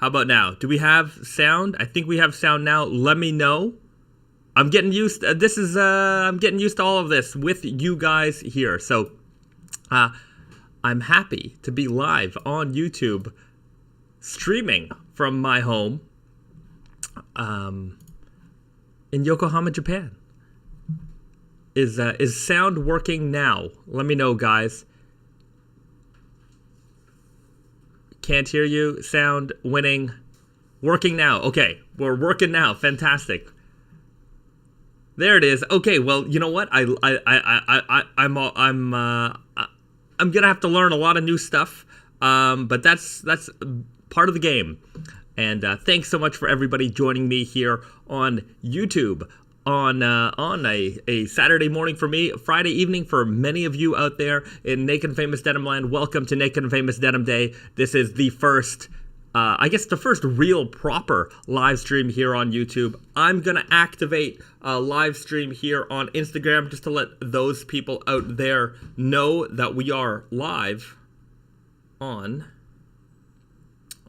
How about now? Do we have sound? I think we have sound now. Let me know. I'm getting used. I'm getting used to all of this with you guys here. So, I'm happy to be live on YouTube, streaming from my home, in Yokohama, Japan. Is sound working now? Let me know, guys. Can't hear you. Sound winning. Working now. Okay, we're working now. Fantastic. There it is. Okay, well, you know what? I'm gonna have to learn a lot of new stuff. But that's part of the game. And thanks so much for everybody joining me here on YouTube on a Saturday morning for me, Friday evening for many of you out there in Naked Famous Denim land. Welcome to Naked Famous Denim Day. This is the first, I guess the first real proper live stream here on YouTube. I'm going to activate a live stream here on Instagram just to let those people out there know that we are live on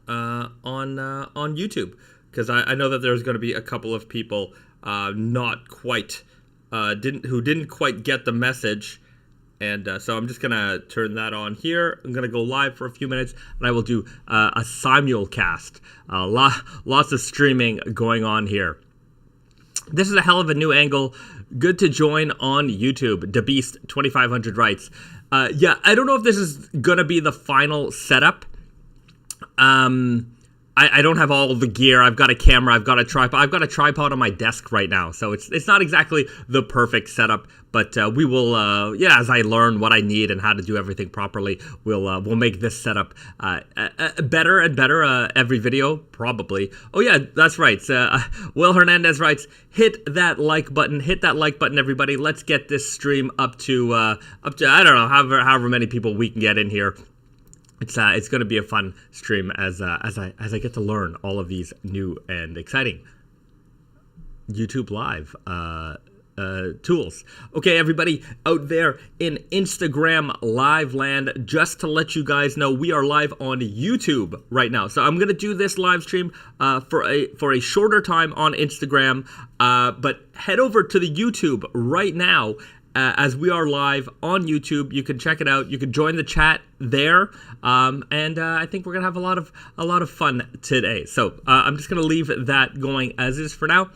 YouTube, because I know that there's going to be a couple of people not quite who didn't quite get the message, and so I'm just gonna turn that on here. I'm gonna go live for a few minutes, and I will do a simulcast. Lots of streaming going on here. This is a hell of a new angle. Good to join on YouTube. DeBeast 2500 writes, yeah, I don't know if this is gonna be the final setup. I don't have all the gear. I've got a camera. I've got a tripod. I've got a tripod on my desk right now, so it's not exactly the perfect setup. But we will, yeah, as I learn what I need and how to do everything properly, we'll make this setup better and better every video, probably. Oh yeah, that's right. Will Hernandez writes, hit that like button. Hit that like button, everybody. Let's get this stream up to I don't know, however many people we can get in here. It's going to be a fun stream as I get to learn all of these new and exciting YouTube Live tools. Okay, everybody out there in Instagram Live land, just to let you guys know, we are live on YouTube right now. So I'm going to do this live stream for a shorter time on Instagram, but head over to the YouTube right now. As we are live on YouTube, you can check it out. You can join the chat there, and I think we're gonna have a lot of fun today. So I'm just gonna leave that going as is for now.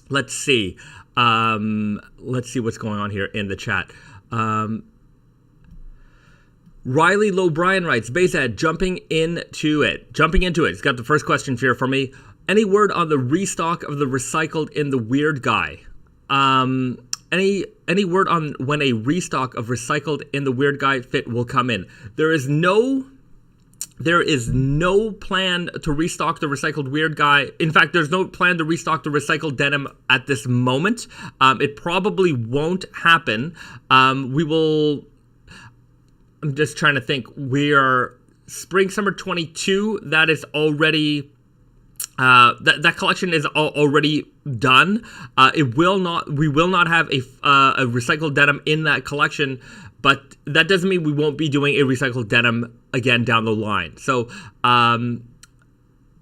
Let's see what's going on here in the chat. Riley Low Brian writes, Bahzad, jumping into it. He's got the first question here for me. Any word on the restock of the recycled in the Weird Guy? Any word on when a restock of recycled in the Weird Guy fit will come in? There is no plan to restock the recycled Weird Guy. In fact, there's no plan to restock the recycled denim at this moment. It probably won't happen. We will. I'm just trying to think. We are spring summer 22. That is already. That collection is already done. We will not have a recycled denim in that collection, but that doesn't mean we won't be doing a recycled denim again down the line. So I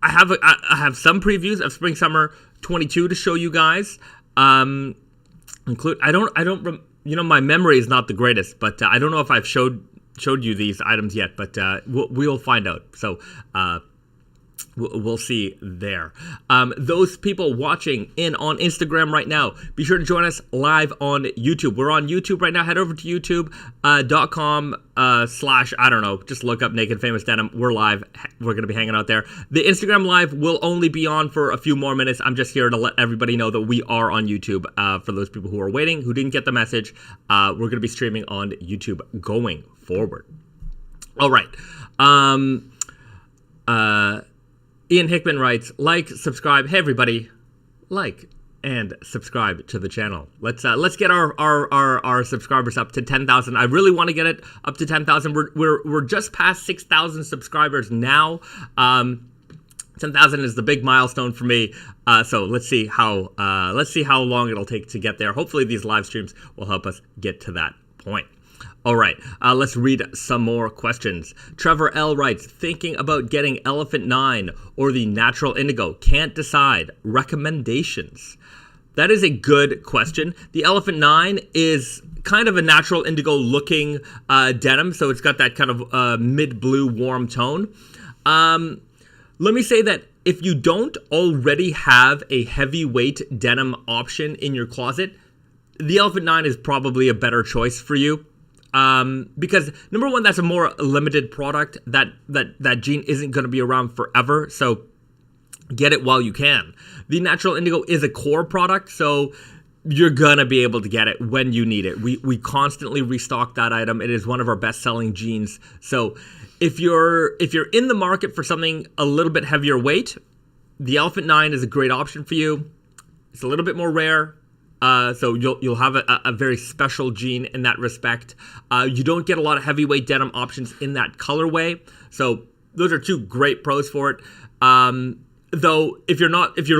have some previews of spring summer 22 to show you guys. My memory is not the greatest, but I don't know if I've showed you these items yet, but we'll find out. So we'll see there. Those people watching in on Instagram right now, be sure to join us live on YouTube. We're on YouTube right now. Head over to youtube.com / I don't know, just look up Naked Famous Denim. We're live. We're going to be hanging out there. The Instagram live will only be on for a few more minutes. I'm just here to let everybody know that we are on YouTube. For those people who are waiting, who didn't get the message, we're going to be streaming on YouTube going forward. All right. Ian Hickman writes, like, subscribe. Hey, everybody, like and subscribe to the channel. Let's get our subscribers up to 10,000. I really want to get it up to 10,000. We're just past 6,000 subscribers now. 10,000 is the big milestone for me. So let's see how long it'll take to get there. Hopefully, these live streams will help us get to that point. All right, let's read some more questions. Trevor L. writes, thinking about getting Elephant 9 or the Natural Indigo. Can't decide. Recommendations? That is a good question. The Elephant 9 is kind of a natural indigo looking denim, so it's got that kind of mid-blue warm tone. Let me say that if you don't already have a heavyweight denim option in your closet, the Elephant 9 is probably a better choice for you. Because number one, that's a more limited product. That jean isn't going to be around forever, so get it while you can. The Natural Indigo is a core product, so you're gonna be able to get it when you need it. We constantly restock that item. It is one of our best-selling jeans. So if you're in the market for something a little bit heavier weight, the Elephant 9 is a great option for you. It's a little bit more rare. So you'll have a very special jean in that respect. You don't get a lot of heavyweight denim options in that colorway. So those are two great pros for it. Though if you're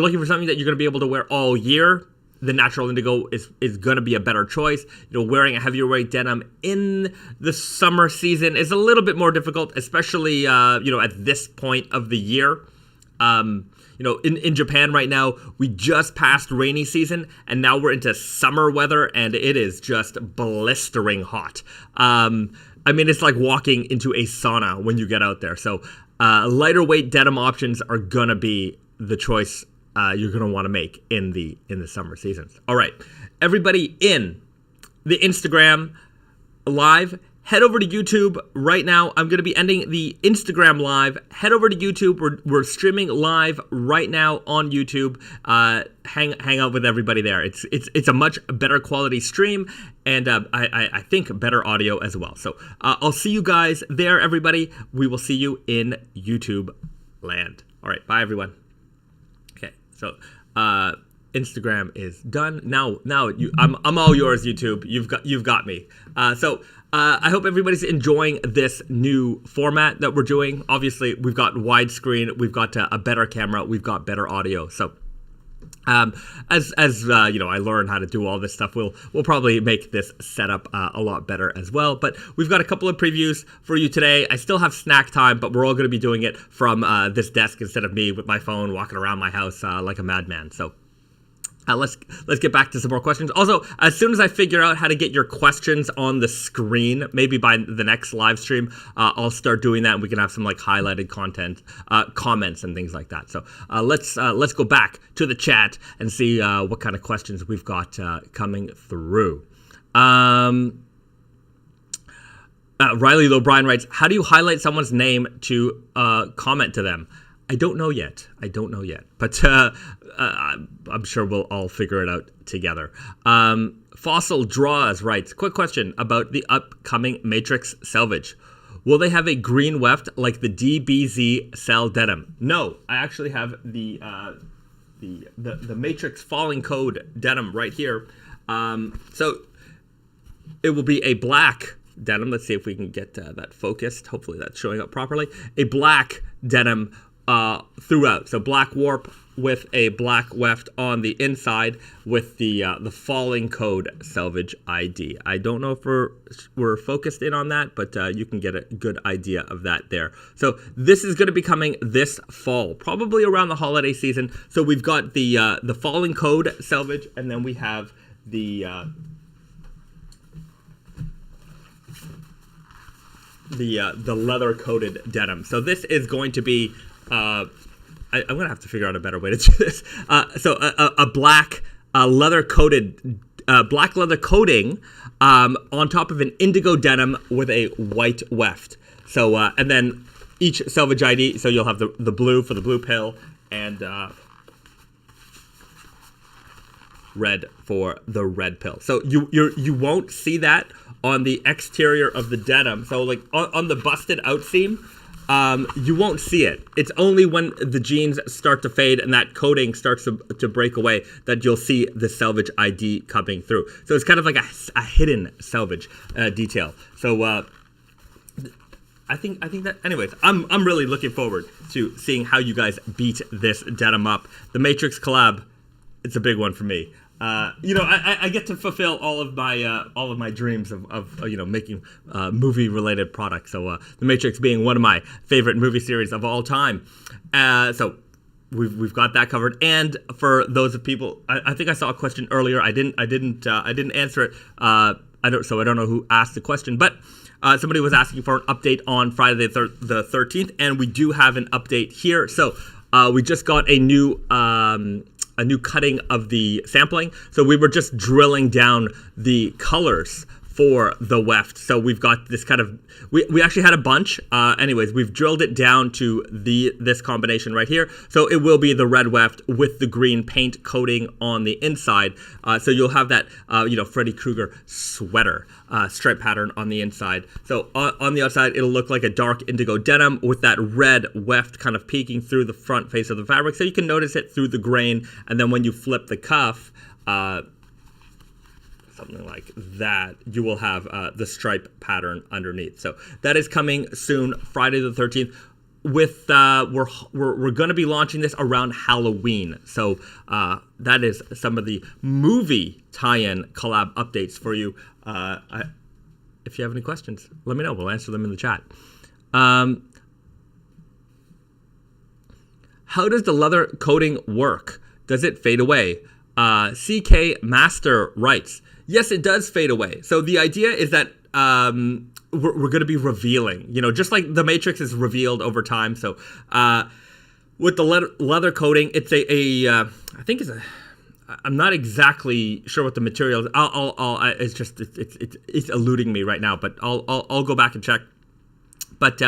looking for something that you're going to be able to wear all year, the Natural Indigo is going to be a better choice. Wearing a heavyweight denim in the summer season is a little bit more difficult, especially at this point of the year. In Japan right now, we just passed rainy season, and now we're into summer weather, and it is just blistering hot. It's like walking into a sauna when you get out there. So lighter weight denim options are gonna be the choice you're gonna want to make in the summer seasons. All right, everybody in the Instagram live, head over to YouTube right now. I'm going to be ending the Instagram live. Head over to YouTube. We're streaming live right now on YouTube. Hang out with everybody there. It's a much better quality stream, and I think better audio as well. So I'll see you guys there, everybody. We will see you in YouTube land. All right, bye everyone. Okay, so Instagram is done. Now I'm all yours, YouTube. You've got me. I hope everybody's enjoying this new format that we're doing. Obviously, we've got widescreen, we've got a better camera, we've got better audio. So, as I learn how to do all this stuff, we'll probably make this setup a lot better as well. But we've got a couple of previews for you today. I still have snack time, but we're all going to be doing it from this desk instead of me with my phone walking around my house like a madman. So. Let's get back to some more questions. Also, as soon as I figure out how to get your questions on the screen, maybe by the next live stream, I'll start doing that, and we can have some like highlighted content, comments and things like that. So let's go back to the chat and see what kind of questions we've got coming through. Riley O'Brien writes, "How do you highlight someone's name to comment to them?" I don't know yet, but I'm sure we'll all figure it out together. Fossil Draws writes, quick question about the upcoming Matrix Selvedge. Will they have a green weft like the DBZ Cell Denim? No, I actually have the Matrix Falling Code denim right here. So it will be a black denim. Let's see if we can get that focused. Hopefully that's showing up properly. A black denim throughout. So black warp with a black weft on the inside with the Falling Code Selvedge ID. I don't know if we're focused in on that, but you can get a good idea of that there. So this is going to be coming this fall, probably around the holiday season. So we've got the Falling Code Selvedge, and then we have the leather coated denim. So this is going to be I'm going to have to figure out a better way to do this. So a black leather coating on top of an indigo denim with a white weft. So and then each Selvedge ID. So you'll have the blue for the blue pill and red for the red pill. So you won't see that on the exterior of the denim. So like on the busted out seam, you won't see it. It's only when the jeans start to fade and that coating starts to break away that you'll see the Selvedge ID coming through. So it's kind of like a hidden Selvedge detail. So I think that, anyways, I'm really looking forward to seeing how you guys beat this denim up. The Matrix collab, it's a big one for me. I get to fulfill all of my dreams of making movie related products. So The Matrix being one of my favorite movie series of all time. So we've got that covered. And for those of people, I think I saw a question earlier. I didn't answer it. I don't know who asked the question, but somebody was asking for an update on Friday the 13th, and we do have an update here. So we just got a new cutting of the sampling. So we were just drilling down the colors for the weft. So we've got this kind of, we actually had a bunch. Anyways, we've drilled it down to this combination right here. So it will be the red weft with the green paint coating on the inside. So you'll have that, Freddy Krueger sweater stripe pattern on the inside. So on the outside, it'll look like a dark indigo denim with that red weft kind of peeking through the front face of the fabric. So you can notice it through the grain. And then when you flip the cuff, something like that, you will have the stripe pattern underneath. So that is coming soon, Friday the 13th. With we're going to be launching this around Halloween. So that is some of the movie tie-in collab updates for you. If you have any questions, let me know. We'll answer them in the chat. How does the leather coating work? Does it fade away? CK Master writes, yes, it does fade away. So the idea is that we're going to be revealing, just like the Matrix is revealed over time. So with the leather coating, it's I think I'm not exactly sure what the material is. It's eluding me right now, but I'll go back and check. But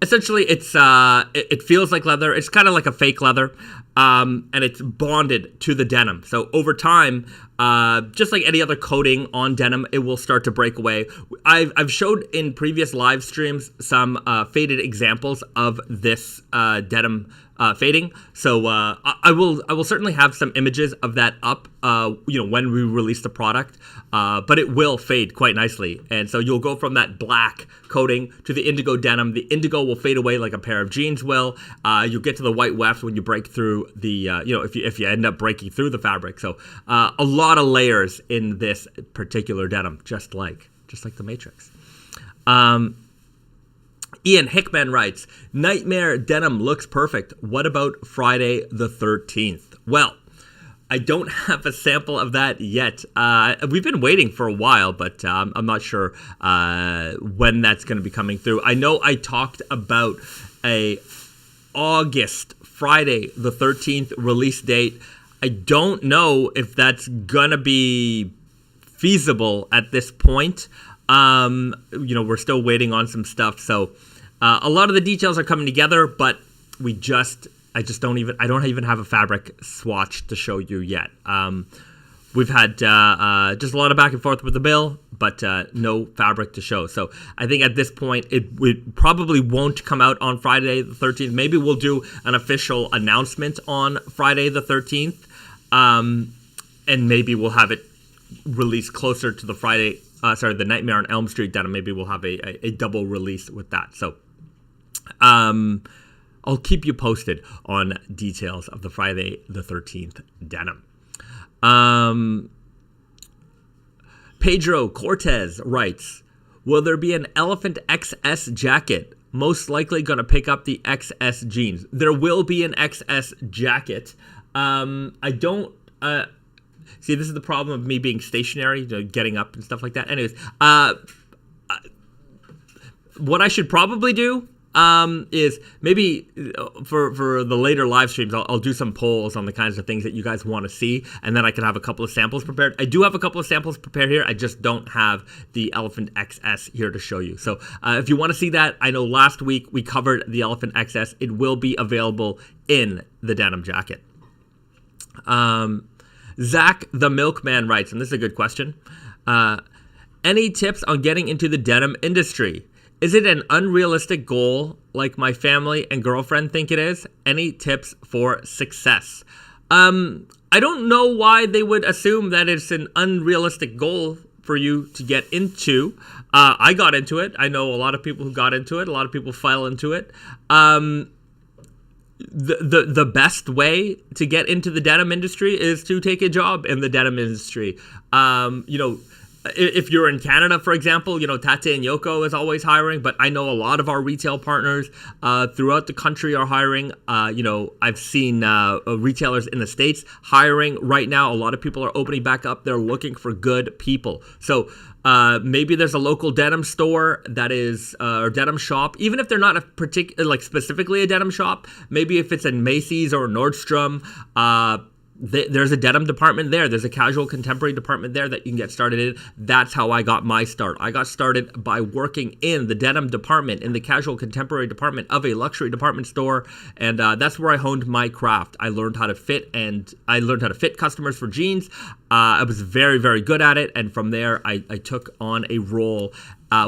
essentially, it feels like leather. It's kind of like a fake leather, and it's bonded to the denim. So over time, just like any other coating on denim, it will start to break away. I've showed in previous live streams some faded examples of this denim fading. So I will certainly have some images of that up, when we release the product. But it will fade quite nicely, and so you'll go from that black coating to the indigo denim. The indigo will fade away like a pair of jeans will. You'll get to the white weft when you break through the, if you end up breaking through the fabric. So a lot of layers in this particular denim, just like the Matrix. Ian Hickman writes, Nightmare denim looks perfect. What about Friday the 13th? Well, I don't have a sample of that yet. We've been waiting for a while, but I'm not sure when that's going to be coming through. I know I talked about a August Friday the 13th release date. I don't know if that's going to be feasible at this point. We're still waiting on some stuff. So a lot of the details are coming together, but I don't even have a fabric swatch to show you yet. We've had just a lot of back and forth with the bill, but no fabric to show. So I think at this point, it probably won't come out on Friday the 13th. Maybe we'll do an official announcement on Friday the 13th. And maybe we'll have it released closer to the the Nightmare on Elm Street denim. Maybe we'll have a double release with that. So I'll keep you posted on details of the Friday the 13th denim. Pedro Cortez writes, will there be an Elephant XS jacket? Most likely going to pick up the XS jeans. There will be an XS jacket. I don't... see, this is the problem of me being stationary, getting up and stuff like that. Anyways, what I should probably do is maybe for the later live streams, I'll do some polls on the kinds of things that you guys want to see, and then I can have a couple of samples prepared. I do have a couple of samples prepared here. I just don't have the Elephant XS here to show you. So if you want to see that, I know last week we covered the Elephant XS. It will be available in the denim jacket. Zach the Milkman writes, and this is a good question. Any tips on getting into the denim industry? Is it an unrealistic goal like my family and girlfriend think it is? Any tips for success? I don't know why they would assume that it's an unrealistic goal for you to get into. I got into it. I know a lot of people who got into it. A lot of people fell into it. the best way to get into the denim industry is to take a job in the denim industry. If you're in Canada, for example, Tate and Yoko is always hiring, but I know a lot of our retail partners throughout the country are hiring. I've seen retailers in the States hiring right now. A lot of people are opening back up. They're looking for good people. So maybe there's a local denim store that is, or denim shop, even if they're not a particular, like specifically a denim shop. Maybe if it's in Macy's or Nordstrom, there's a denim department there. There's a casual contemporary department there that you can get started in. That's how I got my start. I got started by working in the denim department, in the casual contemporary department of a luxury department store. And that's where I honed my craft. I learned how to fit, and I learned how to fit customers for jeans. I was very, very good at it. And from there, I took on a role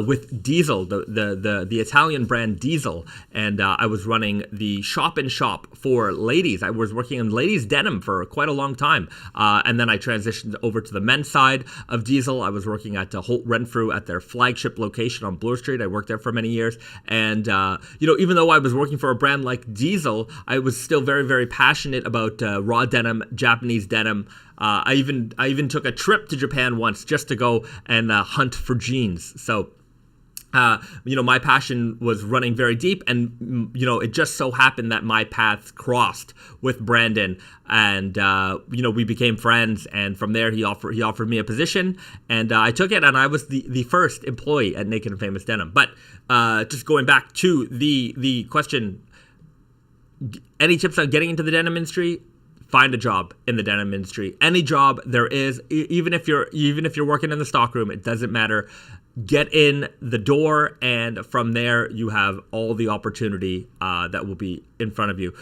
with Diesel, the Italian brand Diesel, and I was running the shop-in-shop for ladies. I was working in ladies denim for quite a long time, and then I transitioned over to the men's side of Diesel. I was working at Holt Renfrew at their flagship location on Bloor Street. I worked there for many years, and even though I was working for a brand like Diesel, I was still very, very passionate about raw denim, Japanese denim. I even took a trip to Japan once just to go and hunt for jeans. So, my passion was running very deep, and it just so happened that my paths crossed with Brandon, and we became friends. And from there, he offered me a position, and I took it, and I was the first employee at Naked and Famous Denim. But just going back to the question, any tips on getting into the denim industry? Find a job in the denim industry. Any job there is, even if you're working in the stockroom, it doesn't matter. Get in the door, and from there you have all the opportunity that will be in front of you.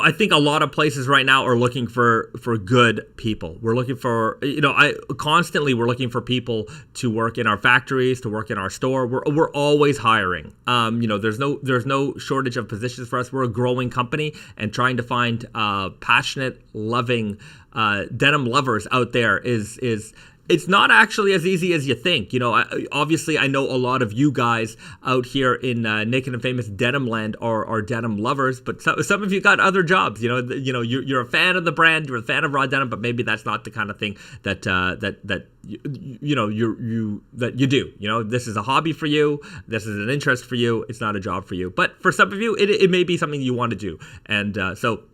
I think a lot of places right now are looking for good people. We're looking for, we're looking for people to work in our factories, to work in our store. We're always hiring. There's no shortage of positions for us. We're a growing company, and trying to find passionate, loving denim lovers out there is it's not actually as easy as you think. Obviously, I know a lot of you guys out here in Naked and Famous Denim Land are denim lovers, but some of you got other jobs. You're a fan of the brand, you're a fan of raw denim, but maybe that's not the kind of thing that you do. This is a hobby for you. This is an interest for you. It's not a job for you. But for some of you, it may be something you want to do, and so.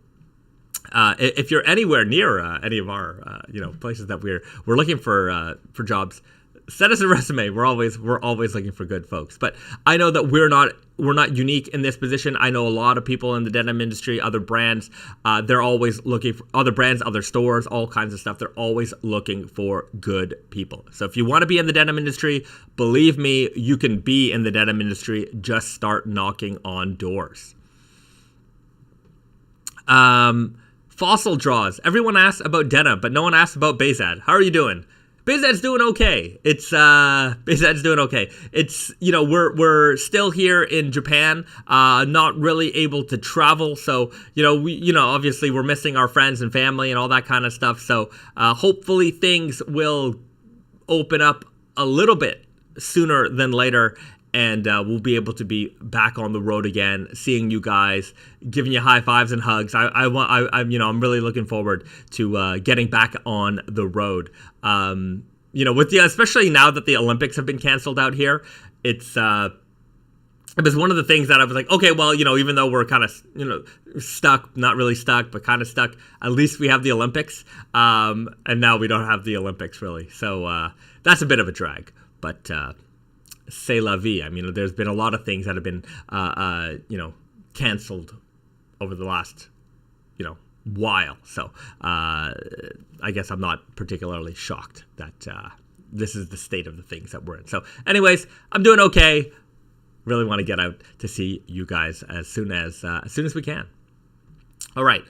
If you're anywhere near any of our places that we're looking for jobs, send us a resume. We're always looking for good folks. But I know that we're not unique in this position. I know a lot of people in the denim industry, other brands. They're always looking for other brands, other stores, all kinds of stuff. They're always looking for good people. So if you want to be in the denim industry, believe me, you can be in the denim industry. Just start knocking on doors. Fossil draws. Everyone asks about denim, but no one asks about Bahzad. How are you doing? Bahzad's doing okay. Bahzad's doing okay. It's we're still here in Japan, not really able to travel. So obviously we're missing our friends and family and all that kind of stuff. So hopefully things will open up a little bit sooner than later. And we'll be able to be back on the road again, seeing you guys, giving you high fives and hugs. I'm really looking forward to getting back on the road. Especially now that the Olympics have been canceled out here, it was one of the things that I was like, okay, well, even though we're kind of, stuck, not really stuck, but kind of stuck, at least we have the Olympics. And now we don't have the Olympics really, so that's a bit of a drag, but. C'est la vie. There's been a lot of things that have been, canceled over the last, while. So I guess I'm not particularly shocked that this is the state of the things that we're in. So anyways, I'm doing okay. Really want to get out to see you guys as soon as we can. All right.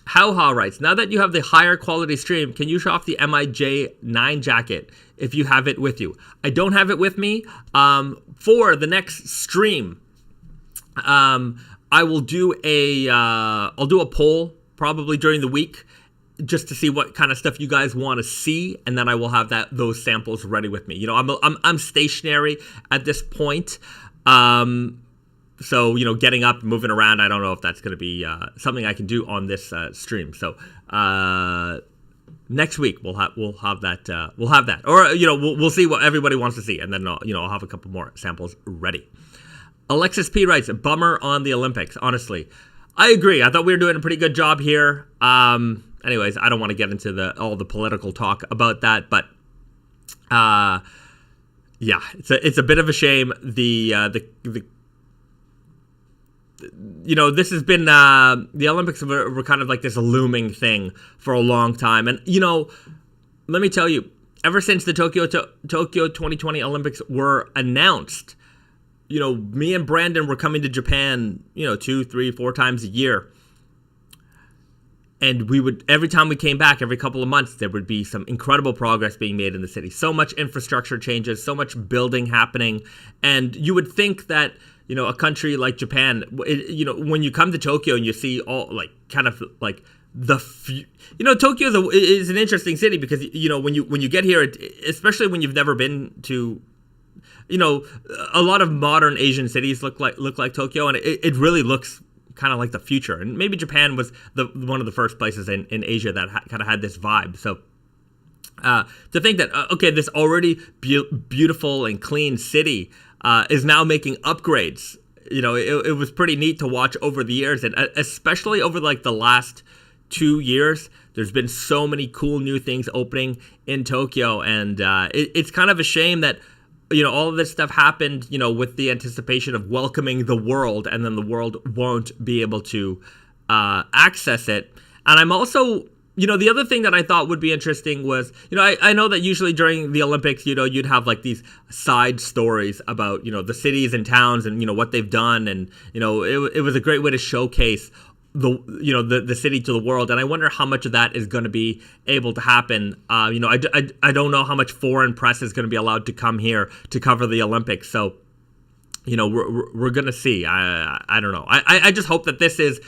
How writes, now that you have the higher quality stream, can you show off the MIJ 9 jacket if you have it with you? I don't have it with me. For the next stream, I will do a poll probably during the week, just to see what kind of stuff you guys want to see, and then I will have those samples ready with me. You know, I'm stationary at this point, so you know, getting up, moving around, I don't know if that's going to be something I can do on this stream. So next week we'll have that, or you know, we'll see what everybody wants to see, and then you know, I'll have a couple more samples ready. Alexis P writes, bummer on the Olympics. Honestly, I agree. I thought we were doing a pretty good job here. Anyways, I don't want to get into all the political talk about that, but yeah, it's a bit of a shame. You know, this has been the Olympics were kind of like this looming thing for a long time, and you know, let me tell you, ever since the Tokyo 2020 Olympics were announced, you know, me and Brandon were coming to Japan, you know, 2, 3, 4 times a year. And we would, every time we came back, every couple of months, there would be some incredible progress being made in the city. So much infrastructure changes, so much building happening. And you would think that, you know, a country like Japan, you know, when you come to Tokyo and you see all, like, kind of like you know, Tokyo is an interesting city because, you know, when you get here, especially when you've never been to, you know, a lot of modern Asian cities look like Tokyo, and it really looks kind of like the future. And maybe Japan was one of the first places in Asia that kind of had this vibe. So to think that, okay, this already beautiful and clean city is now making upgrades, you know, it was pretty neat to watch over the years, and especially over like the last 2 years, there's been so many cool new things opening in Tokyo, and it's kind of a shame that, you know, all of this stuff happened, you know, with the anticipation of welcoming the world, and then the world won't be able to access it. And I'm also, you know, the other thing that I thought would be interesting was, you know, I know that usually during the Olympics, you know, you'd have like these side stories about, you know, the cities and towns and, you know, what they've done. And, you know, it was a great way to showcase the city to the world, and I wonder how much of that is going to be able to happen. You know, I don't know how much foreign press is going to be allowed to come here to cover the Olympics. So, you know, we're going to see. I don't know. I just hope that this is,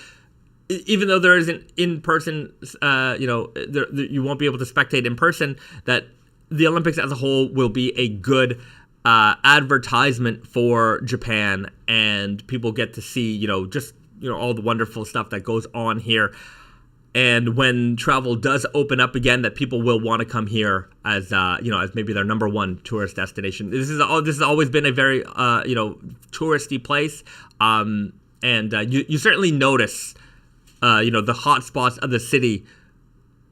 even though there isn't in person, you know, you won't be able to spectate in person, that the Olympics as a whole will be a good advertisement for Japan, and people get to see, you know, just, you know, all the wonderful stuff that goes on here. And when travel does open up again, that people will want to come here as, you know, as maybe their number one tourist destination. This has always been a very, you know, touristy place. And you certainly notice, you know, the hot spots of the city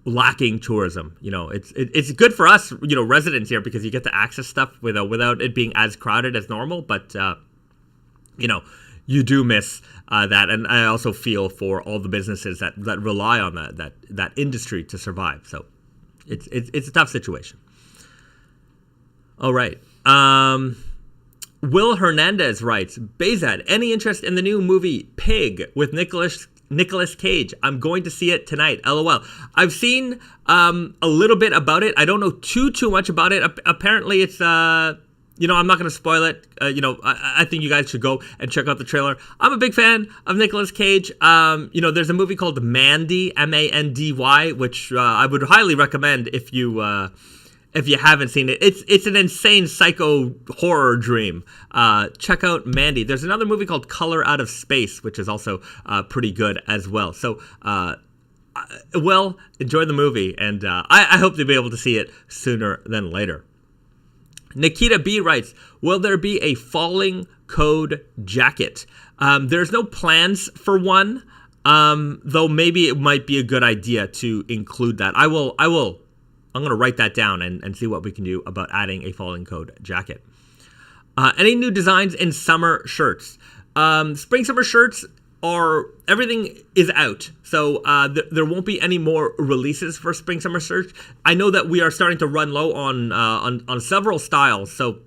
lacking tourism. You know, it's good for us, you know, residents here, because you get to access stuff without it being as crowded as normal. But, you know, you do miss that, and I also feel for all the businesses that rely on that industry to survive. So it's a tough situation. All right. Will Hernandez writes, Bahzad, any interest in the new movie Pig with Nicolas Cage? I'm going to see it tonight. LOL. I've seen a little bit about it. I don't know too much about it. Apparently it's you know, I'm not going to spoil it. You know, I think you guys should go and check out the trailer. I'm a big fan of Nicolas Cage. You know, there's a movie called Mandy, Mandy, which I would highly recommend if you haven't seen it. It's an insane psycho horror dream. Check out Mandy. There's another movie called Color Out of Space, which is also pretty good as well. So, well, enjoy the movie, and I hope to be able to see it sooner than later. Nikita B writes, will there be a falling code jacket? There's no plans for one, though maybe it might be a good idea to include that. I'm going to write that down and see what we can do about adding a falling code jacket. Any new designs in summer shirts? Spring summer shirts everything is out, so there won't be any more releases for spring summer shirts. I know that we are starting to run low on several styles, so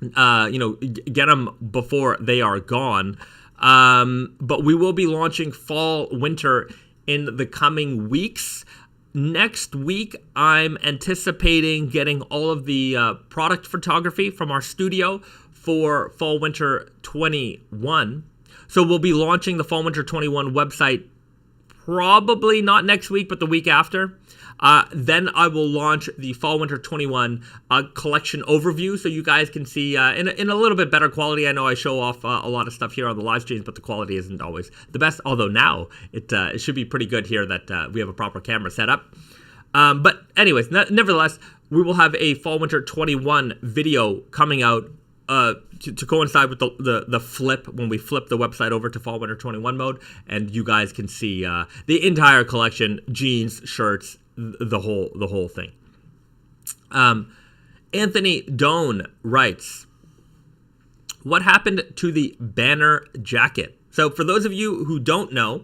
you know, get them before they are gone. But we will be launching fall winter in the coming weeks. Next week, I'm anticipating getting all of the product photography from our studio for fall winter 21. So we'll be launching the fall winter 21 website probably not next week, but the week after. Then I will launch the Fall Winter 21 collection overview, so you guys can see in a little bit better quality. I know I show off a lot of stuff here on the live streams, but the quality isn't always the best. Although now it should be pretty good here that we have a proper camera set up. But anyways, nevertheless, we will have a Fall Winter 21 video coming out to coincide with the flip, when we flip the website over to Fall Winter 21 mode, and you guys can see the entire collection, jeans, shirts, the whole thing. Anthony Doan writes, what happened to the banner jacket? So for those of you who don't know,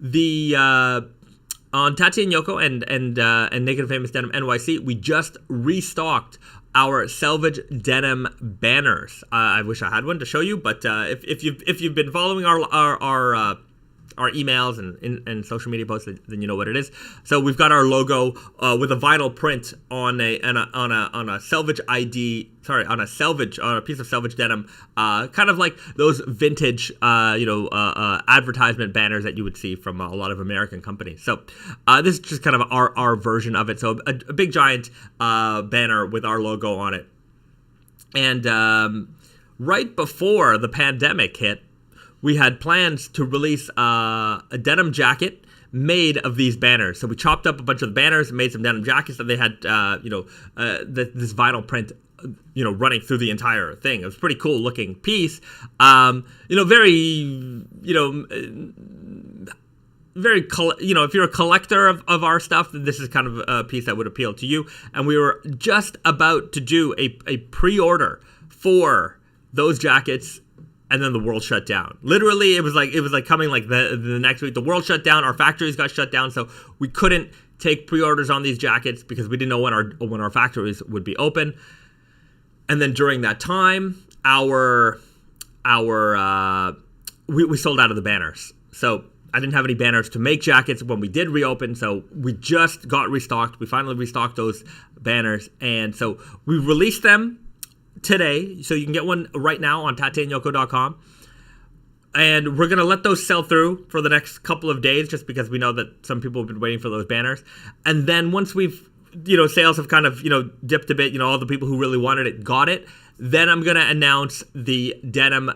the on Tati and Yoko and Naked Famous Denim NYC, we just restocked our Selvedge denim banners. I wish I had one to show you, but if you've been following our emails and social media posts, then you know what it is. So we've got our logo with a vinyl print on a Selvedge ID. Sorry, on a piece of Selvedge denim, kind of like those vintage, advertisement banners that you would see from a lot of American companies. So this is just kind of our version of it. So a big giant banner with our logo on it. And right before the pandemic hit, we had plans to release a denim jacket made of these banners. So we chopped up a bunch of the banners and made some denim jackets, and they had this vinyl print running through the entire thing. It was a pretty cool looking piece. If you're a collector of our stuff, then this is kind of a piece that would appeal to you. And we were just about to do a pre-order for those jackets, and then the world shut down. Literally, it was like coming like the next week. The world shut down. Our factories got shut down, so we couldn't take pre-orders on these jackets because we didn't know when our factories would be open. And then during that time, we sold out of the banners. So I didn't have any banners to make jackets when we did reopen. So we just got restocked. We finally restocked those banners, and so we released them today, so you can get one right now on tateandyoko.com, and we're gonna let those sell through for the next couple of days, just because we know that some people have been waiting for those banners. And then once we've sales have kind of dipped a bit, all the people who really wanted it got it, then I'm gonna announce the denim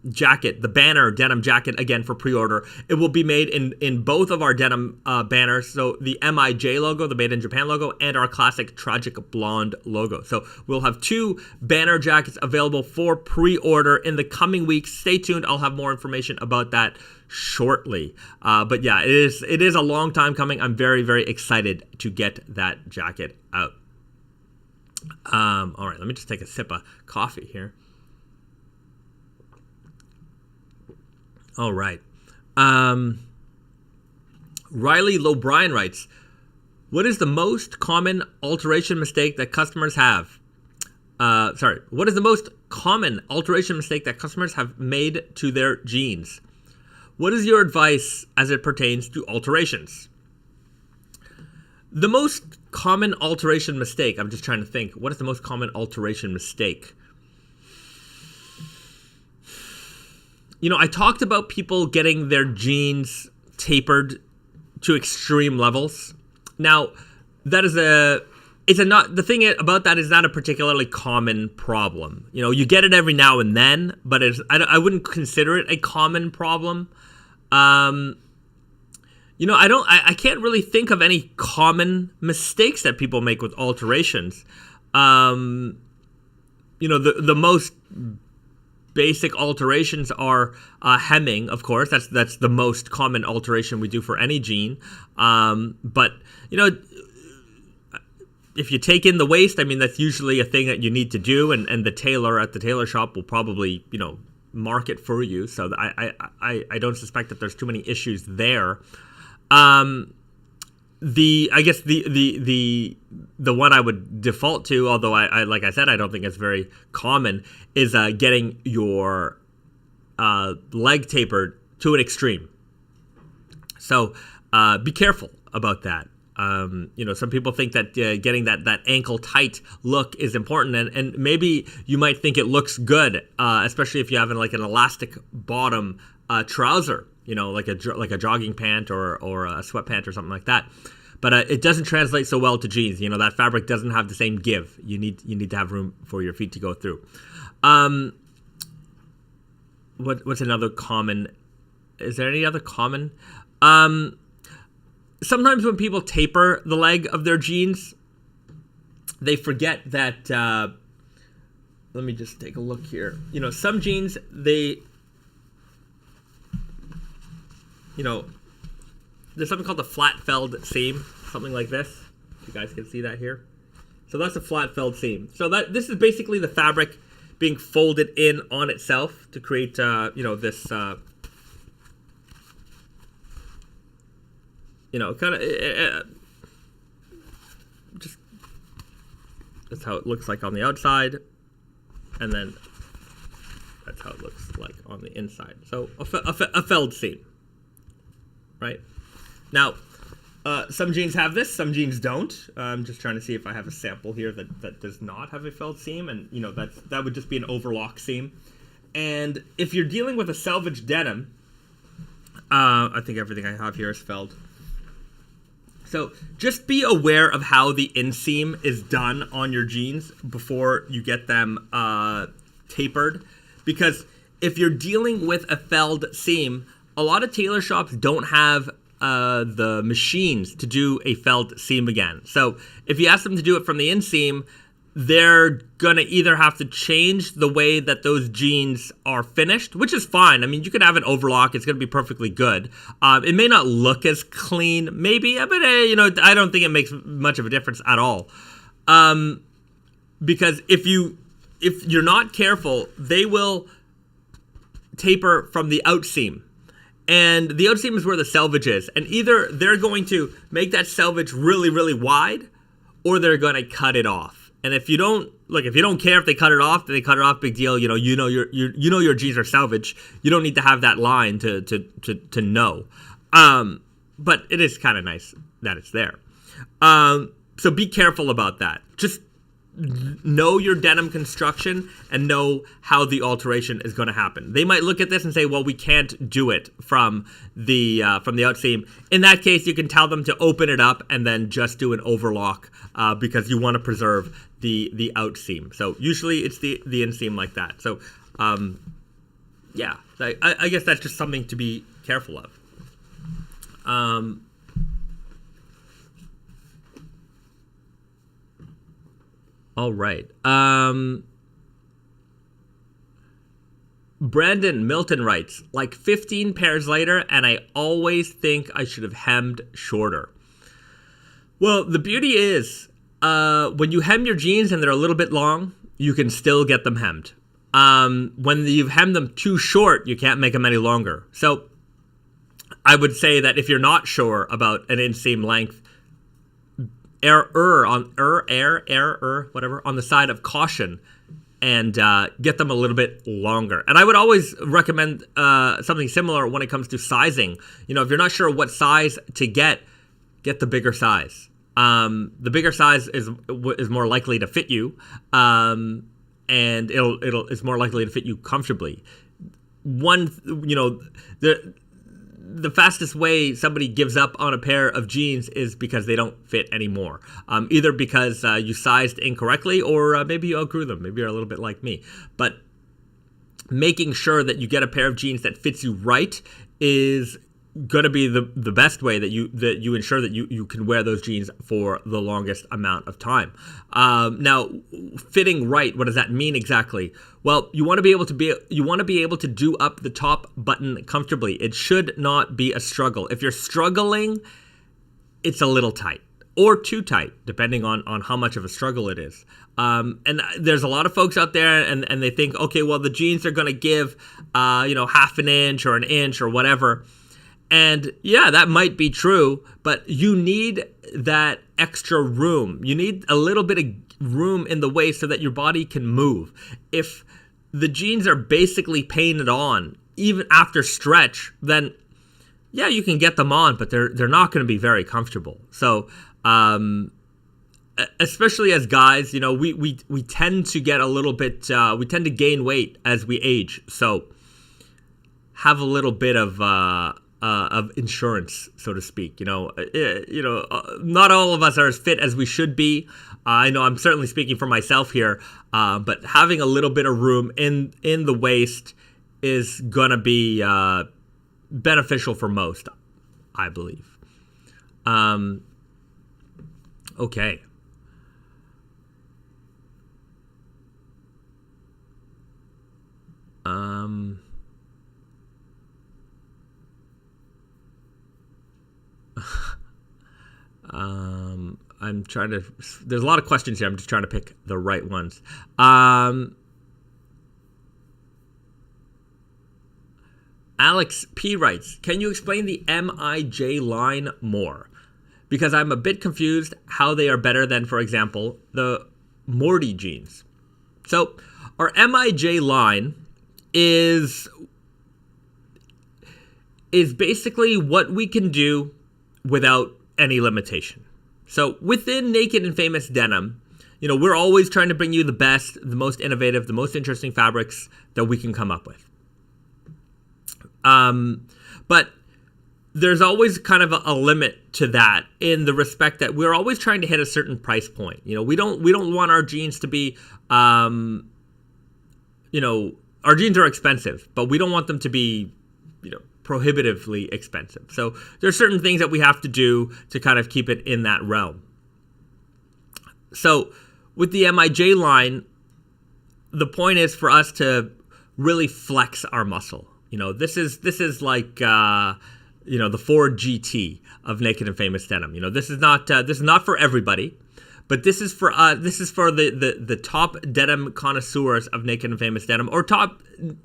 jacket, the banner denim jacket, again for pre-order. It will be made in both of our denim banners, so the MIJ logo, the Made in Japan logo, and our classic Tragic Blonde logo. So we'll have two banner jackets available for pre-order in the coming weeks. Stay tuned. I'll have more information about that shortly. But yeah, it is a long time coming. I'm very, very excited to get that jacket out. All right, let me just take a sip of coffee here. All right. Riley Lobrien writes, what is the most common alteration mistake that customers have? What is the most common alteration mistake that customers have made to their jeans? What is your advice as it pertains to alterations? The most common alteration mistake, I'm just trying to think. What is the most common alteration mistake? I talked about people getting their jeans tapered to extreme levels. Now, the thing about that is not a particularly common problem. You get it every now and then, but I wouldn't consider it a common problem. I can't really think of any common mistakes that people make with alterations. The most basic alterations are hemming, of course. That's the most common alteration we do for any jean. But if you take in the waist, that's usually a thing that you need to do, and the tailor at the tailor shop will probably mark it for you. So I don't suspect that there's too many issues there. The one I would default to, although I like I said, I don't think it's very common, is getting your leg tapered to an extreme. So be careful about that. Some people think that getting that ankle tight look is important, and maybe you might think it looks good, especially if you have an elastic bottom trouser like a jogging pant or a sweatpant or something like that. But it doesn't translate so well to jeans. That fabric doesn't have the same give. You need to have room for your feet to go through. What's another common? Is there any other common? Sometimes when people taper the leg of their jeans, they forget that. Let me just take a look here. Some jeans, they. There's something called the flat felled seam, something like this. You guys can see that here. So that's a flat felled seam. So this is basically the fabric being folded in on itself to create, this, kind of, just that's how it looks like on the outside, and then that's how it looks like on the inside. So a felled seam, right? Now, some jeans have this, some jeans don't. I'm just trying to see if I have a sample here that does not have a felled seam, and that would just be an overlock seam. And if you're dealing with a selvage denim, I think everything I have here is felled. So just be aware of how the inseam is done on your jeans before you get them tapered, because if you're dealing with a felled seam, a lot of tailor shops don't have the machines to do a felled seam again. So if you ask them to do it from the inseam, they're gonna either have to change the way that those jeans are finished, which is fine. I mean, you could have an overlock; it's gonna be perfectly good. It may not look as clean, maybe, but I don't think it makes much of a difference at all. Because if you're not careful, they will taper from the outseam. And the outseam is where the selvage is. And either they're going to make that selvage really, really wide, or they're going to cut it off. And if you don't care if they cut it off, then they cut it off, big deal. Your jeans are selvage. You don't need to have that line to know. But it is kind of nice that it's there. So be careful about that. Just know your denim construction and know how the alteration is going to happen. They might look at this and say, well, we can't do it from the outseam. In that case, you can tell them to open it up and then just do an overlock because you want to preserve the outseam. So usually it's the inseam like that. So yeah, I guess that's just something to be careful of. All right. Brandon Milton writes, like 15 pairs later, and I always think I should have hemmed shorter. Well, the beauty is, when you hem your jeans and they're a little bit long, you can still get them hemmed. When you've hemmed them too short, you can't make them any longer. So I would say that if you're not sure about an inseam length, err on the side of caution and get them a little bit longer. And I would always recommend something similar when it comes to sizing. If you're not sure what size to get the bigger size. The bigger size is more likely to fit you, and it's more likely to fit you comfortably. The fastest way somebody gives up on a pair of jeans is because they don't fit anymore. Either because you sized incorrectly or maybe you outgrew them. Maybe you're a little bit like me. But making sure that you get a pair of jeans that fits you right is going to be the best way that you ensure that you can wear those jeans for the longest amount of time. Now, fitting right, what does that mean exactly? Well, you want to be able to do up the top button comfortably. It should not be a struggle. If you're struggling, it's a little tight or too tight, depending on how much of a struggle it is. And there's a lot of folks out there and they think, okay, well, the jeans are going to give, half an inch or an inch or whatever. And yeah, that might be true, but you need that extra room. You need a little bit of room in the waist so that your body can move. If the jeans are basically painted on, even after stretch, then yeah, you can get them on, but they're not going to be very comfortable. So, especially as guys, we tend to get a little bit, we tend to gain weight as we age. So have a little bit of insurance, so to speak. Not all of us are as fit as we should be. I know I'm certainly speaking for myself here, but having a little bit of room in the waist is gonna be beneficial for most, I believe. Okay. I'm trying to, there's a lot of questions here. I'm just trying to pick the right ones. Alex P writes, can you explain the MIJ line more? Because I'm a bit confused how they are better than, for example, the MIJ Jeans. So our MIJ line is basically what we can do without any limitation. So within Naked and Famous Denim, we're always trying to bring you the best, the most innovative, the most interesting fabrics that we can come up with. But there's always kind of a limit to that, in the respect that we're always trying to hit a certain price point. We don't want our jeans to be, our jeans are expensive, but we don't want them to be, prohibitively expensive. So there's certain things that we have to do to kind of keep it in that realm. So with the MIJ line, the point is for us to really flex our muscle. This is like the Ford GT of Naked and Famous Denim. This is not for everybody, but this is for the top denim connoisseurs of Naked and Famous Denim, or top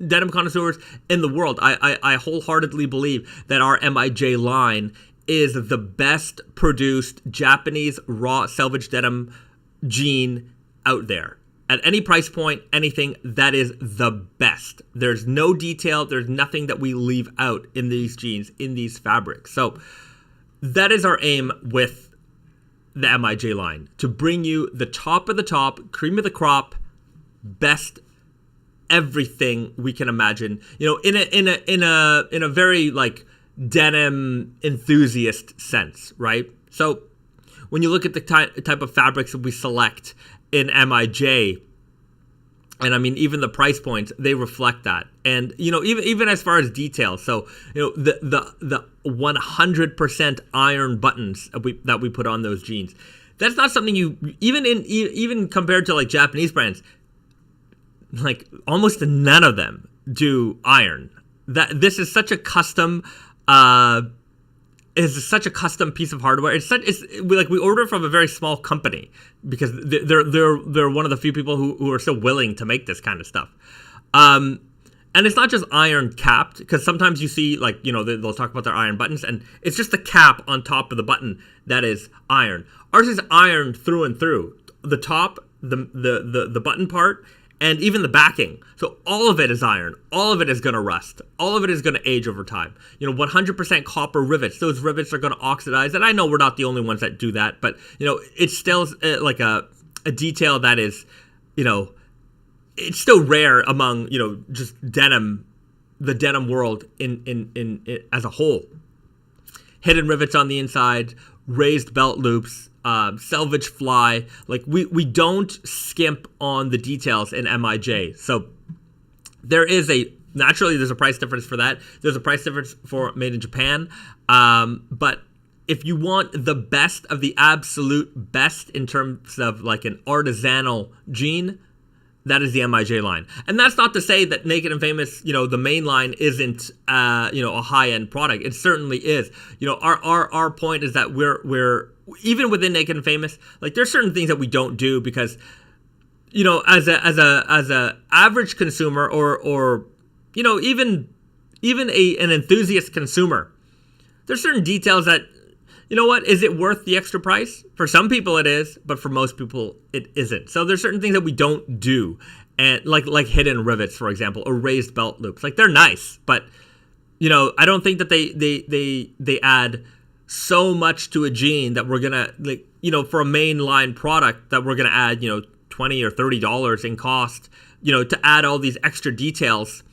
denim connoisseurs in the world. I wholeheartedly believe that our MIJ line is the best produced Japanese raw selvage denim jean out there. At any price point, anything, that is the best. There's no detail. There's nothing that we leave out in these jeans, in these fabrics. So that is our aim with the MIJ line, to bring you the top of the top, cream of the crop, best everything we can imagine. In a very like denim enthusiast sense, right? So when you look at the type of fabrics that we select in MIJ, and I mean even the price points, they reflect that. And even as far as details, so the 100% iron buttons that we put on those jeans, that's not something you even compared to like Japanese brands, like almost none of them do iron. This is such a custom piece of hardware. We order from a very small company, because they're one of the few people who are still willing to make this kind of stuff. And it's not just iron capped, because sometimes you see they'll talk about their iron buttons, and it's just the cap on top of the button that is iron. Ours is iron through and through. The top, the button part, and even the backing. So all of it is iron. All of it is going to rust. All of it is going to age over time. 100% copper rivets. Those rivets are going to oxidize. And I know we're not the only ones that do that, but, it's still like a detail that is, it's still rare among, just denim, the denim world in as a whole. Hidden rivets on the inside, raised belt loops, selvage fly. Like we don't skimp on the details in MIJ. So there's a price difference for that. There's a price difference for made in Japan. But if you want the best of the absolute best in terms of like an artisanal jean, that is the MIJ line. And that's not to say that Naked and Famous, the main line isn't, a high-end product. It certainly is. Our point is that we're even within Naked and Famous, like there's certain things that we don't do because, as a average consumer or even an enthusiast consumer, there's certain details that, is it worth the extra price? For some people it is, but for most people it isn't. So there's certain things that we don't do, and like hidden rivets, for example, or raised belt loops. Like they're nice, but I don't think that they add so much to a jean that we're gonna for a mainline product that we're gonna add $20 or $30 in cost, to add all these extra details.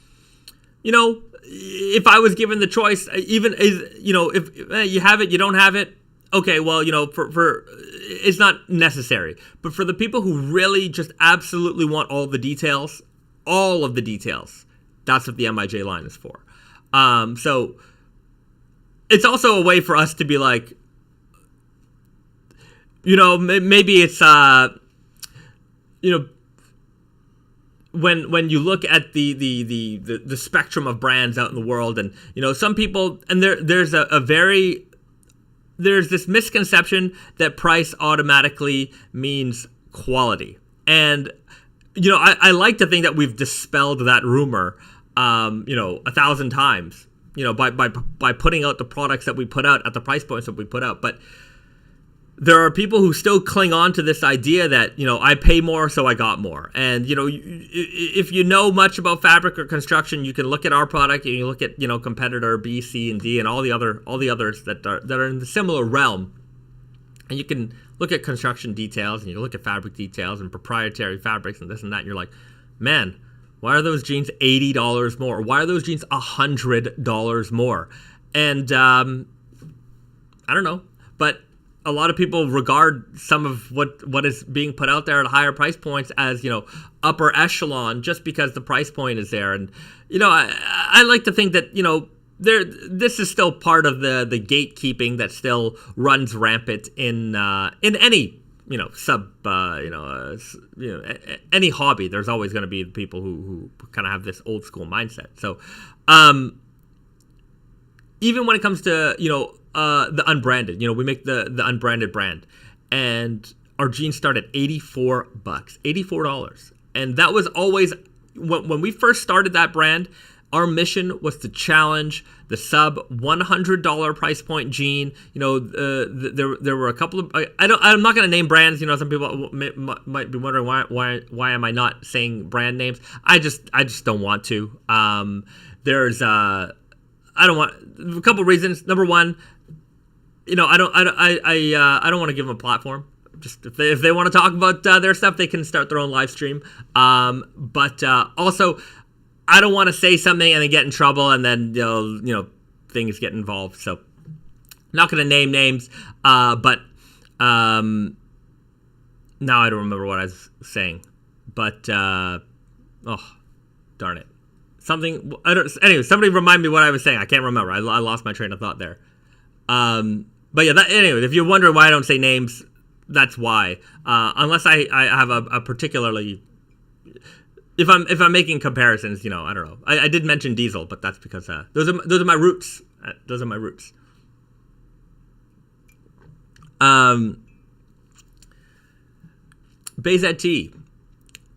if I was given the choice, even if you have it, you don't have it. Okay, well, for it's not necessary. But for the people who really just absolutely want all of the details, that's what the MIJ line is for. So it's also a way for us to be like, maybe it's when you look at the spectrum of brands out in the world, and some people, and there's this misconception that price automatically means quality. And I like to think that we've dispelled that rumor 1,000 times, by putting out the products that we put out at the price points that we put out. But there are people who still cling on to this idea that, I pay more, so I got more. And, if you know much about fabric or construction, you can look at our product and you look at, competitor B, C, and D, and all the others that are in the similar realm. And you can look at construction details, and you look at fabric details and proprietary fabrics and this and that. And you're like, man, why are those jeans $80 more? Why are those jeans $100 more? And I don't know, but a lot of people regard some of what is being put out there at higher price points as, upper echelon just because the price point is there. And, I like to think that, this is still part of the gatekeeping that still runs rampant in any, any hobby. There's always going to be people who kind of have this old school mindset. So, even when it comes to, the unbranded, we make the unbranded brand, and our jeans start at $84. And that was always, when we first started that brand, our mission was to challenge the sub $100 price point jean. There were a couple of, I'm not going to name brands. Some people might be wondering why am I not saying brand names? I just don't want to. There's I don't want, a couple of reasons. Number one, I don't want to give them a platform. Just if they want to talk about their stuff, they can start their own live stream. But also, I don't want to say something and then get in trouble, and then things get involved. So, not going to name names. But now I don't remember what I was saying. But darn it. Anyway, somebody remind me what I was saying. I can't remember. I lost my train of thought there. But yeah, anyway, if you're wondering why I don't say names, that's why. Unless I have a particularly, if I'm making comparisons, I don't know. I did mention Diesel, but that's because those are my roots. Those are my roots. Bahzad T,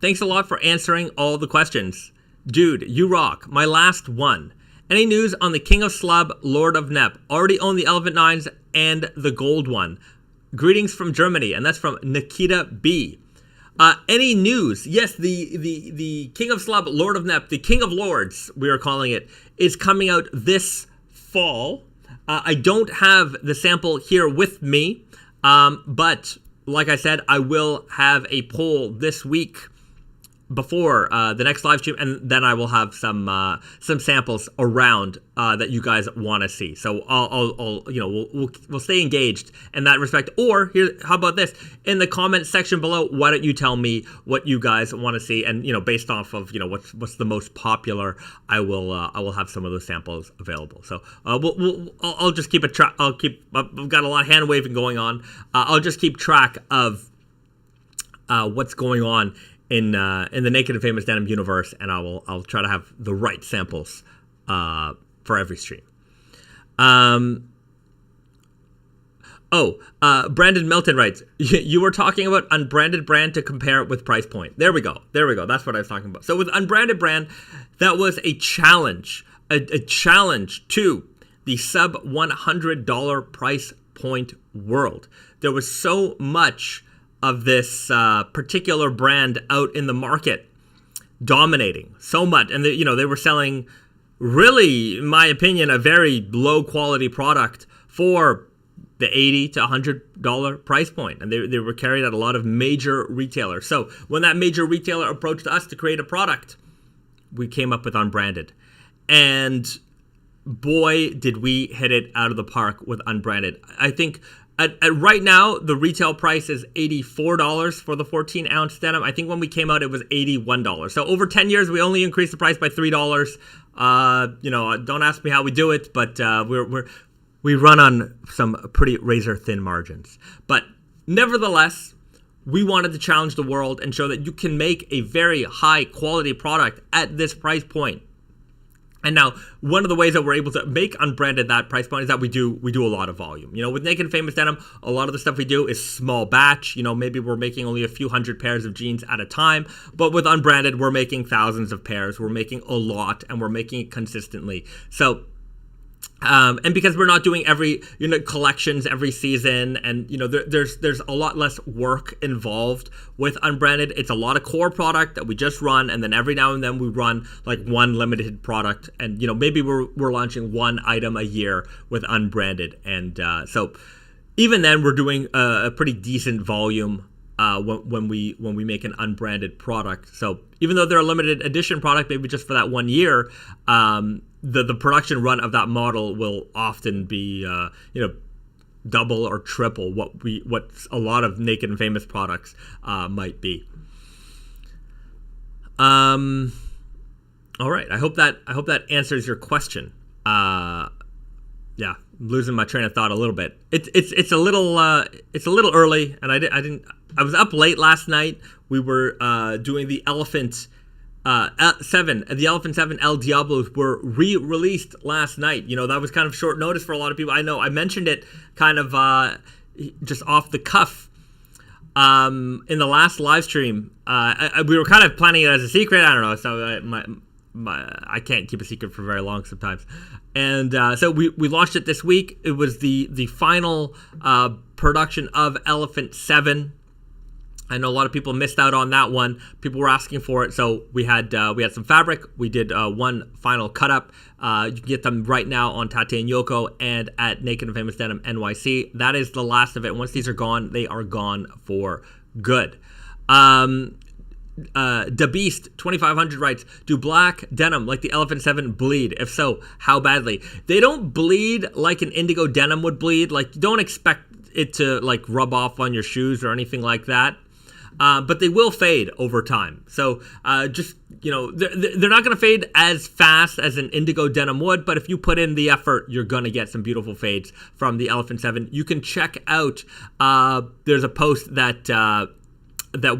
thanks a lot for answering all the questions. Dude, you rock. My last one. Any news on the King of Slub, Lord of Nep? Already own the Elephant 9s and the gold one. Greetings from Germany, and that's from Nikita B. Any news? Yes, the King of Slub, Lord of Nep, the King of Lords, we are calling it, is coming out this fall. I don't have the sample here with me, but like I said, I will have a poll this week before the next live stream, and then I will have some samples around that you guys want to see. So we'll stay engaged in that respect. Or here, how about this? In the comment section below, why don't you tell me what you guys want to see, and based off of what's the most popular, I will have some of those samples available. So I'll just keep a track. I've got a lot of hand waving going on. I'll just keep track of what's going on in the Naked and Famous Denim universe, and I'll try to have the right samples for every stream. Brandon Milton writes, you were talking about unbranded brand to compare it with price point. There we go. That's what I was talking about. So with unbranded brand, that was a challenge, a challenge to the sub $100 price point world. There was so much of this particular brand out in the market, dominating so much, and they were selling, really, in my opinion, a very low quality product for the $80 to $100 price point, and they were carried at a lot of major retailers. So when that major retailer approached us to create a product, we came up with Unbranded, And boy, did we hit it out of the park with Unbranded. I think at right now, the retail price is $84 for the 14-ounce denim. I think when we came out, it was $81. So over 10 years, we only increased the price by $3. Don't ask me how we do it, but we run on some pretty razor-thin margins. But nevertheless, we wanted to challenge the world and show that you can make a very high-quality product at this price point. And now, one of the ways that we're able to make Unbranded that price point is that we do a lot of volume. With Naked Famous Denim, a lot of the stuff we do is small batch. Maybe we're making only a few hundred pairs of jeans at a time. But with Unbranded, we're making thousands of pairs. We're making a lot, and we're making it consistently. So, and because we're not doing every collections every season, and there's a lot less work involved with Unbranded. It's a lot of core product that we just run, and then every now and then we run like one limited product, and maybe we're launching one item a year with Unbranded, and so even then we're doing a pretty decent volume when we make an Unbranded product. So even though they're a limited edition product, maybe just for that 1 year, the production run of that model will often be double or triple what a lot of Naked and Famous products might be. All right, I hope that answers your question. Yeah, I'm losing my train of thought a little bit. It's a little early, and I was up late last night. We were doing the Elephant 7, the Elephant 7 El Diablos were re-released last night. That was kind of short notice for a lot of people. I know I mentioned it kind of just off the cuff in the last live stream. We were kind of planning it as a secret. I don't know. So I can't keep a secret for very long sometimes. And so we launched it this week. It was the final production of Elephant 7. I know a lot of people missed out on that one. People were asking for it, so we had some fabric. We did one final cut up. You can get them right now on Tate and Yoko and at Naked and Famous Denim NYC. That is the last of it. Once these are gone, they are gone for good. The Beast 2500 writes, do black denim like the Elephant 7 bleed? If so, how badly? They don't bleed like an indigo denim would bleed. Like, don't expect it to like rub off on your shoes or anything like that. But they will fade over time. So just, they're not going to fade as fast as an indigo denim would, but if you put in the effort, you're going to get some beautiful fades from the Elephant 7. You can check out, there's a post that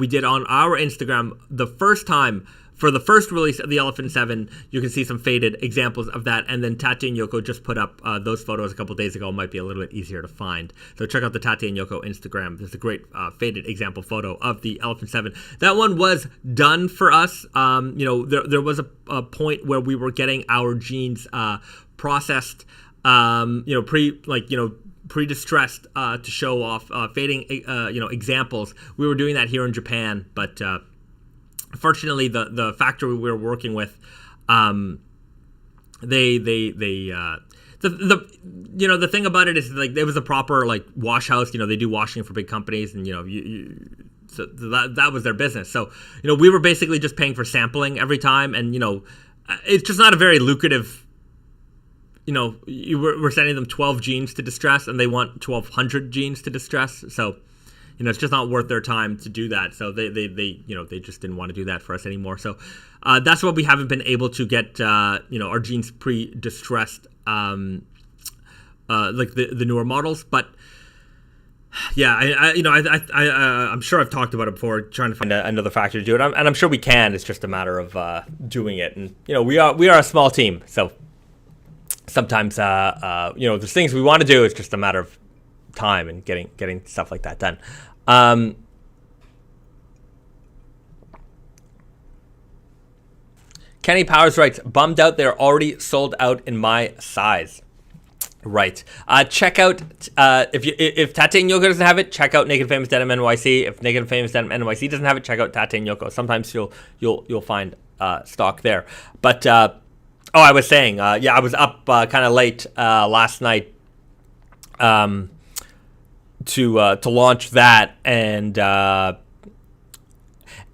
we did on our Instagram the first time. For the first release of the Elephant 7, you can see some faded examples of that. And then Tate and Yoko just put up those photos a couple days ago. It might be a little bit easier to find. So check out the Tate and Yoko Instagram. There's a great faded example photo of the Elephant 7. That one was done for us. There was a point where we were getting our jeans processed, pre-distressed to show off fading, examples. We were doing that here in Japan, but fortunately, the factory we were working with, the thing about it is like it was a proper like wash house. They do washing for big companies, and so that was their business. So we were basically just paying for sampling every time, and it's just not a very lucrative. We're sending them 12 jeans to distress, and they want 1,200 jeans to distress. So. It's just not worth their time to do that. So they just didn't want to do that for us anymore. So that's why we haven't been able to get our jeans pre-distressed like the newer models. But yeah, I'm sure I've talked about it before, trying to find another factory to do it, and I'm sure we can. It's just a matter of doing it. And we are a small team, so sometimes there's things we want to do. It's just a matter of time and getting stuff like that done. Kenny Powers writes, bummed out they're already sold out in my size. Right. Check out if Tate and Yoko doesn't have it, check out Naked Famous Denim NYC. If Naked Famous Denim NYC doesn't have it, check out Tate and Yoko. Sometimes you'll find stock there. But I was saying, I was up kind of late last night to launch that, and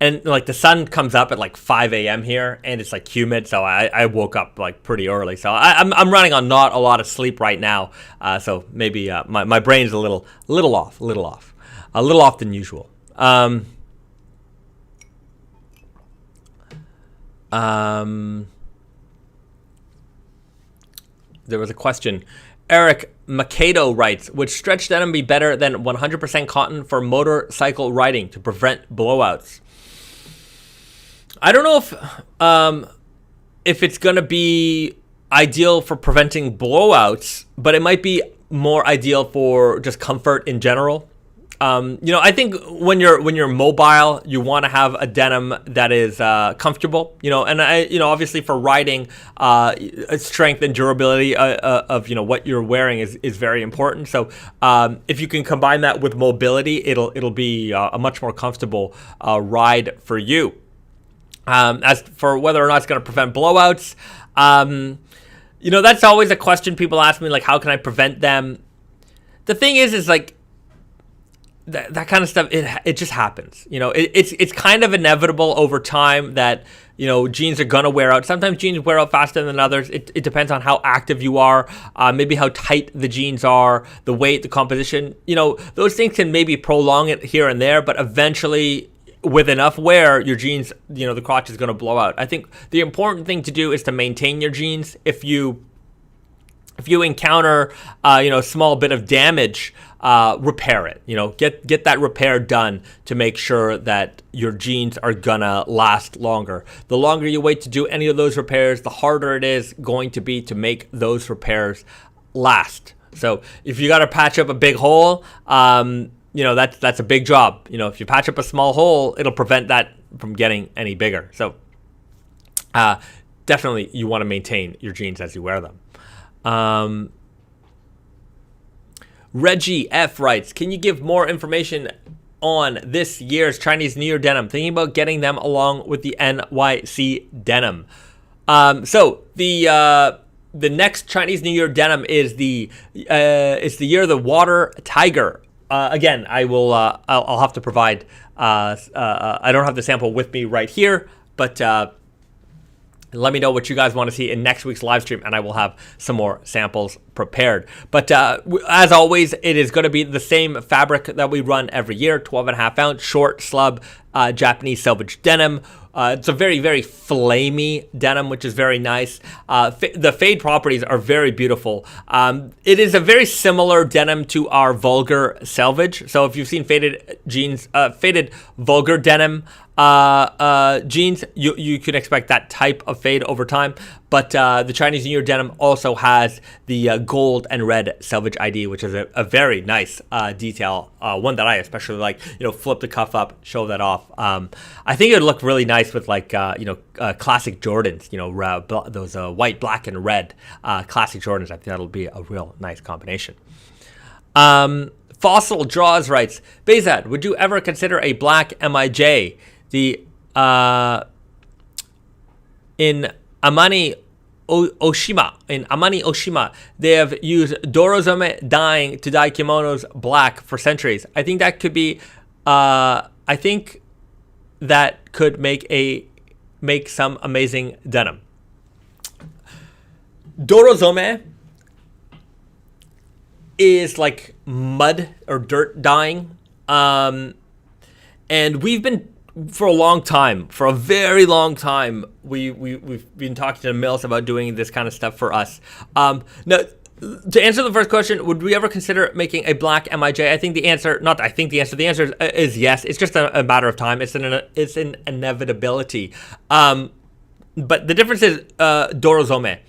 and like the sun comes up at like 5 a.m. here, and it's like humid, so I woke up like pretty early. So I'm running on not a lot of sleep right now. So maybe my brain's a little off than usual. There was a question. Eric Makedo writes, would stretch denim be better than 100% cotton for motorcycle riding to prevent blowouts? I don't know if it's going to be ideal for preventing blowouts, but it might be more ideal for just comfort in general. I think when you're mobile, you want to have a denim that is comfortable. And obviously for riding, strength and durability of what you're wearing is very important. So if you can combine that with mobility, it'll be a much more comfortable ride for you. As for whether or not it's going to prevent blowouts, that's always a question people ask me, like, how can I prevent them? The thing is like, that kind of stuff, it just happens. It's kind of inevitable over time that jeans are gonna wear out. Sometimes jeans wear out faster than others. It depends on how active you are, maybe how tight the jeans are, the weight, the composition. Those things can maybe prolong it here and there, but eventually, with enough wear, your jeans, the crotch is gonna blow out. I think the important thing to do is to maintain your jeans. If you encounter a small bit of damage, repair it. Get that repair done to make sure that your jeans are gonna last longer. The longer you wait to do any of those repairs, the harder it is going to be to make those repairs last. So if you got to patch up a big hole, that's a big job. If you patch up a small hole, it'll prevent that from getting any bigger. So definitely you want to maintain your jeans as you wear them. Reggie F writes, can you give more information on this year's Chinese New Year denim? Thinking about getting them along with the NYC denim. So the next Chinese New Year denim is the year of the water tiger. Again, I'll have to provide. I don't have the sample with me right here, but let me know what you guys want to see in next week's live stream, and I will have some more samples prepared. But as always, it is going to be the same fabric that we run every year, 12.5 ounce short slub Japanese selvage denim. It's a very, very flamey denim, which is very nice. The fade properties are very beautiful. It is a very similar denim to our Vulgar Selvedge. So if you've seen faded jeans, faded Vulgar denim jeans, you can expect that type of fade over time. But the Chinese New Year denim also has the gold and red Selvedge ID, which is a very nice detail, one that I especially like. Flip the cuff up, show that off. I think it would look really nice with like classic Jordans. Those white, black, and red classic Jordans. I think that'll be a real nice combination. Fossil Draws writes, Bahzad, would you ever consider a black MIJ? The in Amani Oshima, they have used Dorozome dyeing to dye kimonos black for centuries. I think that could be, I think that could make some amazing denim. Dorozome is like mud or dirt dyeing, and we've been, for a very long time, we've been talking to the mills about doing this kind of stuff for us. Now, to answer the first question, would we ever consider making a black MIJ? The answer is yes. It's just a matter of time. It's an inevitability. But the difference is Dorozome.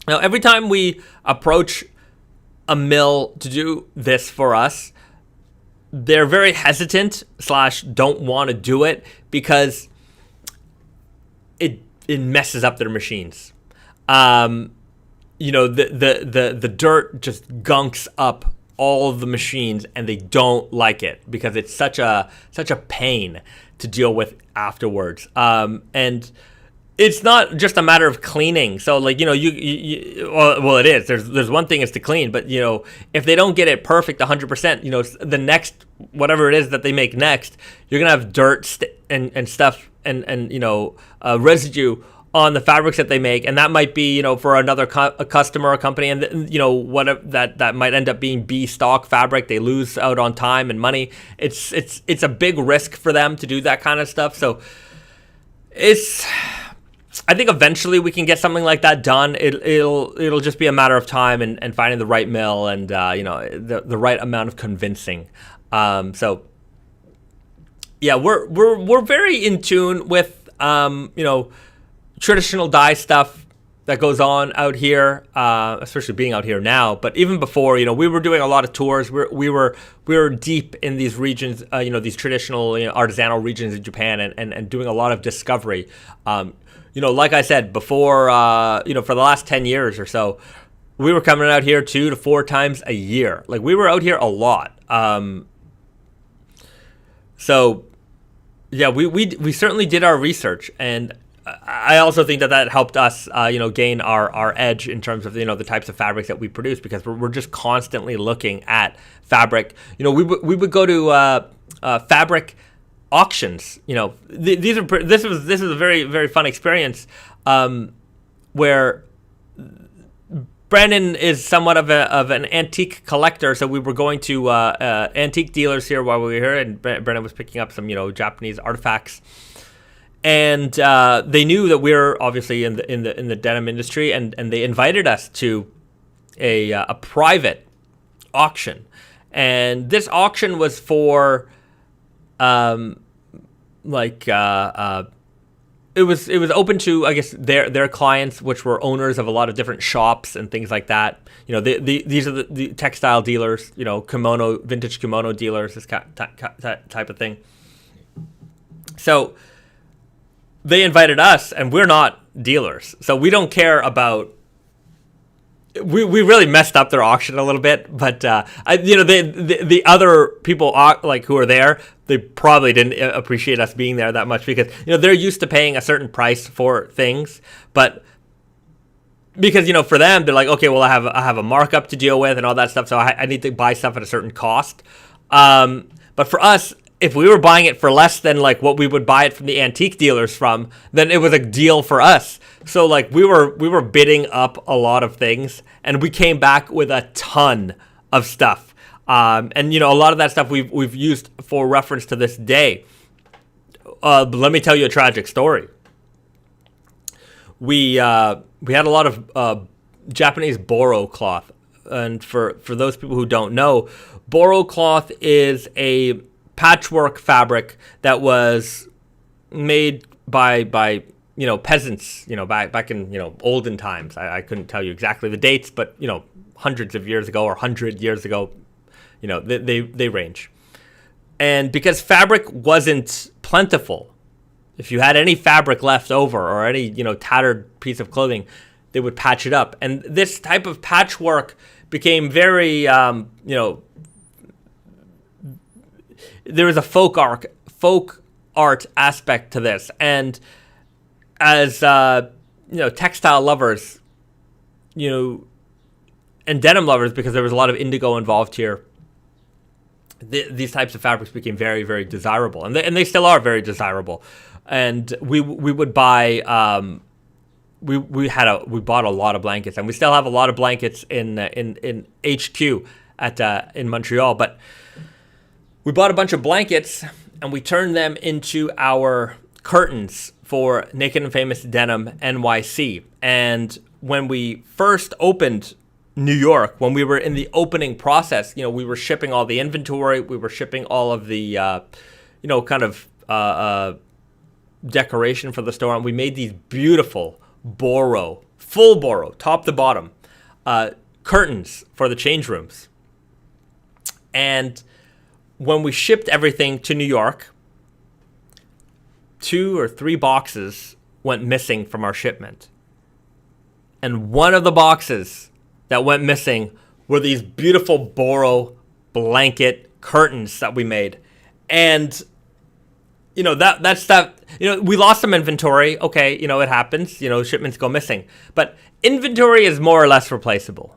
Now, every time we approach a mill to do this for us, they're very hesitant / don't want to do it because it messes up their machines. The dirt just gunks up all of the machines, and they don't like it because it's such a pain to deal with afterwards. And it's not just a matter of cleaning. So like, well, it is. There's one thing is to clean, but if they don't get it perfect 100%, the next, whatever it is that they make next, you're going to have dirt and stuff and residue on the fabrics that they make, and that might be for another a customer or company, and whatever that might end up being B stock fabric. They lose out on time and money. It's a big risk for them to do that kind of stuff. So I think eventually we can get something like that done. It'll just be a matter of time and finding the right mill and the right amount of convincing. So yeah, we're very in tune with traditional dye stuff that goes on out here, especially being out here now. But even before, we were doing a lot of tours. We were deep in these regions, these traditional artisanal regions in Japan, and doing a lot of discovery. Like I said before, for the last 10 years or so, we were coming out here 2 to 4 times a year. Like, we were out here a lot. So yeah, we certainly did our research, and I also think that helped us, gain our edge in terms of, the types of fabrics that we produce, because we're just constantly looking at fabric. We would go to fabric auctions. This is a very, very fun experience, where Brandon is somewhat of an antique collector, so we were going to antique dealers here while we were here, and Brandon was picking up some Japanese artifacts. And they knew that we were obviously in the denim industry, and they invited us to a private auction. And this auction was for it was open to, I guess, their clients, which were owners of a lot of different shops and things like that. These are the textile dealers, vintage kimono dealers, this type of thing. So they invited us, and we're not dealers, so we don't care about. We really messed up their auction a little bit, but the other people who are there, they probably didn't appreciate us being there that much, because they're used to paying a certain price for things, but because for them, they're like, okay, well, I have a markup to deal with and all that stuff, so I need to buy stuff at a certain cost. But for us, if we were buying it for less than what we would buy it from the antique dealers from, then it was a deal for us. So we were bidding up a lot of things, and we came back with a ton of stuff. And a lot of that stuff we've used for reference to this day. But let me tell you a tragic story. We had a lot of Japanese Boro cloth, and for those people who don't know, Boro cloth is a patchwork fabric that was made by peasants, back in olden times. I couldn't tell you exactly the dates, but hundreds of years ago or 100 years ago, they range. And because fabric wasn't plentiful, if you had any fabric left over or any tattered piece of clothing, they would patch it up. And this type of patchwork became very there was a folk art aspect to this, and as textile lovers, and denim lovers, because there was a lot of indigo involved here, these types of fabrics became very, very desirable, and they still are very desirable. And we would buy we bought a lot of blankets, and we still have a lot of blankets in HQ in Montreal, but we bought a bunch of blankets, and we turned them into our curtains for Naked and Famous Denim NYC. And when we first opened New York, when we were in the opening process, we were shipping all the inventory, we were shipping all of the, decoration for the store, and we made these beautiful Boro, full Boro, top to bottom, curtains for the change rooms. And when we shipped everything to New York, 2 or 3 boxes went missing from our shipment. And one of the boxes that went missing were these beautiful Boro blanket curtains that we made. And, that stuff, we lost some inventory. Okay, it happens. Shipments go missing. But inventory is more or less replaceable.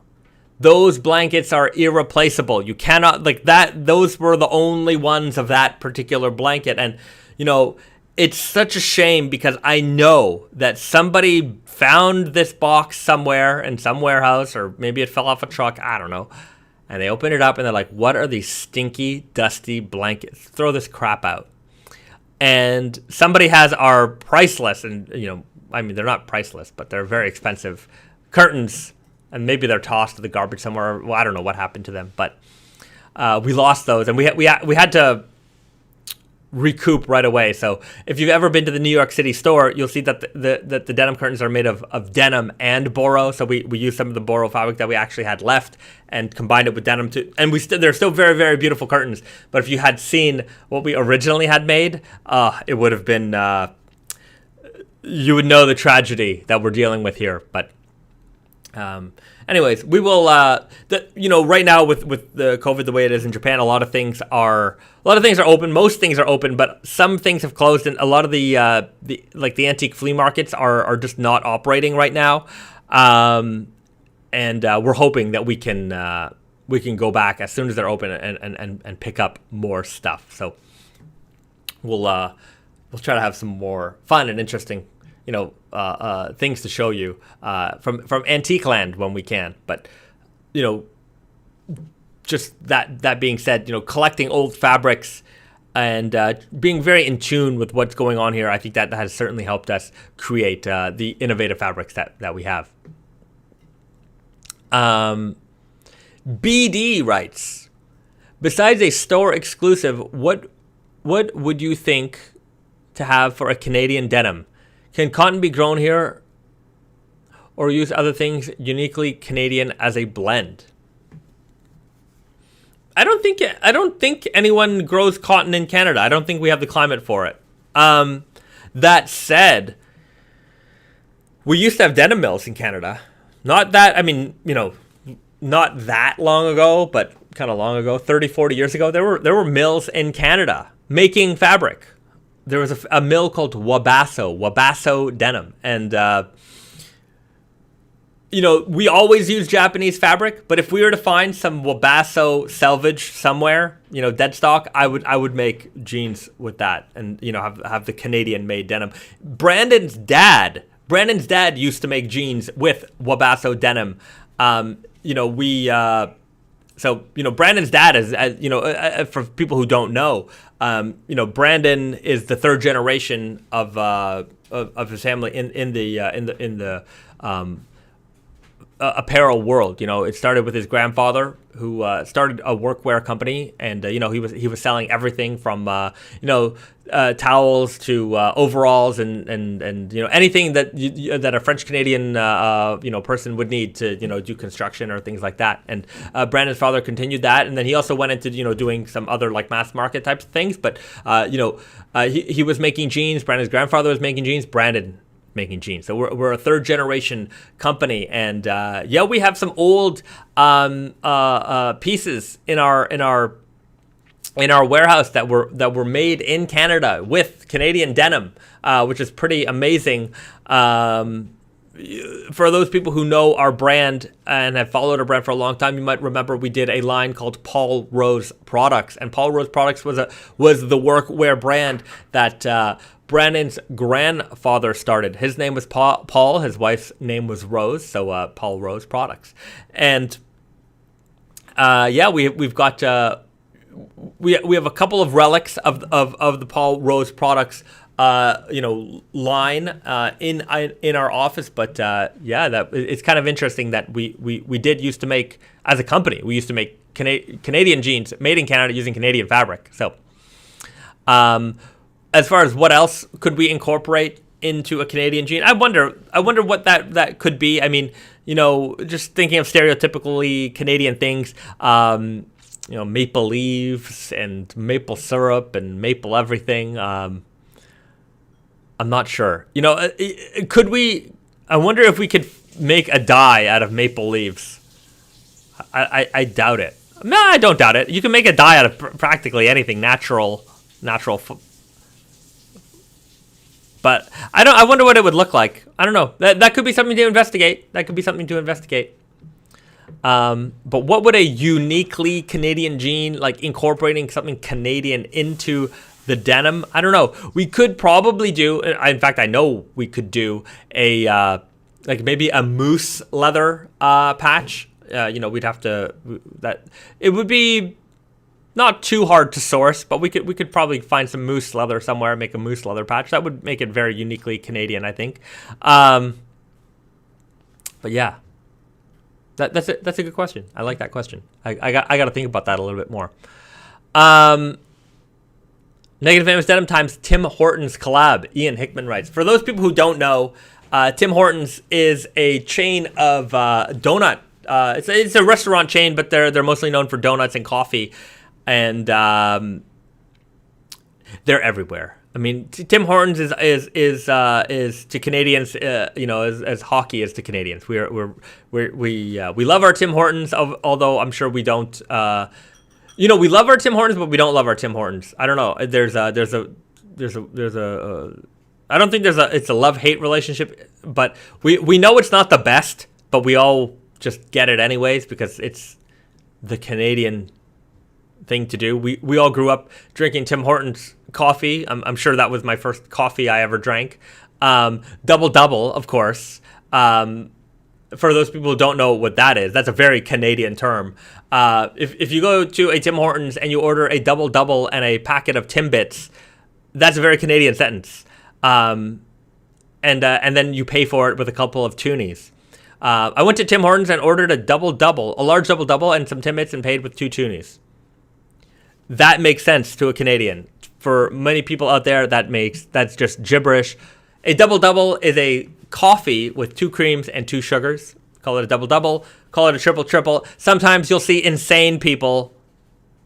Those blankets are irreplaceable. You cannot, those were the only ones of that particular blanket. And, it's such a shame because I know that somebody found this box somewhere in some warehouse, or maybe it fell off a truck, I don't know. And they open it up and they're like, what are these stinky, dusty blankets? Throw this crap out. And somebody has our priceless, and I mean, they're not priceless, but they're very expensive curtains, and maybe they're tossed to the garbage somewhere. Well, I don't know what happened to them, but we lost those, and we had to recoup right away. So if you've ever been to the New York City store, you'll see that the denim curtains are made of denim and Boro. So we used some of the Boro fabric that we actually had left and combined it with denim too. And they're still very, very beautiful curtains. But if you had seen what we originally had made, it would have been, you would know the tragedy that we're dealing with here. But anyways, we will, right now with the COVID the way it is in Japan, a lot of things are open. Most things are open, but some things have closed, and a lot of the antique flea markets are just not operating right now. And we're hoping that we can go back as soon as they're open and pick up more stuff. So we'll try to have some more fun and interesting things to show you from Antique Land when we can. But just that being said, collecting old fabrics and being very in tune with what's going on here, I think that has certainly helped us create the innovative fabrics that we have. BD writes, besides a store exclusive, what would you think to have for a Canadian denim? Can cotton be grown here or use other things uniquely Canadian as a blend? I don't think anyone grows cotton in Canada. I don't think we have the climate for it. That said, we used to have denim mills in Canada. Not that long ago, but kind of long ago, 30, 40 years ago, there were mills in Canada making fabric. There was a mill called Wabasso Denim. And, we always use Japanese fabric, but if we were to find some Vulgar Selvedge somewhere, dead stock, I would make jeans with that and, have the Canadian made denim. Brandon's dad used to make jeans with Wabasso denim. Brandon's dad is, for people who don't know, Brandon is the third generation of his family in the apparel world. It started with his grandfather, who started a workwear company, and he was selling everything from towels to overalls and anything that a French Canadian person would need to do construction or things like that. And Brandon's father continued that, and then he also went into doing some other like mass market types of things. But he was making jeans. Brandon's grandfather was making jeans. Brandon making jeans. So we're a third generation company, and we have some old pieces in our warehouse that were made in Canada with Canadian denim, which is pretty amazing. For those people who know our brand and have followed our brand for a long time, you might remember we did a line called Paul Rose Products, and Paul Rose Products was the workwear brand that Brandon's grandfather started. His name was Paul. His wife's name was Rose, so Paul Rose Products. And we've got we have a couple of relics of the Paul Rose Products line in our office. But that it's kind of interesting that we did used to make, as a company, we used to make Canadian jeans made in Canada using Canadian fabric. So as far as what else could we incorporate into a Canadian jean, I wonder what that could be. I mean, just thinking of stereotypically Canadian things, maple leaves and maple syrup and maple everything. I'm not sure. Could we? I wonder if we could make a dye out of maple leaves. I doubt it. No, I don't doubt it. You can make a dye out of practically anything natural. But I wonder what it would look like. I don't know. That could be something to investigate. But what would a uniquely Canadian jean, like incorporating something Canadian into the denim. I don't know. We could probably do. In fact, I know we could do a like maybe a moose leather patch. We'd have to that. It would be not too hard to source, but we could probably find some moose leather somewhere and make a moose leather patch. That would make it very uniquely Canadian, I think. But yeah, that's a good question. I like that question. I got to think about that a little bit more. Naked Famous Denim times Tim Hortons collab. Ian Hickman writes, for those people who don't know, Tim Hortons is a chain of donut. It's a restaurant chain, but they're mostly known for donuts and coffee. And they're everywhere. I mean, Tim Hortons is to Canadians, as hockey is to Canadians. We love our Tim Hortons, although I'm sure we don't. We love our Tim Hortons, but we don't love our Tim Hortons. I don't know. I don't think it's a love-hate relationship, but we know it's not the best, but we all just get it anyways because it's the Canadian thing to do. We all grew up drinking Tim Hortons coffee. I'm sure that was my first coffee I ever drank. Double, of course. For those people who don't know what that is, that's a very Canadian term. If you go to a Tim Hortons and you order a double and a packet of Timbits, that's a very Canadian sentence. And then you pay for it with a couple of toonies. I went to Tim Hortons and ordered a large double, and some Timbits and paid with 2 toonies. That makes sense to a Canadian. For many people out there, that's just gibberish. A double is a coffee with 2 creams and 2 sugars. Call it a double. Call it a triple. Sometimes you'll see insane people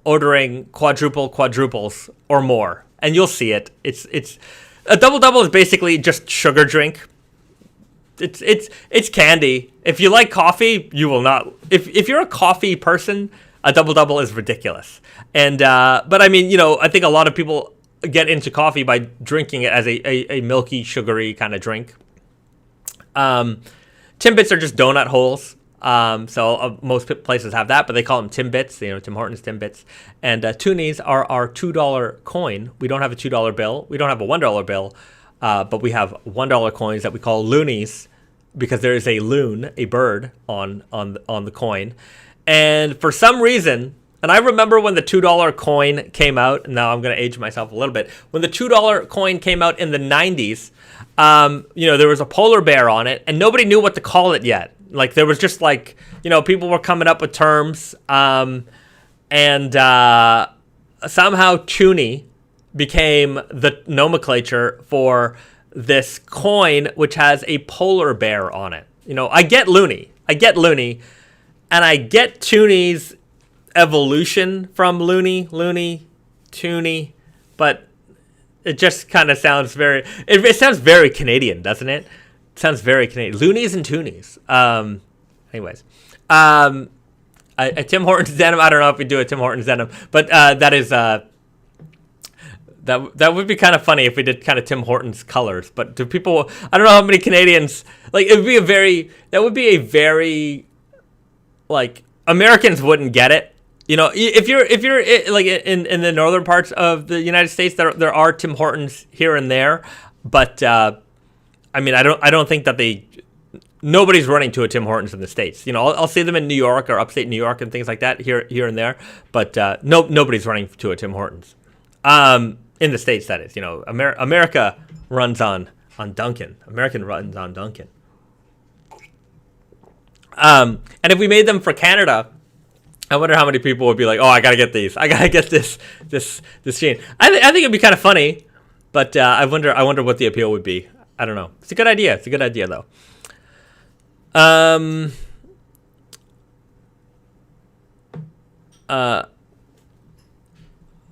ordering quadruples or more, and you'll see it. It's a double is basically just sugar drink. It's candy. If you like coffee, you will not. If you're a coffee person, a double is ridiculous. And but I mean, I think a lot of people get into coffee by drinking it as a milky, sugary kind of drink. Timbits are just donut holes. So most places have that, but they call them Timbits. Tim Hortons Timbits. And toonies are our $2 coin. We don't have a $2 bill. We don't have a $1 bill. But we have $1 coins that we call loonies because there is a loon, a bird, on the coin. And for some reason, and I remember when the $2 coin came out, and now I'm going to age myself a little bit. When the $2 coin came out in the 90s, there was a polar bear on it, and nobody knew what to call it yet. Like, there was just people were coming up with terms, and somehow toonie became the nomenclature for this coin, which has a polar bear on it. I get loony, and I get toonies evolution from loony, toonie, but it just kind of sounds it sounds very Canadian, doesn't it? It sounds very Canadian. Loonies and toonies. Anyways, a Tim Hortons denim. I don't know if we do a Tim Hortons denim, but that is that would be kind of funny if we did kind of Tim Hortons colors. But do people? I don't know how many Canadians it would be a very Americans wouldn't get it. If you're like in the northern parts of the United States, there are Tim Hortons here and there, but I don't think that nobody's running to a Tim Hortons in the States. I'll see them in New York or upstate New York and things like that here and there, but nobody's running to a Tim Hortons. In the States, that is. America runs on Dunkin'. American runs on Dunkin'. And if we made them for Canada, I wonder how many people would be like, "Oh, I gotta get these. I gotta get this jean." I think it'd be kind of funny, but I wonder what the appeal would be. I don't know. It's a good idea. It's a good idea though.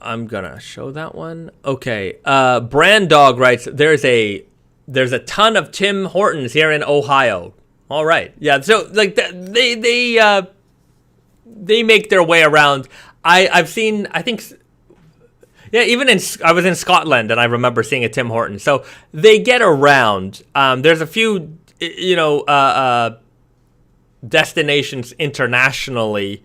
I'm gonna show that one. Okay. Brand Dog writes, there's a ton of Tim Hortons here in Ohio. All right. Yeah. So they make their way around. I've seen, I think, yeah, I was in Scotland and I remember seeing a Tim Hortons. So they get around. There's a few, destinations internationally.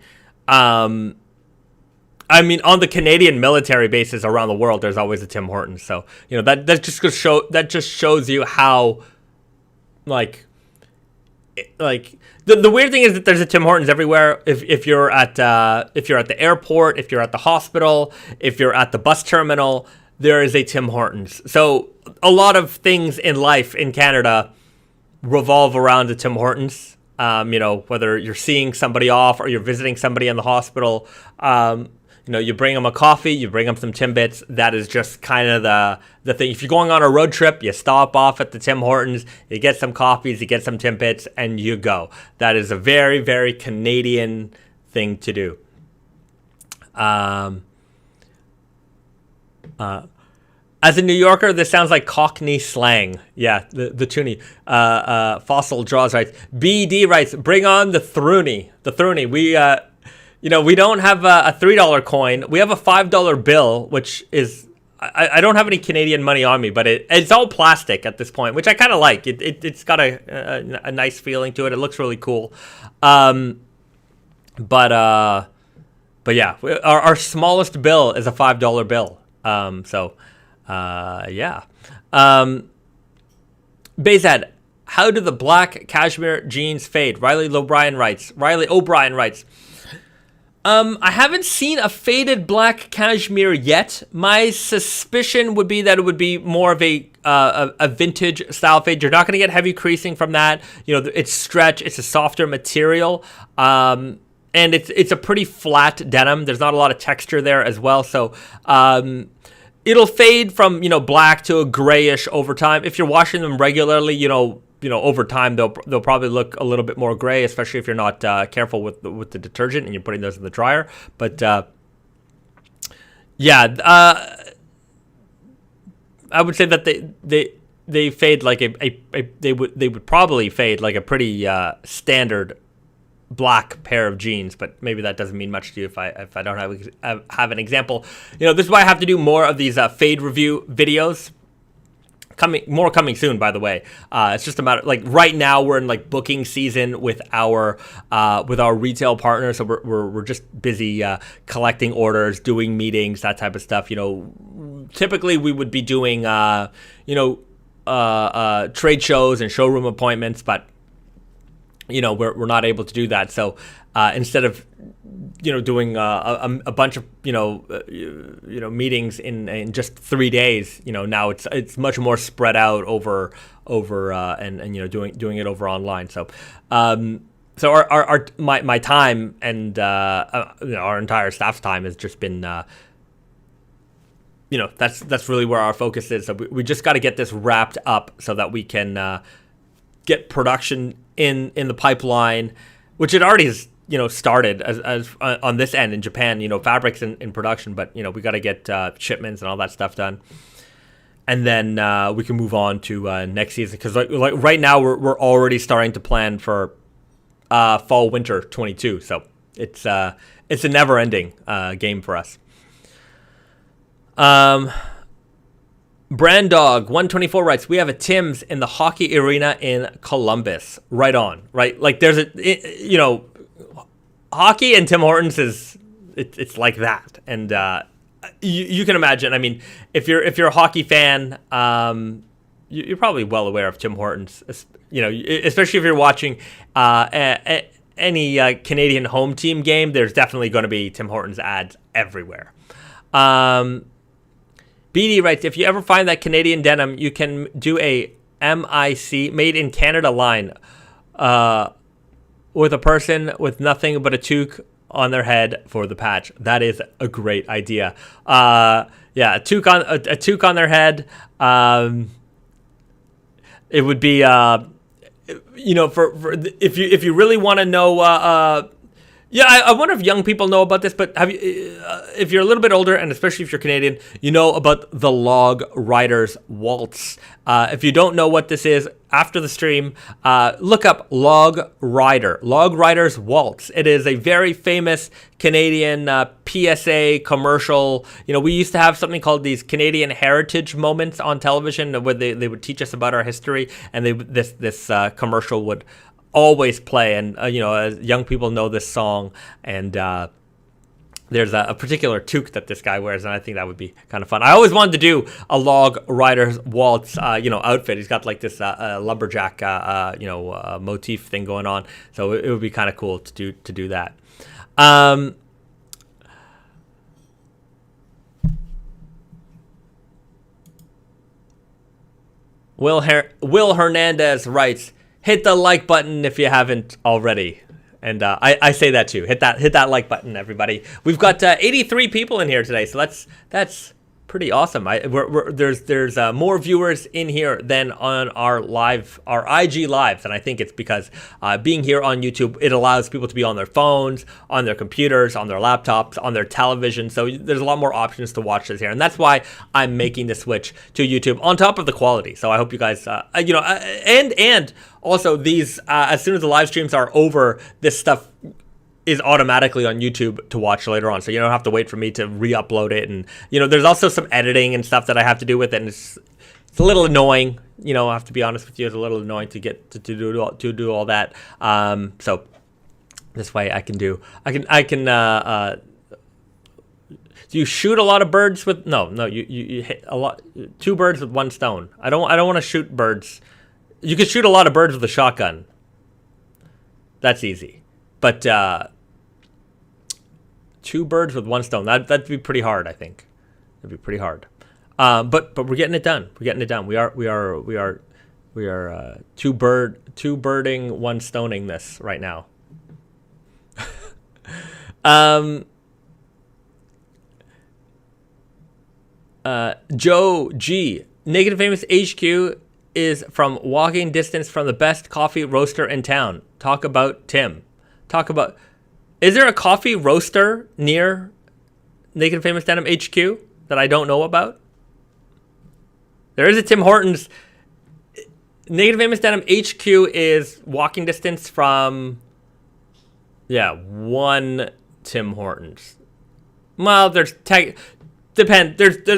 I mean, on the Canadian military bases around the world, there's always a Tim Hortons. So, that just shows you how, like the weird thing is that there's a Tim Hortons everywhere. If you're at the airport, if you're at the hospital, if you're at the bus terminal, there is a Tim Hortons. So a lot of things in life in Canada revolve around the Tim Hortons. Whether you're seeing somebody off or you're visiting somebody in the hospital, you bring them a coffee, you bring them some Timbits. That is just kind of the thing. If you're going on a road trip, you stop off at the Tim Hortons, you get some coffees, you get some Timbits, and you go. That is a very, very Canadian thing to do. As a New Yorker, this sounds like Cockney slang. Yeah, the toonie. Fossil Draws writes, BD writes, bring on the throonie. The throonie. We don't have a $3 coin. We have a $5 bill, which is, I don't have any Canadian money on me, but it's all plastic at this point, which I kind of like. It's got a nice feeling to it. It looks really cool. But yeah, our smallest bill is a $5 bill. Yeah. Bahzad, how do the black cashmere jeans fade? Riley O'Brien writes. I haven't seen a faded black cashmere yet. My suspicion would be that it would be more of a vintage style fade. You're not going to get heavy creasing from that. It's stretch. It's a softer material. And it's a pretty flat denim. There's not a lot of texture there as well. So, it'll fade from, black to a grayish over time. If you're washing them regularly, over time they'll probably look a little bit more gray, especially if you're not careful with the detergent and you're putting those in the dryer. But I would say that they fade like they would probably fade like a pretty standard black pair of jeans, but maybe that doesn't mean much to you if I don't have an example. This is why I have to do more of these fade review videos. Coming soon, by the way. It's just a matter, like, right now we're in like booking season with our retail partners, so we're just busy collecting orders, doing meetings, that type of stuff. Typically we would be doing trade shows and showroom appointments, but we're not able to do that. So instead of doing a bunch of meetings in just 3 days, now it's much more spread out over and doing it over online. So our my time and our entire staff's time has just been that's really where our focus is. So we just got to get this wrapped up so that we can get production in the pipeline, which it already has started as on this end in Japan. Fabrics in production, but we got to get shipments and all that stuff done, and then we can move on to next season, because like right now we're already starting to plan for fall winter 22. So it's a never ending game for us. Brand Dog 124 writes, we have a Tim's in the hockey arena in Columbus. Right on, right? Like there's hockey and Tim Hortons it's like that. And you can imagine, I mean, if you're a hockey fan, you're probably well aware of Tim Hortons, especially if you're watching any Canadian home team game. There's definitely going to be Tim Hortons ads everywhere. BD writes, if you ever find that Canadian denim, you can do a MIC, made in Canada line, with a person with nothing but a toque on their head for the patch. That is a great idea. A toque on their head. It would be, for if you really want to know. I wonder if young people know about this, but if you're a little bit older, and especially if you're Canadian, you know about the Log Riders Waltz. If you don't know what this is, after the stream, look up Log Riders Waltz. It is a very famous Canadian PSA commercial. We used to have something called these Canadian heritage moments on television, where they would teach us about our history, and this commercial would always play, and young people know this song, and there's a particular toque that this guy wears, and I think that would be kind of fun. I always wanted to do a log rider's waltz, outfit. He's got like this lumberjack, motif thing going on, so it would be kind of cool to do that. Will Hernandez writes, "Hit the like button if you haven't already." And I say that too. Hit that like button, everybody. We've got 83 people in here today, so that's pretty awesome. There's more viewers in here than on our IG lives, and I think it's because being here on YouTube, it allows people to be on their phones, on their computers, on their laptops, on their television. So there's a lot more options to watch this here, and that's why I'm making the switch to YouTube on top of the quality. So I hope you guys, and also these as soon as the live streams are over, this stuff is automatically on YouTube to watch later on, so you don't have to wait for me to re-upload it. And there's also some editing and stuff that I have to do with it, and it's a little annoying. I have to be honest with you, it's a little annoying to get to do all that. So this way I can do you shoot a lot of birds with you hit a lot, 2 birds with 1 stone. I don't want to shoot birds. You could shoot a lot of birds with a shotgun. That's easy, but 2 birds with 1 stone. That'd be pretty hard. I think that'd be pretty hard. But we're getting it done. We're getting it done. We are 2 birding 1 stoning this right now. Joe G. Naked Famous HQ is from walking distance from the best coffee roaster in town. Talk about Tim. Is there a coffee roaster near Naked Famous Denim HQ that I don't know about? There is a Tim Hortons. Naked Famous Denim HQ is walking distance from, 1 Tim Hortons. Well, there's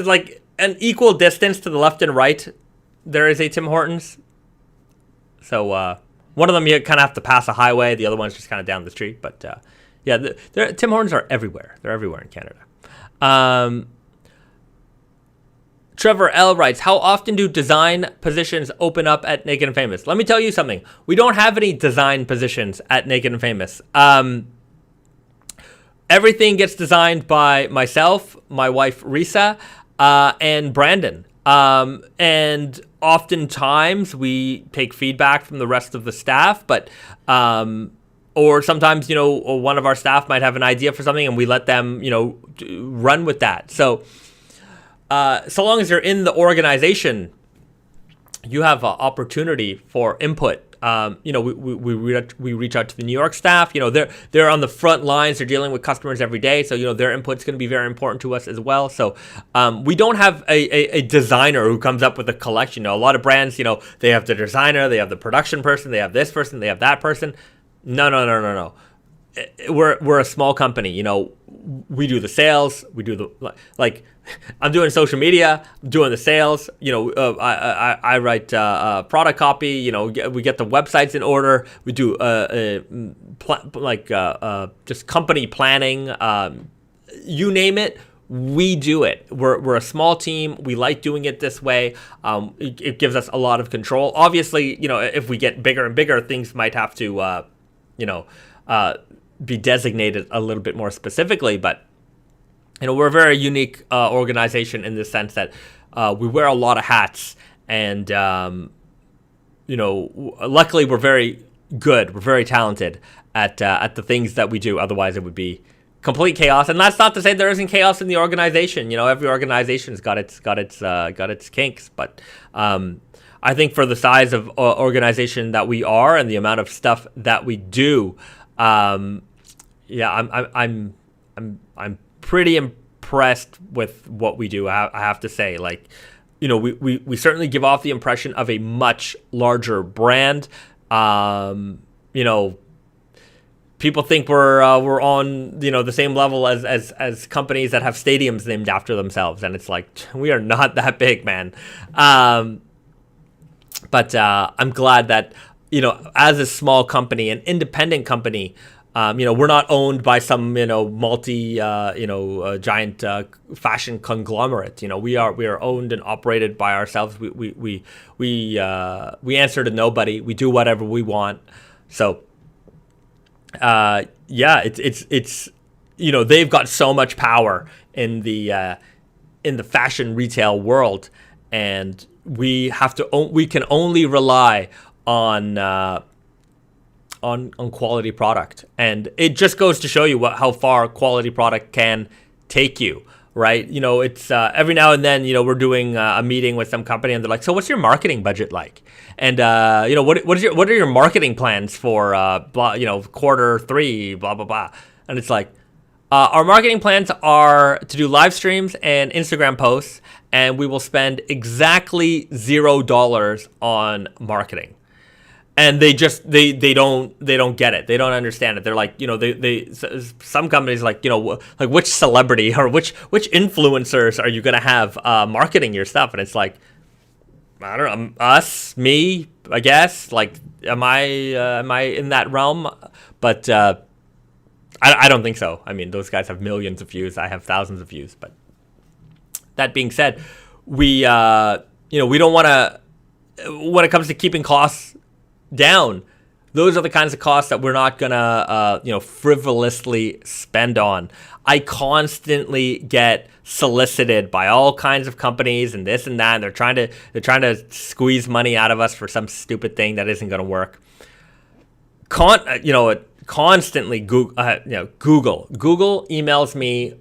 like an equal distance to the left and right. There is a Tim Hortons. So one of them you kind of have to pass a highway. The other one's just kind of down the street. But Tim Hortons are everywhere. They're everywhere in Canada. Trevor L writes, how often do design positions open up at Naked and Famous? Let me tell you something. We don't have any design positions at Naked and Famous. Everything gets designed by myself, my wife Risa, and Brandon. And oftentimes we take feedback from the rest of the staff, but or sometimes, one of our staff might have an idea for something and we let them, run with that. So so long as you're in the organization, you have an opportunity for input. We reach out to the New York staff. They're on the front lines. They're dealing with customers every day. So, their input's going to be very important to us as well. So we don't have a designer who comes up with a collection. A lot of brands, they have the designer, they have the production person, they have this person, they have that person. No. We're a small company. We do the sales. We do the I'm doing social media, I'm doing the sales. I write product copy. We get the websites in order. We do just company planning. You name it, we do it. We're a small team. We like doing it this way. It gives us a lot of control. Obviously, if we get bigger and bigger, things might have to, be designated a little bit more specifically, but we're a very unique organization in the sense that we wear a lot of hats, and luckily we're very good, we're very talented at the things that we do. Otherwise, it would be complete chaos. And that's not to say there isn't chaos in the organization. Every organization's got its kinks, but I think for the size of organization that we are and the amount of stuff that we do, I'm pretty impressed with what we do. I have to say, we certainly give off the impression of a much larger brand. People think we're on the same level as companies that have stadiums named after themselves, and it's like, we are not that big, man. But I'm glad that as a small company, an independent company, We're not owned by some, giant fashion conglomerate. We are owned and operated by ourselves. We answer to nobody. We do whatever we want. So, it's they've got so much power in the fashion retail world, and we can only rely on quality product. And it just goes to show you how far quality product can take you, right? It's every now and then, we're doing a meeting with some company, and they're like, so what's your marketing budget like? And what are your marketing plans for quarter 3, blah blah blah. And it's like, our marketing plans are to do live streams and Instagram posts, and we will spend exactly $0 on marketing. And they don't get it. They don't understand it. They're like, some companies like which celebrity or which influencers are you going to have marketing your stuff? And it's like, I don't know, me, I guess. Like, am I in that realm? But I don't think so. I mean, those guys have millions of views. I have thousands of views. But that being said, we don't want to, when it comes to keeping costs down, those are the kinds of costs that we're not gonna frivolously spend on. I constantly get solicited by all kinds of companies and this and that, and they're trying to squeeze money out of us for some stupid thing that isn't gonna work. Constantly Google emails me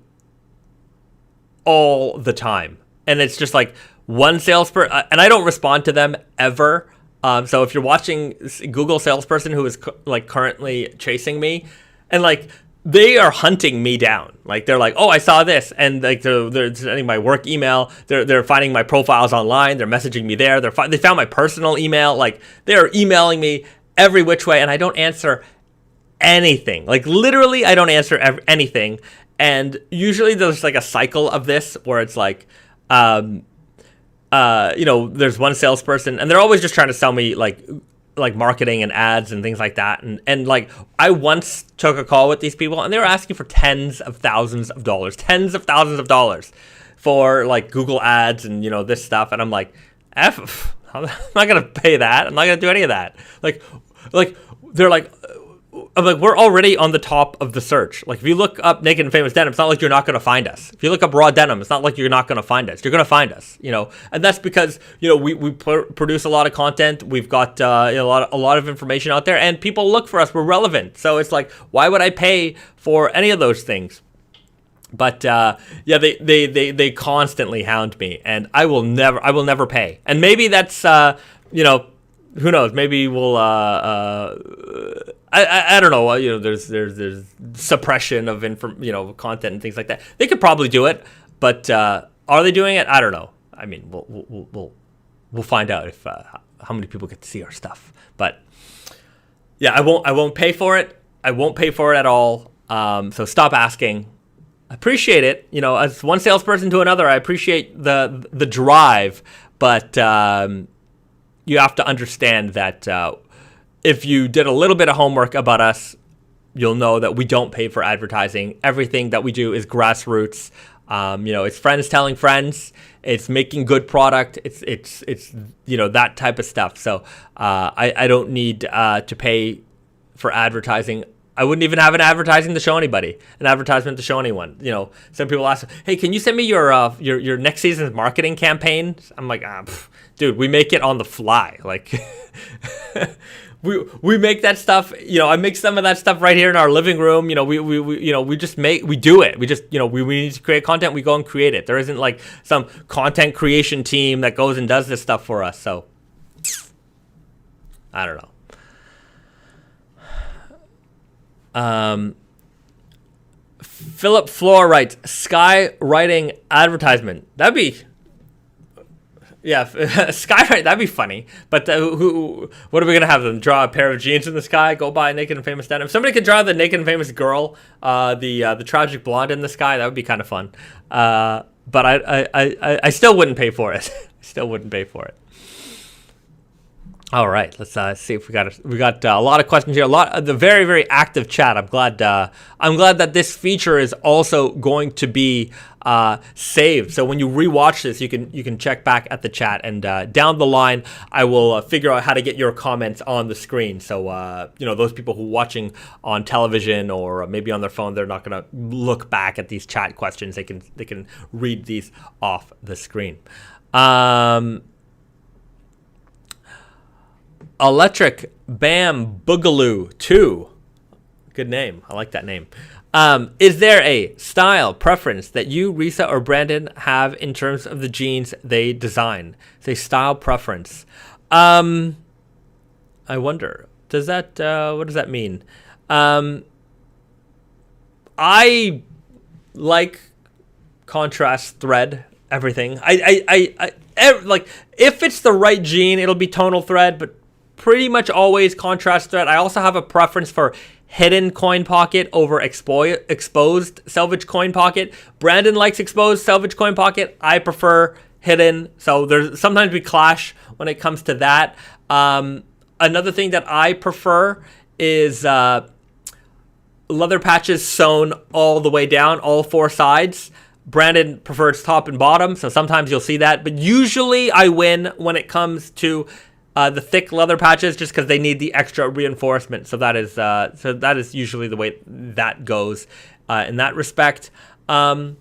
all the time, and it's just like one salesperson, and I don't respond to them ever. So if you're watching Google salesperson who is currently chasing me, and they are hunting me down. Like, they're like, oh, I saw this, and they're sending my work email. They're finding my profiles online. They're messaging me there. They found my personal email. Like, they're emailing me every which way, and I don't answer anything. Like, literally, I don't answer anything. And usually there's a cycle of this where it's like, there's one salesperson, and they're always just trying to sell me like marketing and ads and things like that. And I once took a call with these people, and they were asking for tens of thousands of dollars for Google ads and this stuff. And I'm like, I'm not gonna pay that. I'm not gonna do any of that. They're like, I'm like, we're already on the top of the search. Like, if you look up Naked and Famous Denim, it's not like you're not going to find us. If you look up raw denim, it's not like you're not going to find us. You're going to find us, and that's because, we produce a lot of content. We've got a lot of information out there, and people look for us. We're relevant. So it's like, why would I pay for any of those things? But they constantly hound me, and I will never pay. And maybe that's who knows? Maybe we'll I don't know. There's suppression of content and things like that. They could probably do it, but are they doing it? I don't know. I mean, we'll find out if how many people get to see our stuff. But yeah, I won't pay for it. I won't pay for it at all. So stop asking. I appreciate it. As one salesperson to another, I appreciate the drive, but you have to understand that if you did a little bit of homework about us, you'll know that we don't pay for advertising. Everything that we do is grassroots. It's friends telling friends. It's making good product. It's that type of stuff. So I don't need to pay for advertising. I wouldn't even have an advertisement to show anyone. Some people ask, hey, can you send me your next season's marketing campaign? I'm like, dude, we make it on the fly. Like, we make that stuff. I make some of that stuff right here in our living room. We do it. We just, we need to create content. We go and create it. There isn't some content creation team that goes and does this stuff for us. So I don't know. Philip Floor writes, skywriting advertisement. That'd be, skywriting. That'd be funny. But what are we gonna have them draw? A pair of jeans in the sky? Go buy Naked and Famous Denim. Somebody could draw the Naked and Famous girl, the tragic blonde in the sky. That would be kind of fun. But I still wouldn't pay for it. All right, let's see if we got a lot of questions here. A lot of the very active chat. I'm glad that this feature is also going to be saved. So when you rewatch this, you can check back at the chat, and down the line, I will figure out how to get your comments on the screen. So those people who are watching on television or maybe on their phone, they're not going to look back at these chat questions. They can read these off the screen. Electric Bam Boogaloo 2. Good name. I like that name. Is there a style preference that you, Risa, or Brandon have in terms of the jeans they design? Say style preference. I wonder. Does that what does that mean? I like contrast thread everything. I like if it's the right jean, it'll be tonal thread, but pretty much always contrast thread. I also have a preference for hidden coin pocket over exposed selvage coin pocket. Brandon likes exposed selvage coin pocket. I prefer hidden. So there's sometimes we clash when it comes to that. Another thing that I prefer is leather patches sewn all the way down, all four sides. Brandon prefers top and bottom, so sometimes you'll see that. But usually I win when it comes to the thick leather patches, just because they need the extra reinforcement. So that is usually the way that goes in that respect. Risa,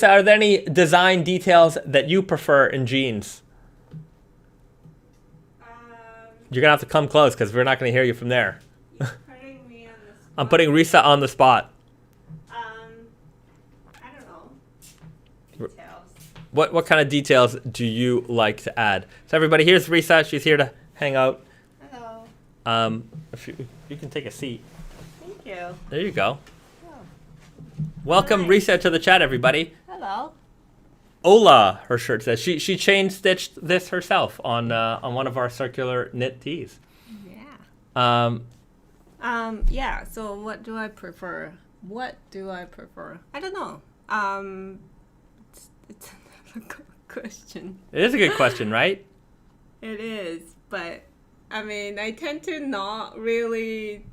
are there any design details that you prefer in jeans? You're gonna have to come close because we're not gonna hear you from there. You're putting me on the spot. I'm putting Risa on the spot. I don't know. Details. What kind of details do you like to add? So everybody, here's Risa. She's here to hang out. Hello. If you can take a seat. Thank you. There you go. Oh. Welcome, Nice. Risa, to the chat, everybody. Hello. Ola, her shirt says. She chain stitched this herself on one of our circular knit tees. Yeah. Yeah. So what do I prefer? I don't know. It's a good question. It is a good question, right? It is, but I mean, I tend to not really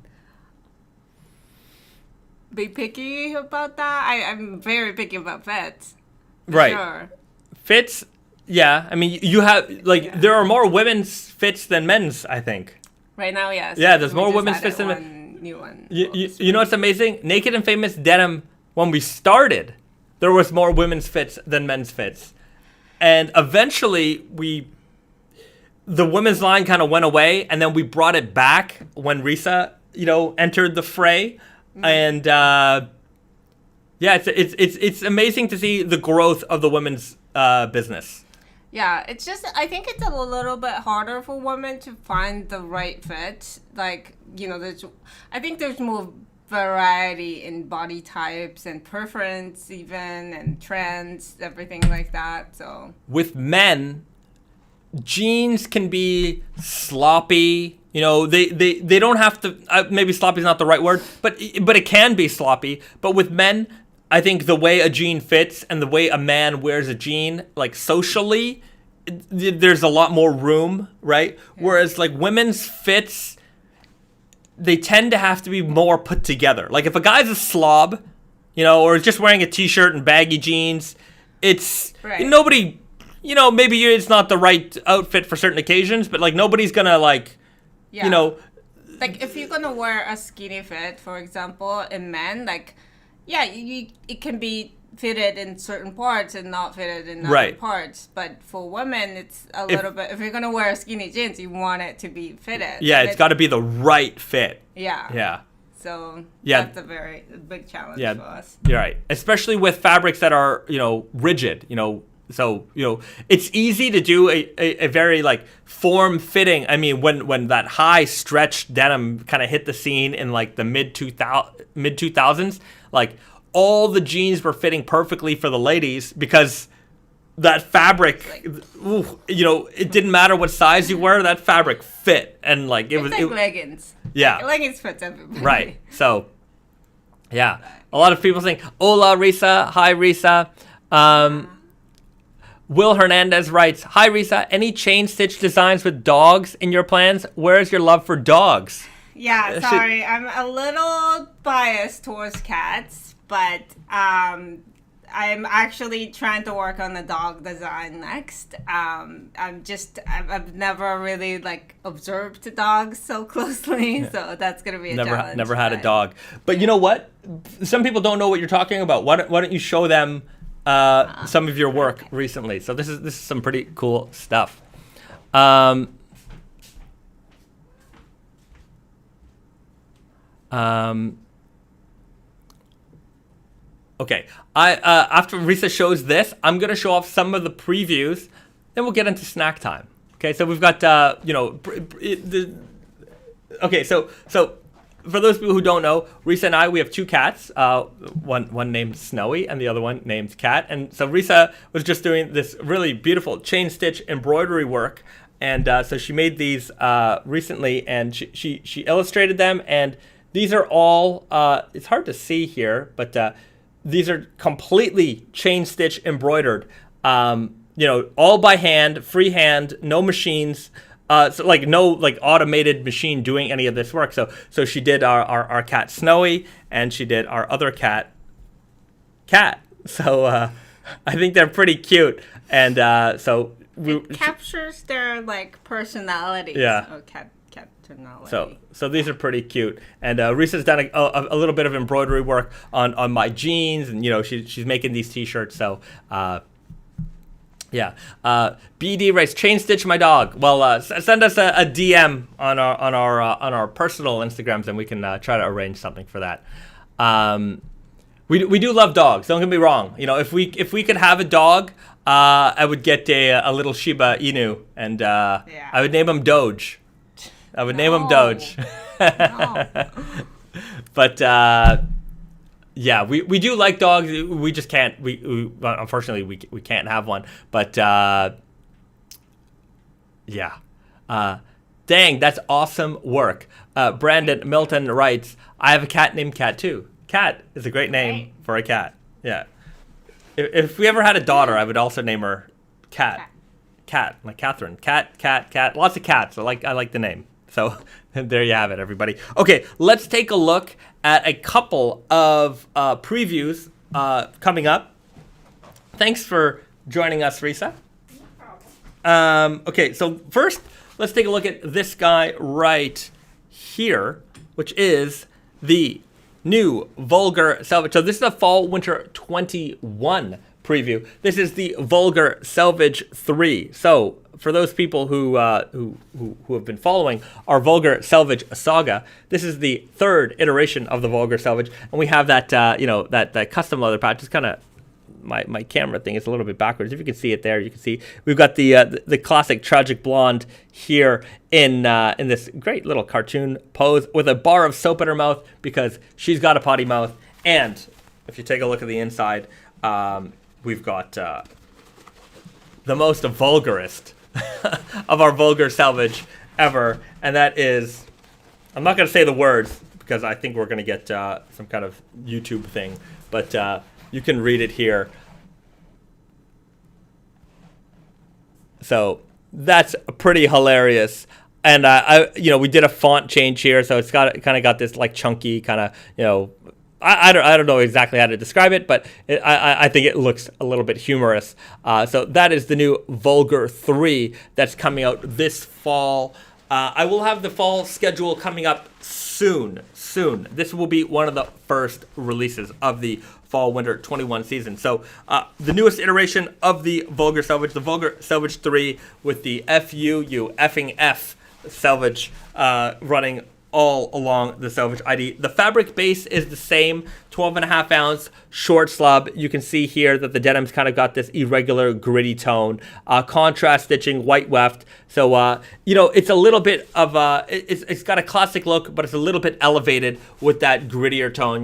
be picky about that. I'm very picky about fits. Right. Sure. Fits, yeah. I mean, you have, there are more women's fits than men's, I think. Right now, yes. Yeah, there's We more just women's added fits than one new one. You know what's amazing? Naked and Famous Denim, when we started, there was more women's fits than men's fits. And eventually, the women's line kind of went away, and then we brought it back when Risa, entered the fray. Mm-hmm. And, yeah, it's amazing to see the growth of the women's business. Yeah, it's just, I think it's a little bit harder for women to find the right fit. I think there's more variety in body types and preference even, and trends, everything like that, so. With men, jeans can be sloppy. They don't have to, maybe sloppy is not the right word, but it can be sloppy. But with men, I think the way a jean fits and the way a man wears a jean, socially, there's a lot more room, right? Yeah. Whereas women's fits, they tend to have to be more put together. If a guy's a slob, or is just wearing a t-shirt and baggy jeans, it's right. Nobody, maybe it's not the right outfit for certain occasions, but nobody's gonna yeah. If you're gonna wear a skinny fit, for example, in men, yeah, it can be fitted in certain parts and not fitted in other parts. But for women, it's a little bit, if you're going to wear skinny jeans, you want it to be fitted. Yeah, it's got to be the right fit. Yeah. Yeah. So that's a very big challenge for us. You're right. Especially with fabrics that are, rigid, So, it's easy to do a very form-fitting. I mean, when that high stretched denim kind of hit the scene in the mid 2000s, all the jeans were fitting perfectly for the ladies because that fabric, it didn't matter what size you were, that fabric fit. And it was leggings. Yeah. Leggings fits everybody. Right. So, yeah. A lot of people saying, hola, Risa. Hi, Risa. Will Hernandez writes, "Hi Risa, any chain stitch designs with dogs in your plans? Where is your love for dogs?" Yeah, sorry, I'm a little biased towards cats, but I'm actually trying to work on a dog design next. I've never really like observed dogs so closely, so that's gonna be a challenge. Never had a dog, but you know what? Some people don't know what you're talking about. Why don't you show them some of your work recently? So this is some pretty cool stuff. Okay, after Risa shows this, I'm gonna show off some of the previews, then we'll get into snack time. Okay, so we've got okay, so for those people who don't know, Risa and I, we have two cats, one named Snowy and the other one named Cat. And so Risa was just doing this really beautiful chain stitch embroidery work, and so she made these recently, and she illustrated them, and these are all it's hard to see here, but these are completely chain stitch embroidered, all by hand, freehand, no machines. So like no like automated machine doing any of this work. So she did our cat Snowy, and she did our other cat. So I think they're pretty cute, and so it captures their like personality. Yeah. Oh, cat personality. So these are pretty cute, and Risa's done a little bit of embroidery work on MIJ Jeans, and she's making these t-shirts. So. Yeah. BD writes, chain stitch my dog. Well, send us a DM on our personal Instagrams, and we can try to arrange something for that. We do love dogs. Don't get me wrong. If we could have a dog, I would get a little Shiba Inu, and I would name him Doge. Name him Doge. No. But. Yeah, we do like dogs. We just can't. We unfortunately we can't have one. But yeah, dang, that's awesome work. Brandon Milton writes, "I have a cat named Cat too. Cat is a great name for a cat. Yeah. If we ever had a daughter, I would also name her Cat. Cat, like Catherine. Cat. Lots of cats. I like the name. So there you have it, everybody. Okay, let's take a look at a couple of previews coming up. Thanks for joining us, Risa. Okay, so first, let's take a look at this guy right here, which is the new Vulgar Selvedge. So this is a Fall/Winter 21 preview. This is the Vulgar Selvedge 3. So for those people who have been following our Vulgar Selvedge saga, this is the third iteration of the Vulgar Selvedge, and we have that that custom leather patch. It's kind of my camera thing is a little bit backwards. If you can see it there, you can see we've got the classic tragic blonde here in this great little cartoon pose with a bar of soap in her mouth because she's got a potty mouth. And if you take a look at the inside, we've got the most vulgarist of our Vulgar Selvedge ever, and that is, I'm not going to say the words because I think we're going to get some kind of YouTube thing, but you can read it here. So that's pretty hilarious, and we did a font change here, so it's kind of got this like chunky kind of I don't know exactly how to describe it, but I think it looks a little bit humorous. So that is the new Vulgar 3 that's coming out this fall. I will have the fall schedule coming up soon. This will be one of the first releases of the Fall/Winter 21 season. So the newest iteration of the Vulgar Selvedge, the Vulgar Selvedge 3 with the F Selvedge running all along the Selvedge ID. The fabric base is the same, 12.5 ounce short slub. You can see here that the denim's kind of got this irregular gritty tone, contrast stitching, white weft. So it's a little bit of it's got a classic look, but it's a little bit elevated with that grittier tone.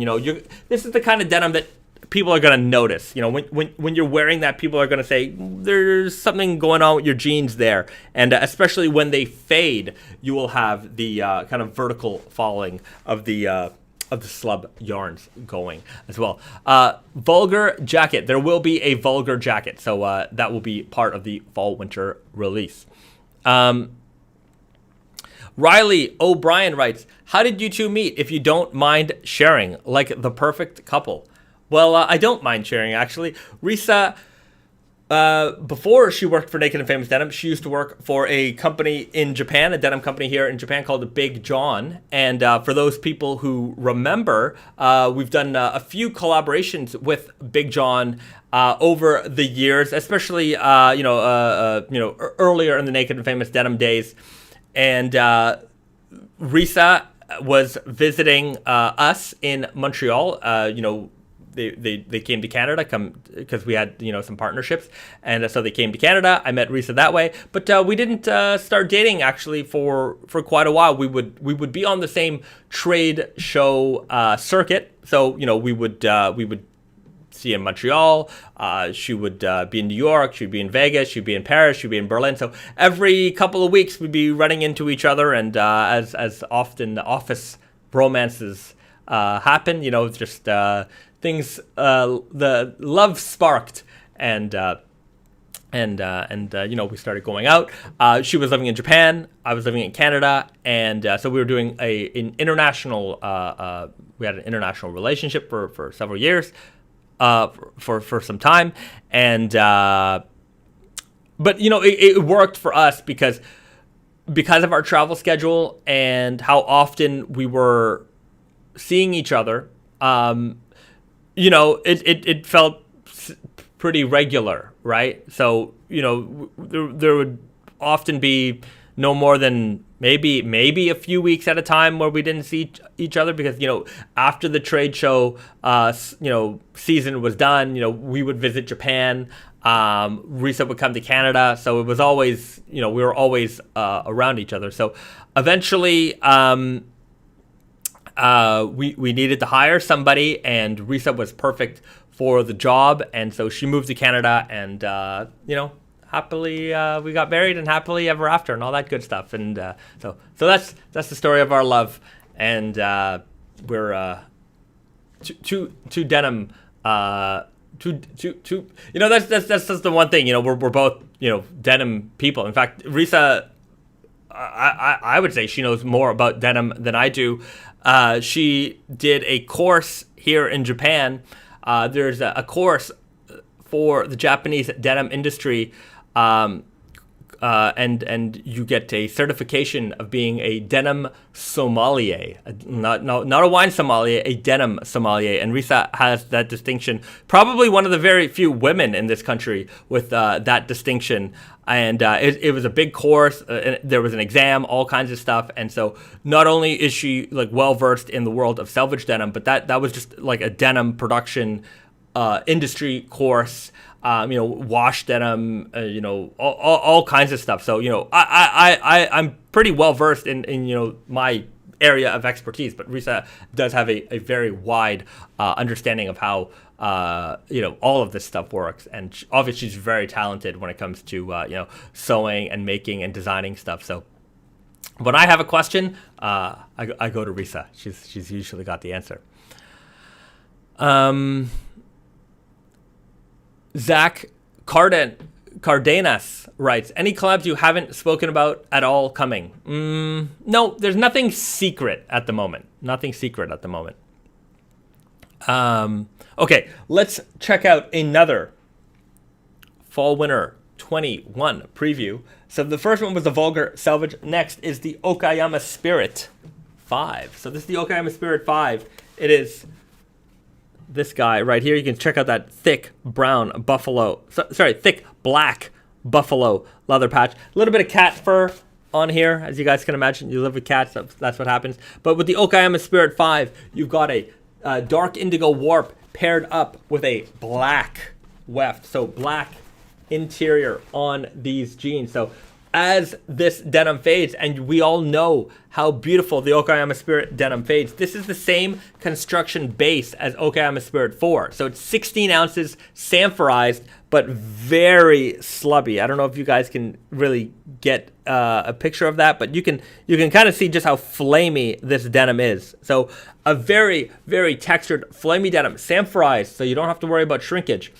This is the kind of denim that people are going to notice. When you're wearing that, people are going to say there's something going on with your jeans there, and especially when they fade, you will have the kind of vertical falling of the of the slub yarns going as well. Vulgar Jacket. There will be a Vulgar Jacket, so that will be part of the fall-winter release. Riley O'Brien writes, how did you two meet if you don't mind sharing, like the perfect couple? Well, I don't mind sharing, actually. Risa, before she worked for Naked and Famous Denim, she used to work for a company in Japan, a denim company here in Japan called Big John. And for those people who remember, we've done a few collaborations with Big John over the years, especially earlier in the Naked and Famous Denim days. And Risa was visiting us in Montreal. They came to Canada because we had some partnerships, and so they came to Canada. I met Risa that way, but we didn't start dating actually for quite a while. We would be on the same trade show circuit, so we would see in Montreal. She would be in New York. She'd be in Vegas. She'd be in Paris. She'd be in Berlin. So every couple of weeks we'd be running into each other, and as often office romances happen, just things. The love sparked, and we started going out. She was living in Japan. I was living in Canada, and so we were doing an international. We had an international relationship for several years. For some time, and but it worked for us because of our travel schedule and how often we were seeing each other. It felt pretty regular, right? So there would often be no more than maybe a few weeks at a time where we didn't see each other because after the trade show season was done, we would visit Japan. Risa would come to Canada, so it was always we were always around each other. So eventually we needed to hire somebody, and Risa was perfect for the job, and so she moved to Canada, and happily we got married and happily ever after and all that good stuff. And so that's the story of our love. And we're two denim that's just the one thing. We're both denim people. In fact, Risa, I would say she knows more about denim than I do. She did a course here in Japan. There's a course for the Japanese denim industry, and you get a certification of being a denim sommelier, not a wine sommelier, a denim sommelier. And Risa has that distinction. Probably one of the very few women in this country with that distinction. And it was a big course. There was an exam, all kinds of stuff. And so not only is she well versed in the world of selvage denim, but that was just like a denim production industry course. Wash denim, all kinds of stuff. So, I'm pretty well versed in my area of expertise, but Risa does have a very wide understanding of how, all of this stuff works. And obviously she's very talented when it comes to, sewing and making and designing stuff. So when I have a question, I go to Risa. She's usually got the answer. Zach Cardenas writes, any collabs you haven't spoken about at all coming? No, there's nothing secret at the moment. Okay, let's check out another Fall Winter 21 preview. So the first one was the Vulgar Selvedge. Next is the Okayama Spirit 5. So this is the Okayama Spirit 5. It is this guy right here. You can check out that thick black buffalo leather patch. A little bit of cat fur on here, as you guys can imagine. You live with cats, that's what happens. But with the Okayama Spirit 5, you've got a dark indigo warp paired up with a black weft. So black interior on these jeans. So as this denim fades, and we all know how beautiful the Okayama Spirit denim fades. This is the same construction base as Okayama Spirit 4. So it's 16 ounces, sanforized, but very slubby. I don't know if you guys can really get a picture of that, but you can kind of see just how flamey this denim is. So a very, very textured, flamey denim, sanforized, so you don't have to worry about shrinkage,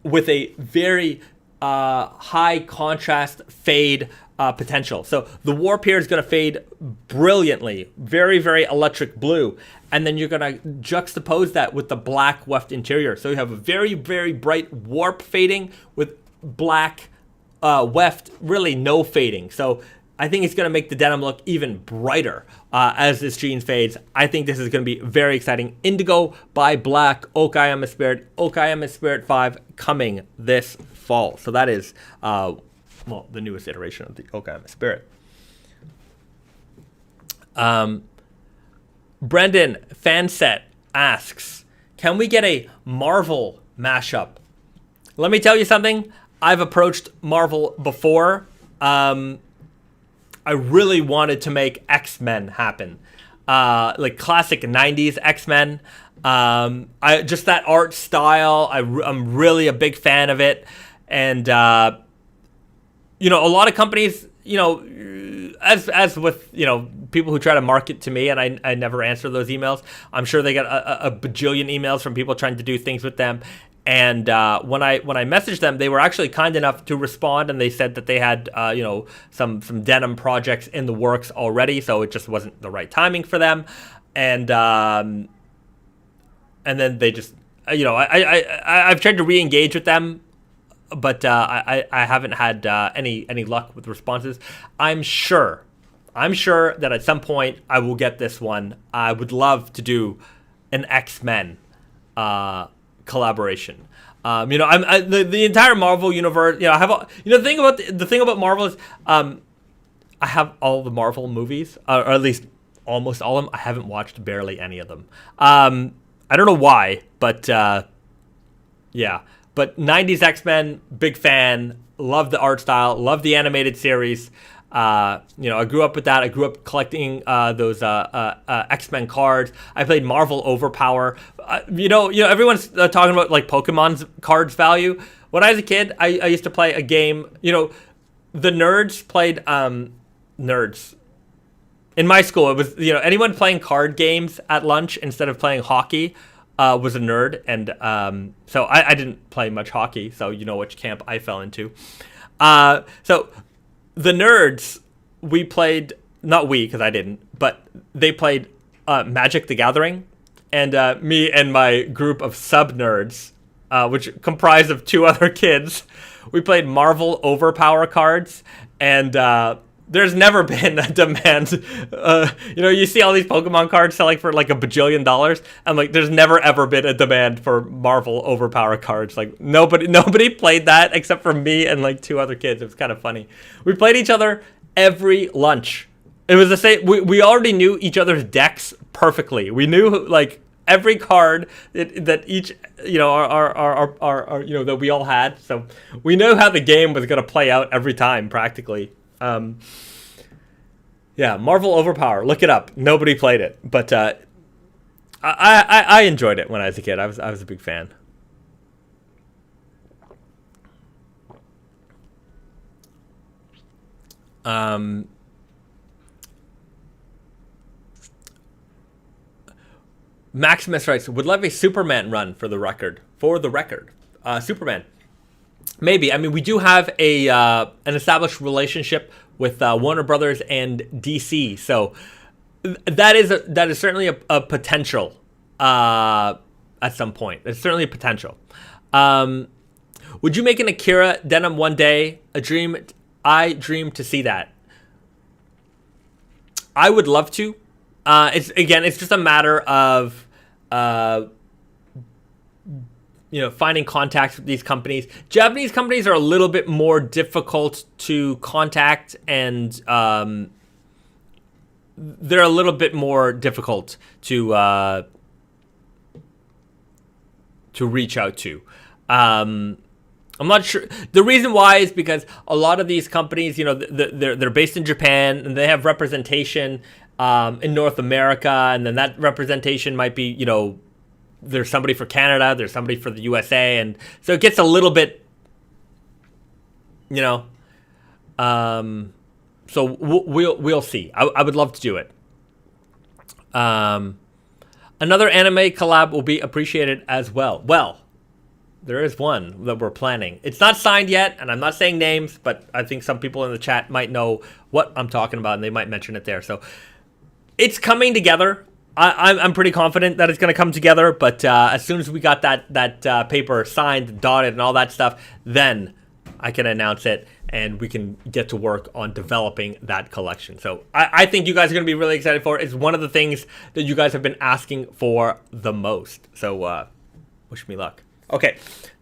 with a very high contrast fade potential. So the warp here is going to fade brilliantly, very, very electric blue. And then you're going to juxtapose that with the black weft interior. So you have a very, very bright warp fading with black weft, really no fading. So I think it's going to make the denim look even brighter as this jeans fades. I think this is going to be very exciting. Indigo by Black, Okayama Spirit 5 coming this fall. So that is, the newest iteration of the Okayama Spirit. Brendan Fanset asks, can we get a Marvel mashup? Let me tell you something. I've approached Marvel before. I really wanted to make X-Men happen. Like classic 90s X-Men. Just that art style, I'm really a big fan of it. And, a lot of companies, as with, people who try to market to me, and I never answer those emails. I'm sure they get a bajillion emails from people trying to do things with them. And when I messaged them, they were actually kind enough to respond, and they said that they had some denim projects in the works already, so it just wasn't the right timing for them. And then they just I've tried to re-engage with them, but I haven't had any luck with responses. I'm sure that at some point I will get this one. I would love to do an X-Men collaboration. The entire Marvel universe. I have the thing about Marvel is I have all the Marvel movies, or at least almost all of them. I haven't watched barely any of them. I don't know why, but yeah. But 90s X-Men, big fan. Love the art style. Love the animated series. I grew up with that. I grew up collecting those X-Men cards. I played Marvel Overpower. Everyone's talking about like Pokemon's cards value. When I was a kid, I used to play a game. The nerds played nerds. In my school, it was anyone playing card games at lunch instead of playing hockey was a nerd, and so I didn't play much hockey. So you know which camp I fell into. So the nerds, we played, not we, because I didn't, but they played Magic the Gathering. And me and my group of sub-nerds, which comprised of 2 other kids, we played Marvel Overpower cards. And there's never been a demand. You see all these Pokemon cards selling for like $1 bajillion. And like, there's never ever been a demand for Marvel Overpower cards. Like nobody played that except for me and like 2 other kids. It was kind of funny. We played each other every lunch. It was the same. We already knew each other's decks perfectly. We knew like every card that each our that we all had. So we knew how the game was gonna play out every time practically. Marvel Overpower. Look it up. Nobody played it, but I enjoyed it when I was a kid. I was a big fan. Maximus writes, would love a Superman run for the record. Superman. Maybe. I mean, we do have an established relationship with Warner Brothers and DC, so that is certainly a potential at some point. It's certainly a potential. Would you make an Akira denim one day? I dream to see that. I would love to. It's just a matter of finding contacts with these companies. Japanese companies are a little bit more difficult to contact, and they're a little bit more difficult to reach out to. I'm not sure. The reason why is because a lot of these companies, you know, they're based in Japan and they have representation in North America, and then that representation might be, you know, there's somebody for Canada, there's somebody for the USA, and so it gets a little bit, you know. So we'll see. I would love to do it. Another anime collab will be appreciated as well. Well, there is one that we're planning. It's not signed yet, and I'm not saying names, but I think some people in the chat might know what I'm talking about, and they might mention it there. So it's coming together. I'm pretty confident that it's going to come together, but as soon as we got that paper signed, dotted, and all that stuff, then I can announce it, and we can get to work on developing that collection. So I think you guys are going to be really excited for it. It's one of the things that you guys have been asking for the most. So wish me luck. Okay,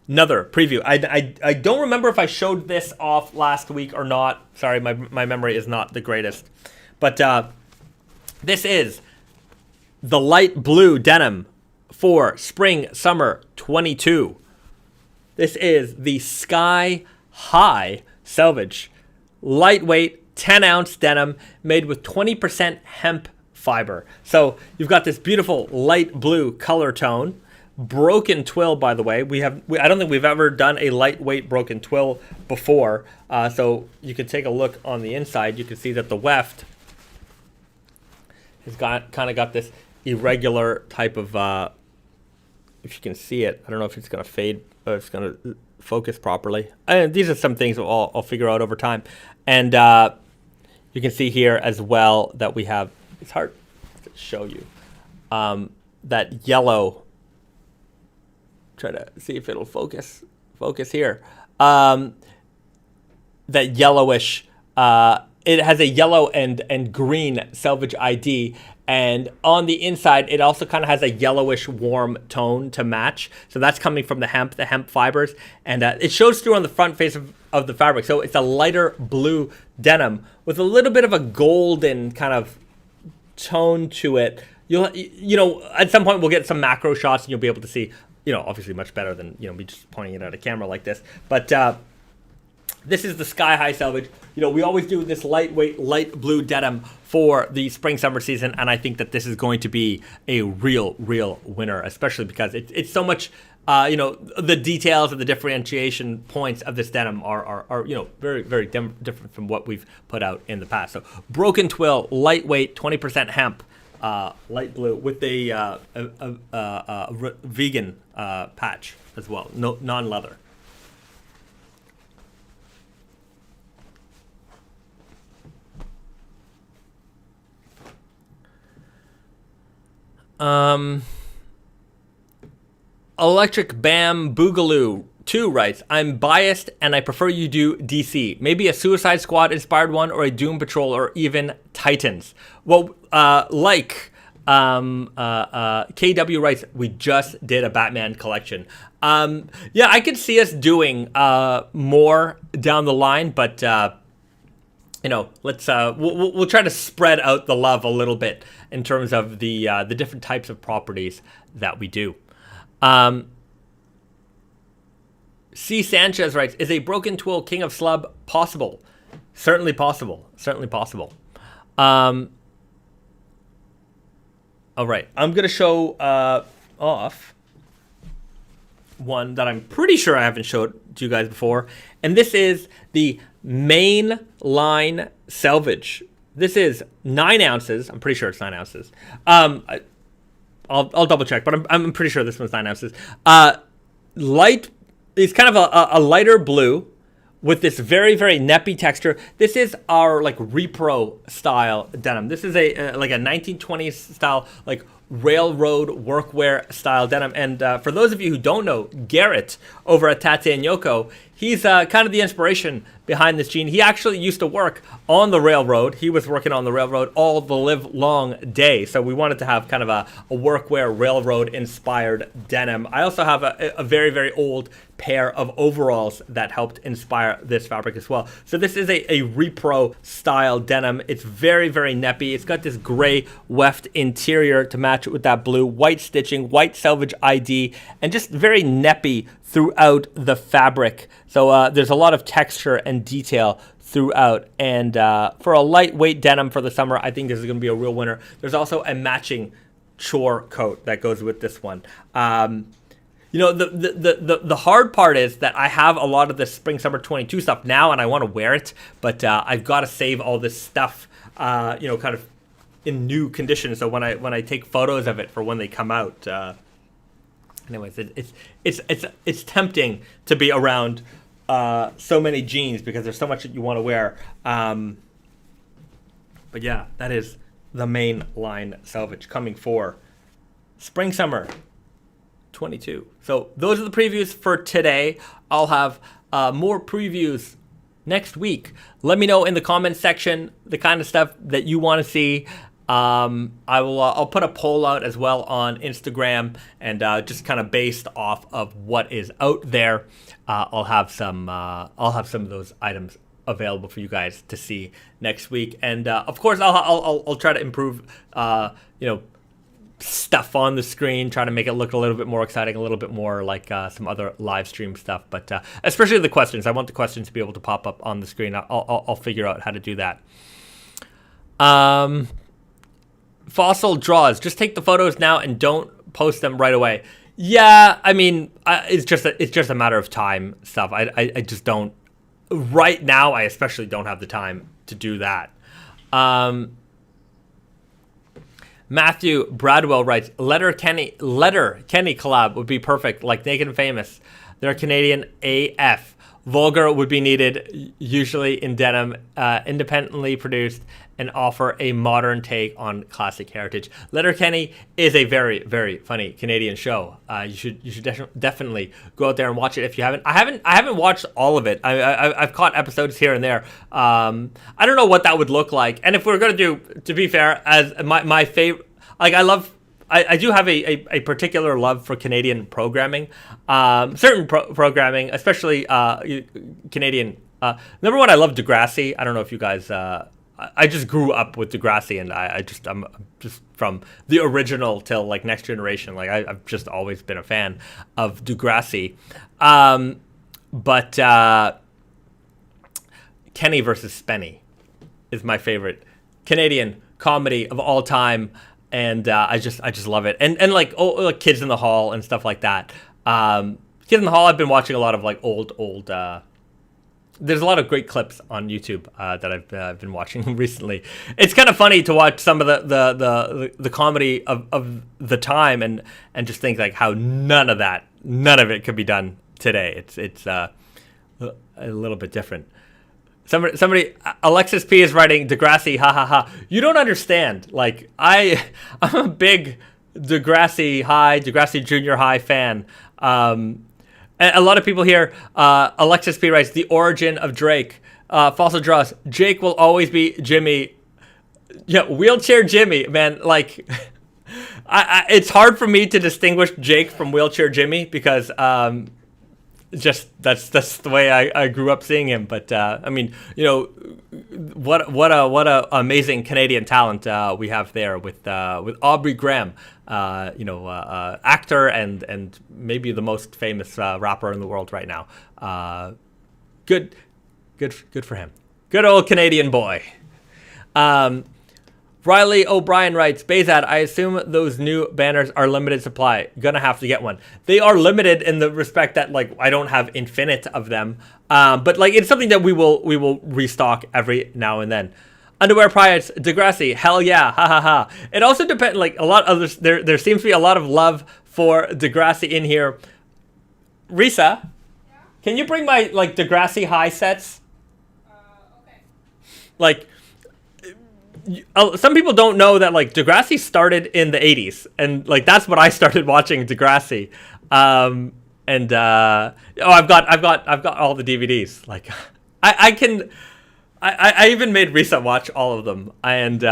another preview. I don't remember if I showed this off last week or not. Sorry, my memory is not the greatest. But this is the light blue denim for spring, summer 22. This is the Sky High Selvage. Lightweight, 10-ounce denim made with 20% hemp fiber. So you've got this beautiful light blue color tone. Broken twill, by the way. I don't think we've ever done a lightweight broken twill before. So you can take a look on the inside. You can see that the weft has kind of got this irregular type of, if you can see it, I don't know if it's going to fade, or it's going to focus properly. And these are some things I'll figure out over time. And you can see here as well that we have, it's hard to show you, that yellow. Try to see if it'll focus here. That yellowish, it has a yellow and green selvage ID, and on the inside it also kind of has a yellowish warm tone to match. So that's coming from the hemp fibers, and it shows through on the front face of the fabric. So it's a lighter blue denim with a little bit of a golden kind of tone to it. You know, at some point we'll get some macro shots and you'll be able to see, you know, obviously much better than, you know, me just pointing it at a camera like this. But this is the Sky High Selvage. You know, we always do this lightweight, light blue denim for the spring summer season, and I think that this is going to be a real winner, especially because it's so much, you know, the details and the differentiation points of this denim are you know, very different from what we've put out in the past. So broken twill, lightweight, 20% hemp. Light blue with a vegan patch as well, no non-leather. Electric Bam Boogaloo 2 writes, I'm biased and I prefer you do DC. Maybe a Suicide Squad inspired one, or a Doom Patrol, or even Titans. Well, KW writes, we just did a Batman collection. Yeah, I could see us doing more down the line, but you know, let's we'll try to spread out the love a little bit in terms of the different types of properties that we do. C. Sanchez writes, is a broken twill King of Slub possible? Certainly possible. Certainly possible. All right. I'm going to show off one that I'm pretty sure I haven't showed to you guys before. And this is the main line selvage. This is 9 ounces. I'm pretty sure it's 9 ounces. I'll double check, but I'm pretty sure this one's 9 ounces. Light. It's kind of a lighter blue with this very neppy texture. This is our like repro style denim. This is a like a 1920s style, like railroad workwear style denim. And for those of you who don't know, Garrett over at Tate and Yoko, he's kind of the inspiration behind this jean. He actually used to work on the railroad. He was working on the railroad all the live long day. So we wanted to have kind of a workwear railroad inspired denim. I also have a very old pair of overalls that helped inspire this fabric as well. So this is a repro style denim. It's very neppy. It's got this gray weft interior to match match with that blue, white stitching, white selvage ID, and just very neppy throughout the fabric. So there's a lot of texture and detail throughout. And for a lightweight denim for the summer, I think this is going to be a real winner. There's also a matching chore coat that goes with this one. You know, the hard part is that I have a lot of the spring summer 22 stuff now, and I want to wear it, but I've got to save all this stuff, you know, kind of in new condition. So when I take photos of it for when they come out, anyways, it's tempting to be around so many jeans because there's so much that you want to wear. But yeah, that is the main line selvage coming for spring summer 22. So those are the previews for today. I'll have more previews next week. Let me know in the comments section the kind of stuff that you want to see. I'll put a poll out as well on Instagram, and just kind of based off of what is out there, I'll have some of those items available for you guys to see next week. And of course, I'll try to improve you know, stuff on the screen, try to make it look a little bit more exciting, a little bit more like some other live stream stuff. But especially the questions, I want the questions to be able to pop up on the screen. I'll figure out how to do that. Fossil draws, just take the photos now and don't post them right away. Yeah, I mean, it's just a matter of time stuff. I just don't right now. I especially don't have the time to do that. Matthew Bradwell writes, Letter Kenny collab would be perfect, like Naked and Famous. They're Canadian AF. Vulgar would be needed, usually in denim, independently produced, and offer a modern take on classic heritage. Letterkenny is a very, very funny Canadian show. You should definitely go out there and watch it if you haven't. I haven't watched all of it. I've caught episodes here and there. I don't know what that would look like. And if we're gonna do, to be fair, as my favorite, like I do have a particular love for Canadian programming, certain programming, especially Canadian. Number one, I love Degrassi. I don't know if you guys. I just grew up with Degrassi, and I'm just from the original till like Next Generation. Like I've just always been a fan of Degrassi. But Kenny versus Spenny is my favorite Canadian comedy of all time. And I just love it, and like like Kids in the Hall and stuff like that. Kids in the Hall, I've been watching a lot of like old. There's a lot of great clips on YouTube that I've been watching recently. It's kind of funny to watch some of the comedy of the time and just think like how none of it could be done today. It's a little bit different. Somebody, Alexis P is writing Degrassi, ha ha ha. You don't understand. Like I'm a big Degrassi Junior High fan. And a lot of people here. Alexis P writes the origin of Drake. Fossil draws. Jake will always be Jimmy. Yeah, wheelchair Jimmy, man. Like, it's hard for me to distinguish Jake from wheelchair Jimmy because just that's the way I grew up seeing him. But I mean, you know, what a amazing Canadian talent we have there with Aubrey Graham, actor and maybe the most famous rapper in the world right now. Good for him. Good old Canadian boy. Riley O'Brien writes, Bahzad, I assume those new banners are limited supply. Gonna have to get one. They are limited in the respect that like I don't have infinite of them. But like it's something that we will restock every now and then. Underwear Pirates, Degrassi, hell yeah, ha ha ha. It also depends, like a lot of others, there seems to be a lot of love for Degrassi in here. Risa, yeah? Can you bring my like Degrassi high sets? Okay. Like, some people don't know that like Degrassi started in the 80s, and like that's what I started watching Degrassi. I've got all the DVDs. Like I even made Risa watch all of them. And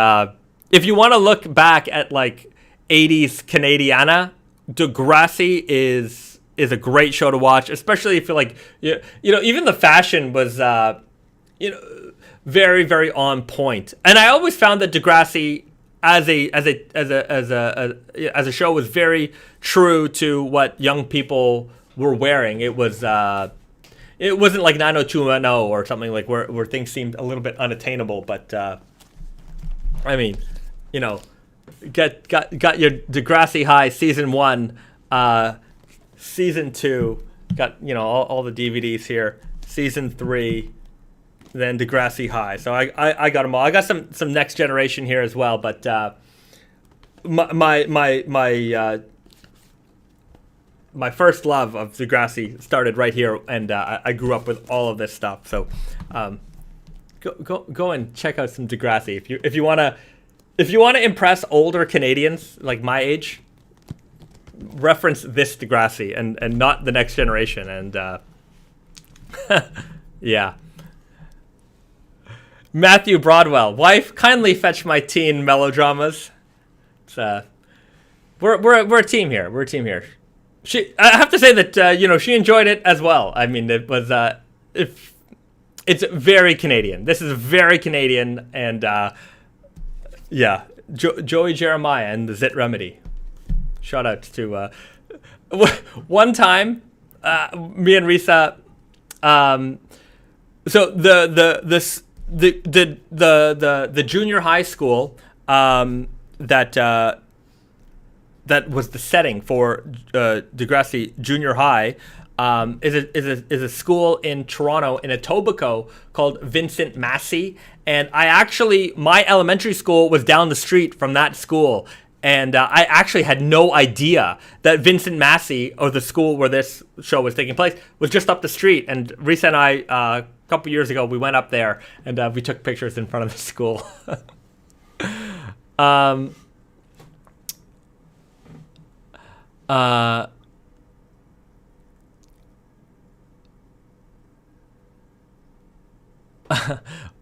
if you want to look back at like 80s Canadiana, Degrassi is a great show to watch, especially if you're like you know even the fashion was very, very on point. And I always found that Degrassi, as a show was very true to what young people were wearing. It wasn't like 90210 or something like where things seemed a little bit unattainable. But I mean, you know, got your Degrassi High season 1, season 2, got, you know, all the DVDs here. Season 3, then Degrassi High. So I got them all. I got some Next Generation here as well. But my first love of Degrassi started right here, and I grew up with all of this stuff. So go and check out some Degrassi if you wanna impress older Canadians like my age. Reference this Degrassi and not the Next Generation, and yeah. Matthew Broadwell, wife, kindly fetch my teen melodramas. It's we're a team here. We're a team here. I have to say that you know, she enjoyed it as well. I mean, it was it's very Canadian. This is very Canadian, and yeah, Joey Jeremiah and the Zit Remedy. Shout out to one time, me and Risa. So the junior high school that was the setting for Degrassi Junior High is a school in Toronto in Etobicoke called Vincent Massey, and my elementary school was down the street from that school. And I actually had no idea that Vincent Massey, or the school where this show was taking place, was just up the street. And Risa and I, a couple years ago, we went up there and we took pictures in front of the school.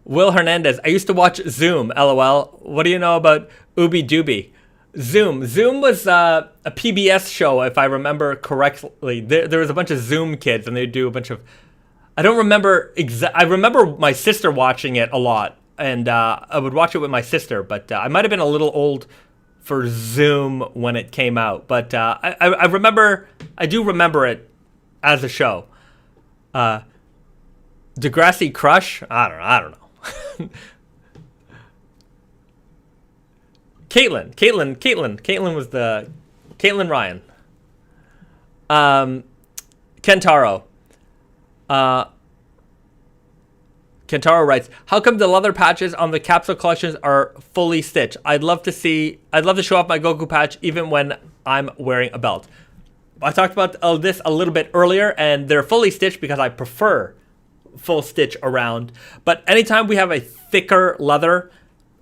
Will Hernandez, I used to watch Zoom, LOL. What do you know about Ooby Dooby? Zoom was a PBS show, if I remember correctly. There was a bunch of Zoom kids, and they do a bunch of. I don't remember I remember my sister watching it a lot, and I would watch it with my sister. But I might have been a little old for Zoom when it came out. But I remember. I do remember it as a show. Degrassi Crush? I don't know. Caitlin was the Caitlin Ryan. Kentaro. Kentaro writes, "How come the leather patches on the capsule collections are fully stitched? I'd love to show off my Goku patch even when I'm wearing a belt." I talked about this a little bit earlier, and they're fully stitched because I prefer full stitch around. But anytime we have a thicker leather,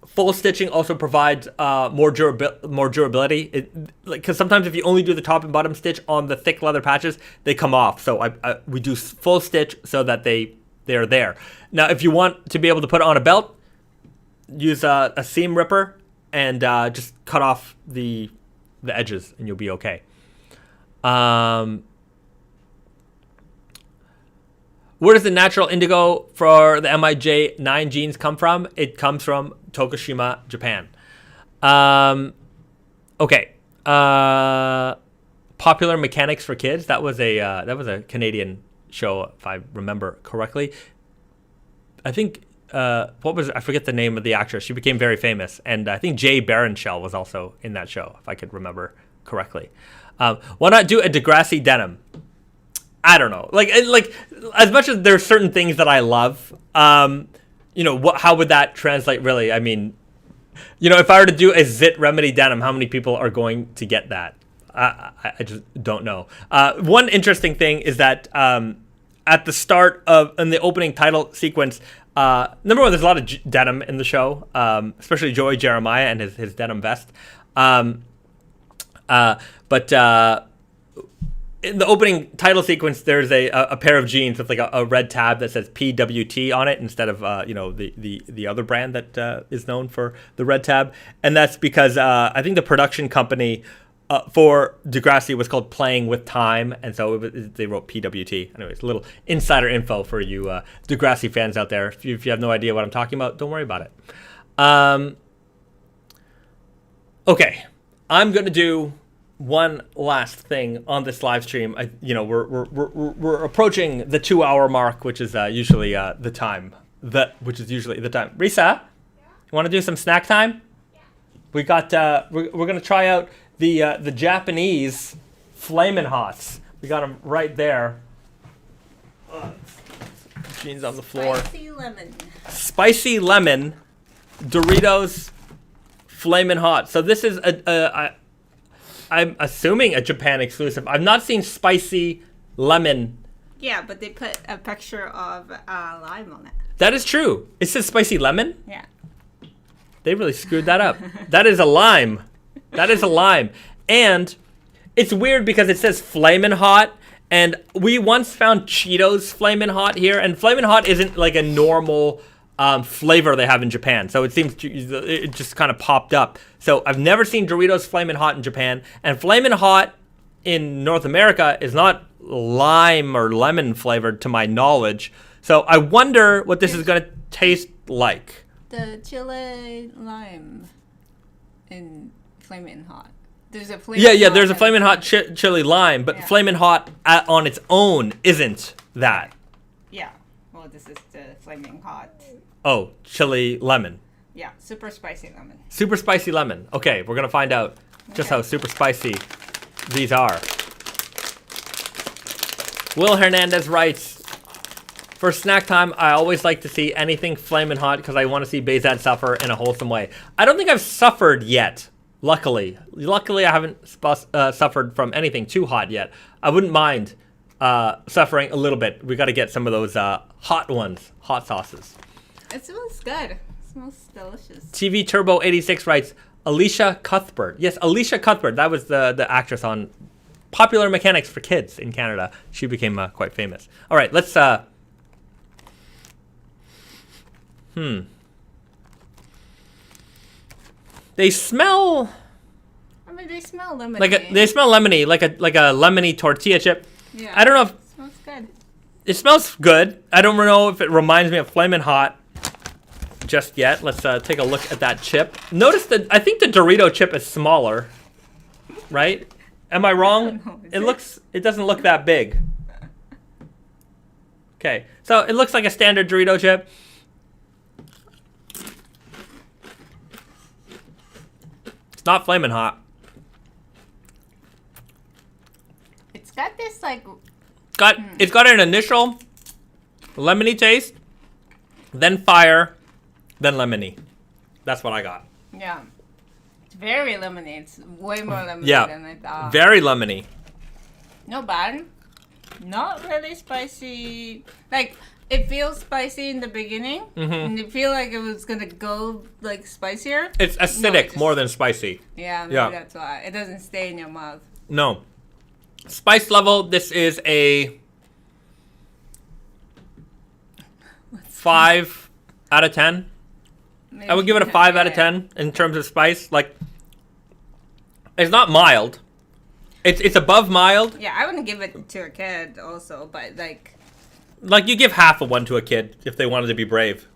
full stitching also provides more durability. Because sometimes if you only do the top and bottom stitch on the thick leather patches, they come off. So we do full stitch so that they're there. Now, if you want to be able to put it on a belt, use a seam ripper and just cut off the edges, and you'll be okay. Where does the natural indigo for the MIJ 9 jeans come from? It comes from Tokushima, Japan. Okay. Popular Mechanics for Kids. That was a Canadian show, if I remember correctly. I think I forget the name of the actress. She became very famous, and I think Jay Baruchel was also in that show, if I could remember correctly. Why not do a Degrassi denim? I don't know. Like as much as there's certain things that I love, you know, how would that translate really? I mean, you know, if I were to do a Zit Remedy denim, how many people are going to get that? I just don't know. One interesting thing is that at the start in the opening title sequence, number one, there's a lot of denim in the show, especially Joey Jeremiah and his denim vest. But in the opening title sequence, there's a pair of jeans with like a red tab that says PWT on it instead of the other brand that is known for the red tab, and that's because I think the production company for Degrassi was called Playing with Time, and so they wrote PWT. Anyways, a little insider info for you Degrassi fans out there. If you have no idea what I'm talking about, don't worry about it. Okay, I'm gonna do one last thing on this live stream. We're approaching the 2-hour mark, which is usually the time. Risa, you want to do some snack time? Yeah. We got. We're gonna try out the Japanese Flamin' Hots. We got them right there. Jeans on the floor. Spicy lemon. Doritos Flamin' Hot. So this is I'm assuming a Japan exclusive. I've not seen spicy lemon. Yeah, but they put a picture of lime on it. That is true. It says spicy lemon? Yeah. They really screwed that up. That is a lime. That is a lime. And it's weird because it says Flamin' Hot. And we once found Cheetos Flamin' Hot here. And Flamin' Hot isn't like a normal flavor they have in Japan. So it seems it just kind of popped up. So I've never seen Doritos Flamin' Hot in Japan. And Flamin' Hot in North America is not lime or lemon flavored to my knowledge. So I wonder what this is going to taste like. The chili lime in Flamin' Hot. There's a there's a Flamin' Hot chili lime, but Flamin' Hot on its own isn't that. Yeah. Well, this is the Flamin' Hot. Oh, chili lemon. Yeah, super spicy lemon. Super spicy lemon. Okay, we're going to find out just how super spicy these are. Will Hernandez writes, for snack time, I always like to see anything Flamin' Hot because I want to see Bahzad suffer in a wholesome way. I don't think I've suffered yet, luckily. Luckily, I haven't suffered from anything too hot yet. I wouldn't mind suffering a little bit. We got to get some of those hot ones, hot sauces. It smells good. It smells delicious. TV Turbo 86 writes, Alicia Cuthbert. Yes, Alicia Cuthbert. That was the actress on Popular Mechanics for Kids in Canada. She became quite famous. All right, let's... They smell... I mean, they smell lemony. They smell lemony, like a lemony tortilla chip. Yeah. I don't know if... It smells good. It smells good. I don't know if it reminds me of Flamin' Hot just yet. Let's take a look at that chip. Notice that I think the Dorito chip is smaller, right? Am I wrong? It doesn't look that big. Okay, so it looks like a standard Dorito chip. It's not Flamin' Hot. It's got this like... It's got an initial lemony taste, then fire, then lemony. That's what I got. Yeah. It's very lemony. It's way more lemony than I thought. Very lemony. No bad. Not really spicy. Like, it feels spicy in the beginning, and you feel like it was gonna go like spicier. It's acidic more than spicy. Yeah, maybe that's why. It doesn't stay in your mouth. No. Spice level, this is a 5 out of 10. Maybe. I would give it a 5 out of 10 in terms of spice. Like, it's not mild. It's above mild. Yeah, I wouldn't give it to a kid also, but like you give half of one to a kid if they wanted to be brave.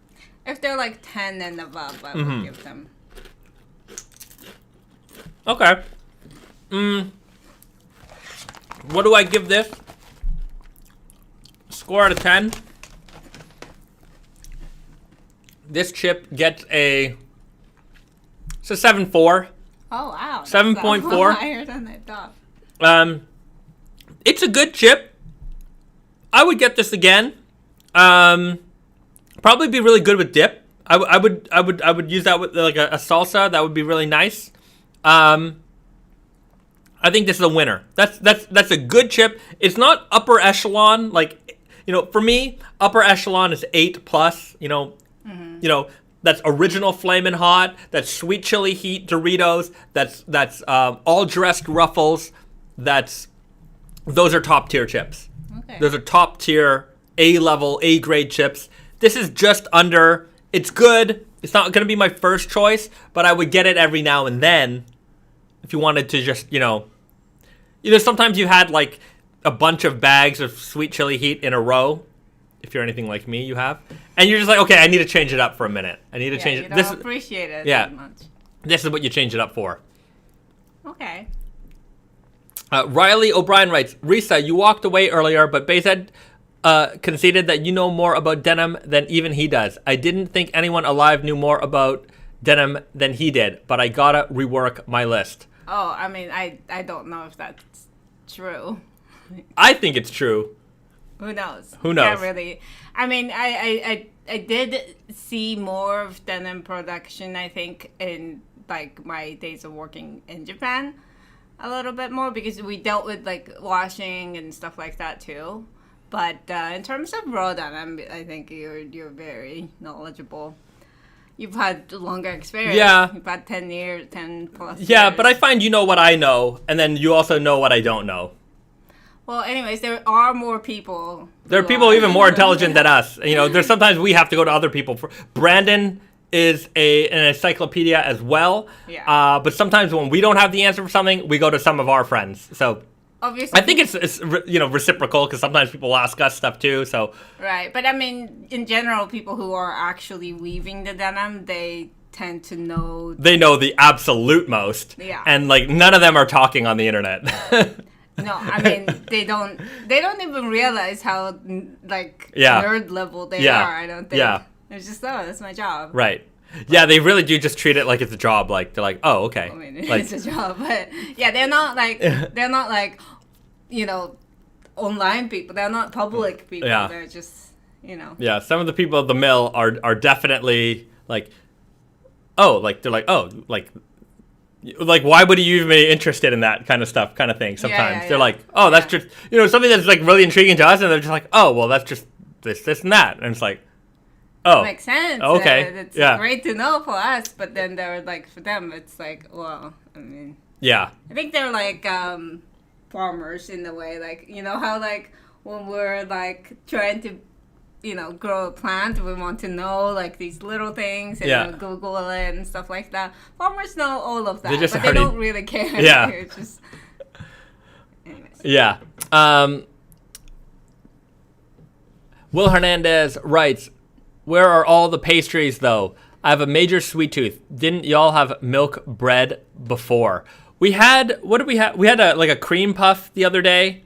If they're like 10 and above, I would give them. Okay. What do I give this? Score out of 10. This chip gets it's a 7.4. Oh wow. 7.4. Higher than I thought. It's a good chip. I would get this again. Probably be really good with dip. I would use that with like a salsa. That would be really nice. I think this is a winner. That's a good chip. It's not upper echelon. Like, for me, upper echelon is 8+. That's original Flamin' Hot. That's sweet chili heat Doritos. That's all dressed Ruffles. Those are top tier chips. Okay. Those are top tier A level A grade chips. This is just under. It's good. It's not gonna be my first choice, but I would get it every now and then if you wanted to just sometimes you had like a bunch of bags of sweet chili heat in a row. If you're anything like me, you have. And you're just like, okay, I need to change it up for a minute. I need to change it. You don't appreciate it that much. This is what you change it up for. Okay. Riley O'Brien writes, Risa, you walked away earlier, but Bahzad conceded that you know more about denim than even he does. I didn't think anyone alive knew more about denim than he did, but I gotta rework my list. Oh, I mean, I don't know if that's true. I think it's true. Who knows? Who knows? Can't really. I mean, I did see more of denim production, I think, in like my days of working in Japan a little bit more, because we dealt with like washing and stuff like that too. But in terms of raw denim, I think you're very knowledgeable. You've had longer experience. Yeah. You've had 10 plus years. Yeah, but I find you know what I know, and then you also know what I don't know. Well, anyways, there are more people. There are people even more intelligent than us. You know, there's sometimes we have to go to other people. Brandon is an encyclopedia as well. Yeah. But sometimes when we don't have the answer for something, we go to some of our friends. So obviously, I think it's reciprocal, because sometimes people ask us stuff too. So right, but I mean, in general, people who are actually weaving the denim, they tend to know. They know the absolute most. Yeah. And like none of them are talking on the internet. No, I mean they don't even realize how like Yeah. nerd level they Yeah. are. I don't think. Yeah. It's just that's my job. Right. Yeah, they really do just treat it like it's a job. Like they're like, oh, okay. I mean, Like, it's a job, but yeah, they're not like online people. They're not public people. Yeah. They're just yeah, some of the people at the mill are definitely like, oh, like they're like, oh, like why would you even be interested in that kind of stuff, kind of thing. Sometimes yeah. they're like, oh, that's just something that's like really intriguing to us, and they're just like, oh, well, that's just this and that, and it's like, oh, makes sense. Okay, it's yeah. great to know for us, but then they're like, for them, it's like, well, I mean, yeah, I think they're like farmers in a way, like how like when we're like trying to grow a plant, we want to know like these little things and Google it and stuff like that. Farmers know all of that, but they don't really care. Yeah. It's just, anyways. Yeah. Will Hernandez writes, where are all the pastries though? I have a major sweet tooth. Didn't y'all have milk bread before? We had, what did we have? We had a cream puff the other day.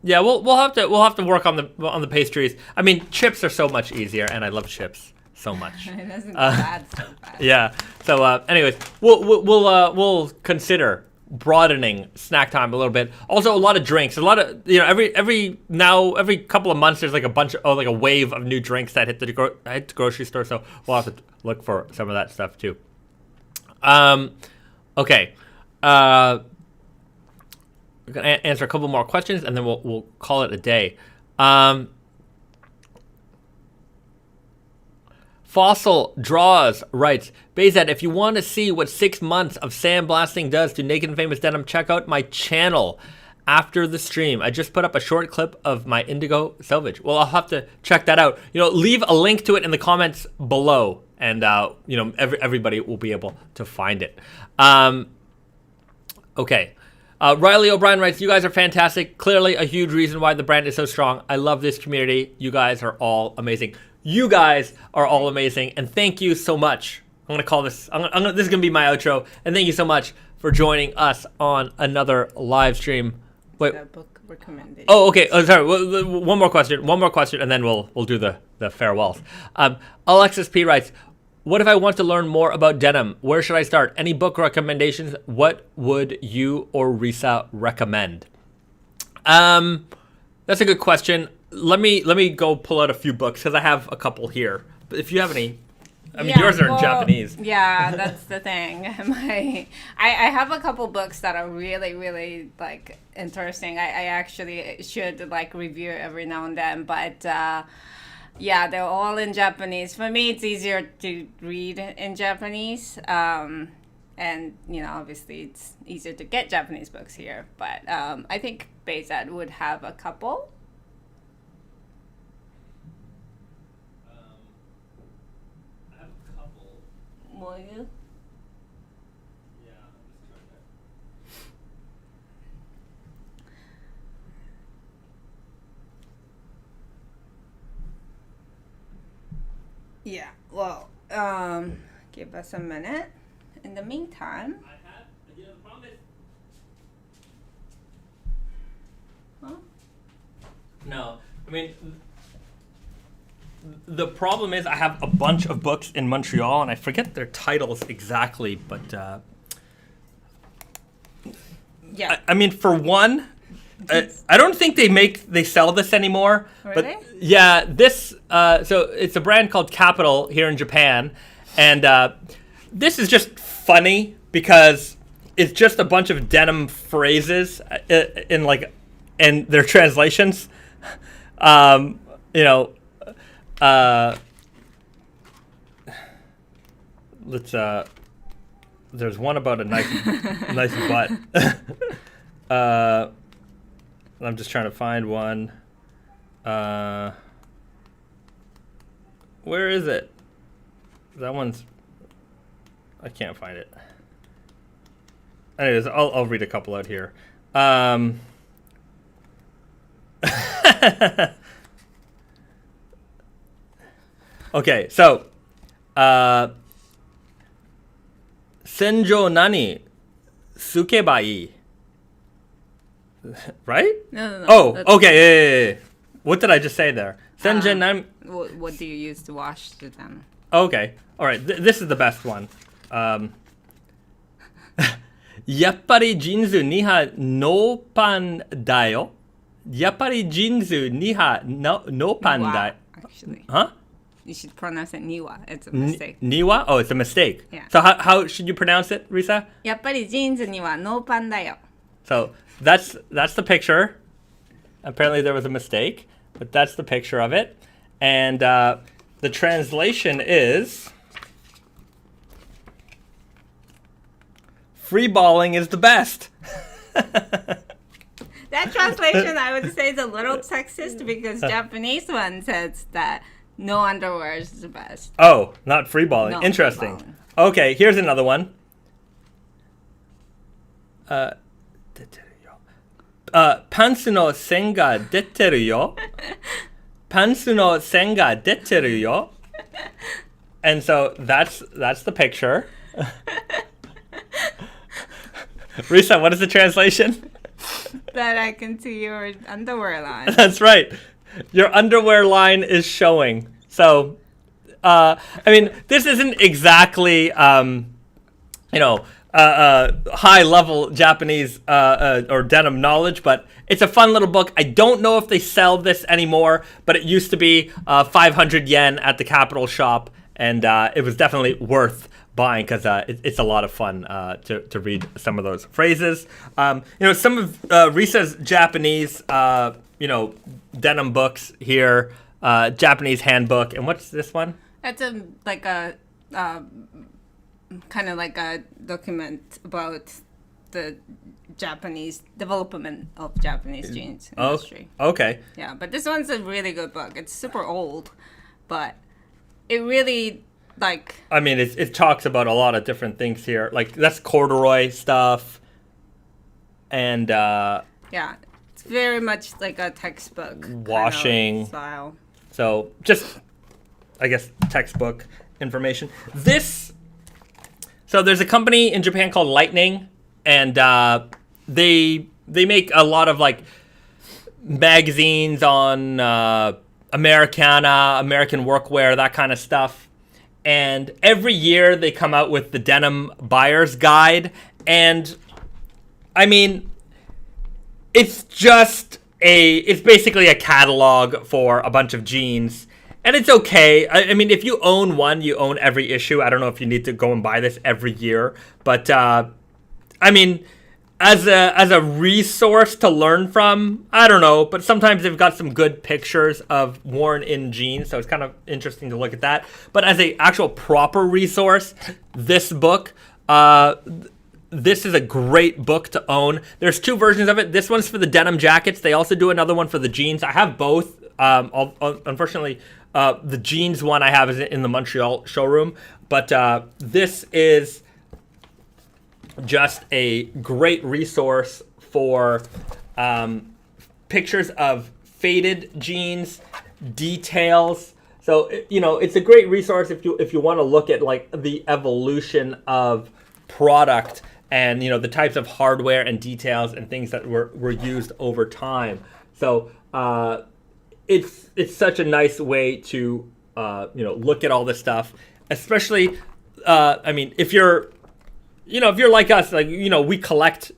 Yeah, we'll have to work on the pastries. I mean, chips are so much easier, and I love chips so much. It doesn't go bad so fast. Yeah. So, anyways, we'll consider broadening snack time a little bit. Also, a lot of drinks. A lot of every couple of months there's like a bunch of like a wave of new drinks that hit the grocery store. So we'll have to look for some of that stuff too. Okay. We're gonna answer a couple more questions, and then we'll call it a day. Fossil Draws writes, Bahzad, if you want to see what 6 months of sandblasting does to Naked and Famous Denim, check out my channel after the stream. I just put up a short clip of my Indigo Selvage. Well, I'll have to check that out. Leave a link to it in the comments below, and everybody will be able to find it. Okay. Riley O'Brien writes, you guys are fantastic. Clearly a huge reason why the brand is so strong. I love this community. You guys are all amazing. You guys are all amazing. And thank you so much. I'm going to call this, this is going to be my outro. And thank you so much for joining us on another live stream. Wait. Book recommendation. Oh, okay. Oh, sorry. One more question, and then we'll do the farewells. Alexis P writes, what if I want to learn more about denim? Where should I start? Any book recommendations? What would you or Risa recommend? That's a good question. Let me go pull out a few books, because I have a couple here. But if you have any, yours are in Japanese. Yeah, that's the thing. I have a couple books that are really, really like interesting. I actually should like review every now and then, but yeah, they're all in Japanese. For me, it's easier to read in Japanese. And, obviously it's easier to get Japanese books here. But I think Bahzad would have a couple. I have a couple. Will you? Yeah, I'm just trying to... Yeah, well, give us a minute. In the meantime... I have No, I mean, the problem is I have a bunch of books in Montreal, and I forget their titles exactly, but yeah. I mean, for one, I don't think they sell this anymore. Really? But yeah, this so it's a brand called Kapital here in Japan, and this is just funny because it's just a bunch of denim phrases in their translations. You know, let's there's one about a nice butt. I'm just trying to find one. Where is it? That one's, I can't find it. Anyways, I'll read a couple out here. Okay, so senjo nani sukebai ii? Right? No. Oh, okay. Yeah. What did I just say there? Senjo nani. What do you use to wash the denim? Okay. All right. This is the best one. やっぱりジーンズにはノーパンだよ。やっぱりジーンズにはノーパンだよ。Actually. Huh? You should pronounce it niwa. It's a mistake. Niwa? Oh, it's a mistake. Yeah. So how should you pronounce it, Risa? やっぱりジーンズにはノーパンだよ. So that's the picture. Apparently there was a mistake, but that's the picture of it. And the translation is free balling is the best. That translation, I would say, is a little sexist because Japanese one says that no underwear is the best. Oh, not free balling. No, Interesting. free balling. Okay, here's another one. パンツの線が出てるよ。パンツの線が出てるよ。And so that's the picture. Risa, what is the translation? That I can see your underwear line. That's right. Your underwear line is showing. So, I mean, this isn't exactly, high-level Japanese or denim knowledge, but it's a fun little book. I don't know if they sell this anymore, but it used to be 500 yen at the Kapital shop, and it was definitely worth buying because it's a lot of fun to read some of those phrases. Some of Risa's Japanese, denim books here, Japanese handbook, and what's this one? That's kind of like a document about the Japanese development of Japanese jeans industry. Oh, okay. Yeah, but this one's a really good book. It's super old, but it really I mean, it talks about a lot of different things here. Like that's corduroy stuff, and yeah, it's very much like a textbook washing kind of style. So just, I guess, textbook information. So there's a company in Japan called Lightning, and they make a lot of magazines on Americana, American workwear, that kind of stuff. And every year they come out with the Denim Buyer's Guide, and I mean, it's basically a catalog for a bunch of jeans. And it's okay. I mean, if you own one, you own every issue. I don't know if you need to go and buy this every year. But, I mean, as a resource to learn from, I don't know. But sometimes they've got some good pictures of worn-in jeans. So it's kind of interesting to look at that. But as an actual proper resource, this book, this is a great book to own. There's two versions of it. This one's for the denim jackets. They also do another one for the jeans. I have both. Unfortunately, the jeans one I have is in the Montreal showroom, but this is just a great resource for pictures of faded jeans, details. So it's a great resource if you want to look at the evolution of product and the types of hardware and details and things that were used over time. So it's such a nice way to look at all this stuff, especially if you're like us, like we collect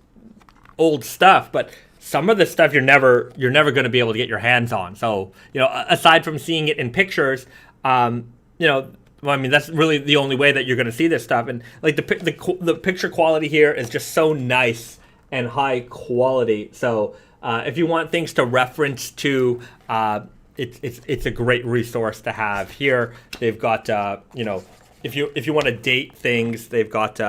old stuff, but some of the stuff you're never going to be able to get your hands on. So aside from seeing it in pictures, that's really the only way that you're going to see this stuff. And like the picture quality here is just so nice and high quality. So if you want things to reference to, it's a great resource to have. Here they've got if you want to date things, they've got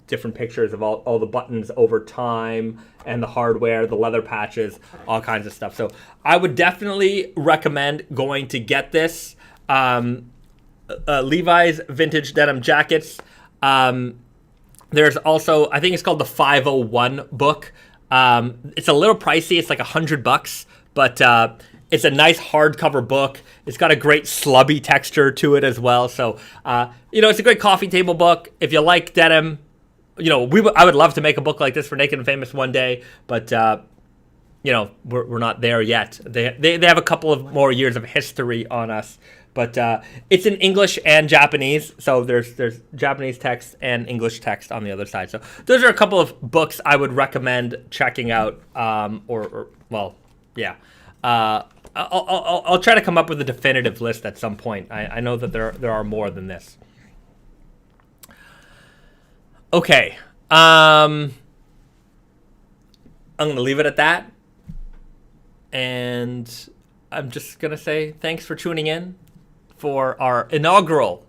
different pictures of all the buttons over time and the hardware, the leather patches, all kinds of stuff. So I would definitely recommend going to get this. Levi's vintage denim jackets. There's also, I think it's called the 501 book. It's a little pricey. It's like $100, but it's a nice hardcover book. It's got a great slubby texture to it as well. So, it's a great coffee table book. If you like denim, I would love to make a book like this for Naked and Famous one day, but we're not there yet. They have a couple of more years of history on us. But it's in English and Japanese, so there's Japanese text and English text on the other side. So those are a couple of books I would recommend checking out. I'll try to come up with a definitive list at some point. I know that there are more than this. Okay, I'm gonna leave it at that, and I'm just gonna say thanks for tuning in for our inaugural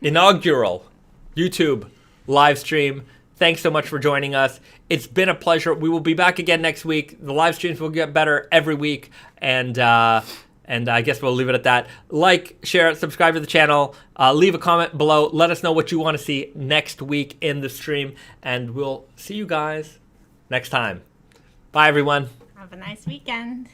YouTube live stream. Thanks so much for joining us. It's been a pleasure. We will be back again next week. The live streams will get better every week, and I guess we'll leave it at that. Like, share, subscribe to the channel, leave a comment below. Let us know what you want to see next week in the stream, and we'll see you guys next time. Bye, everyone. Have a nice weekend.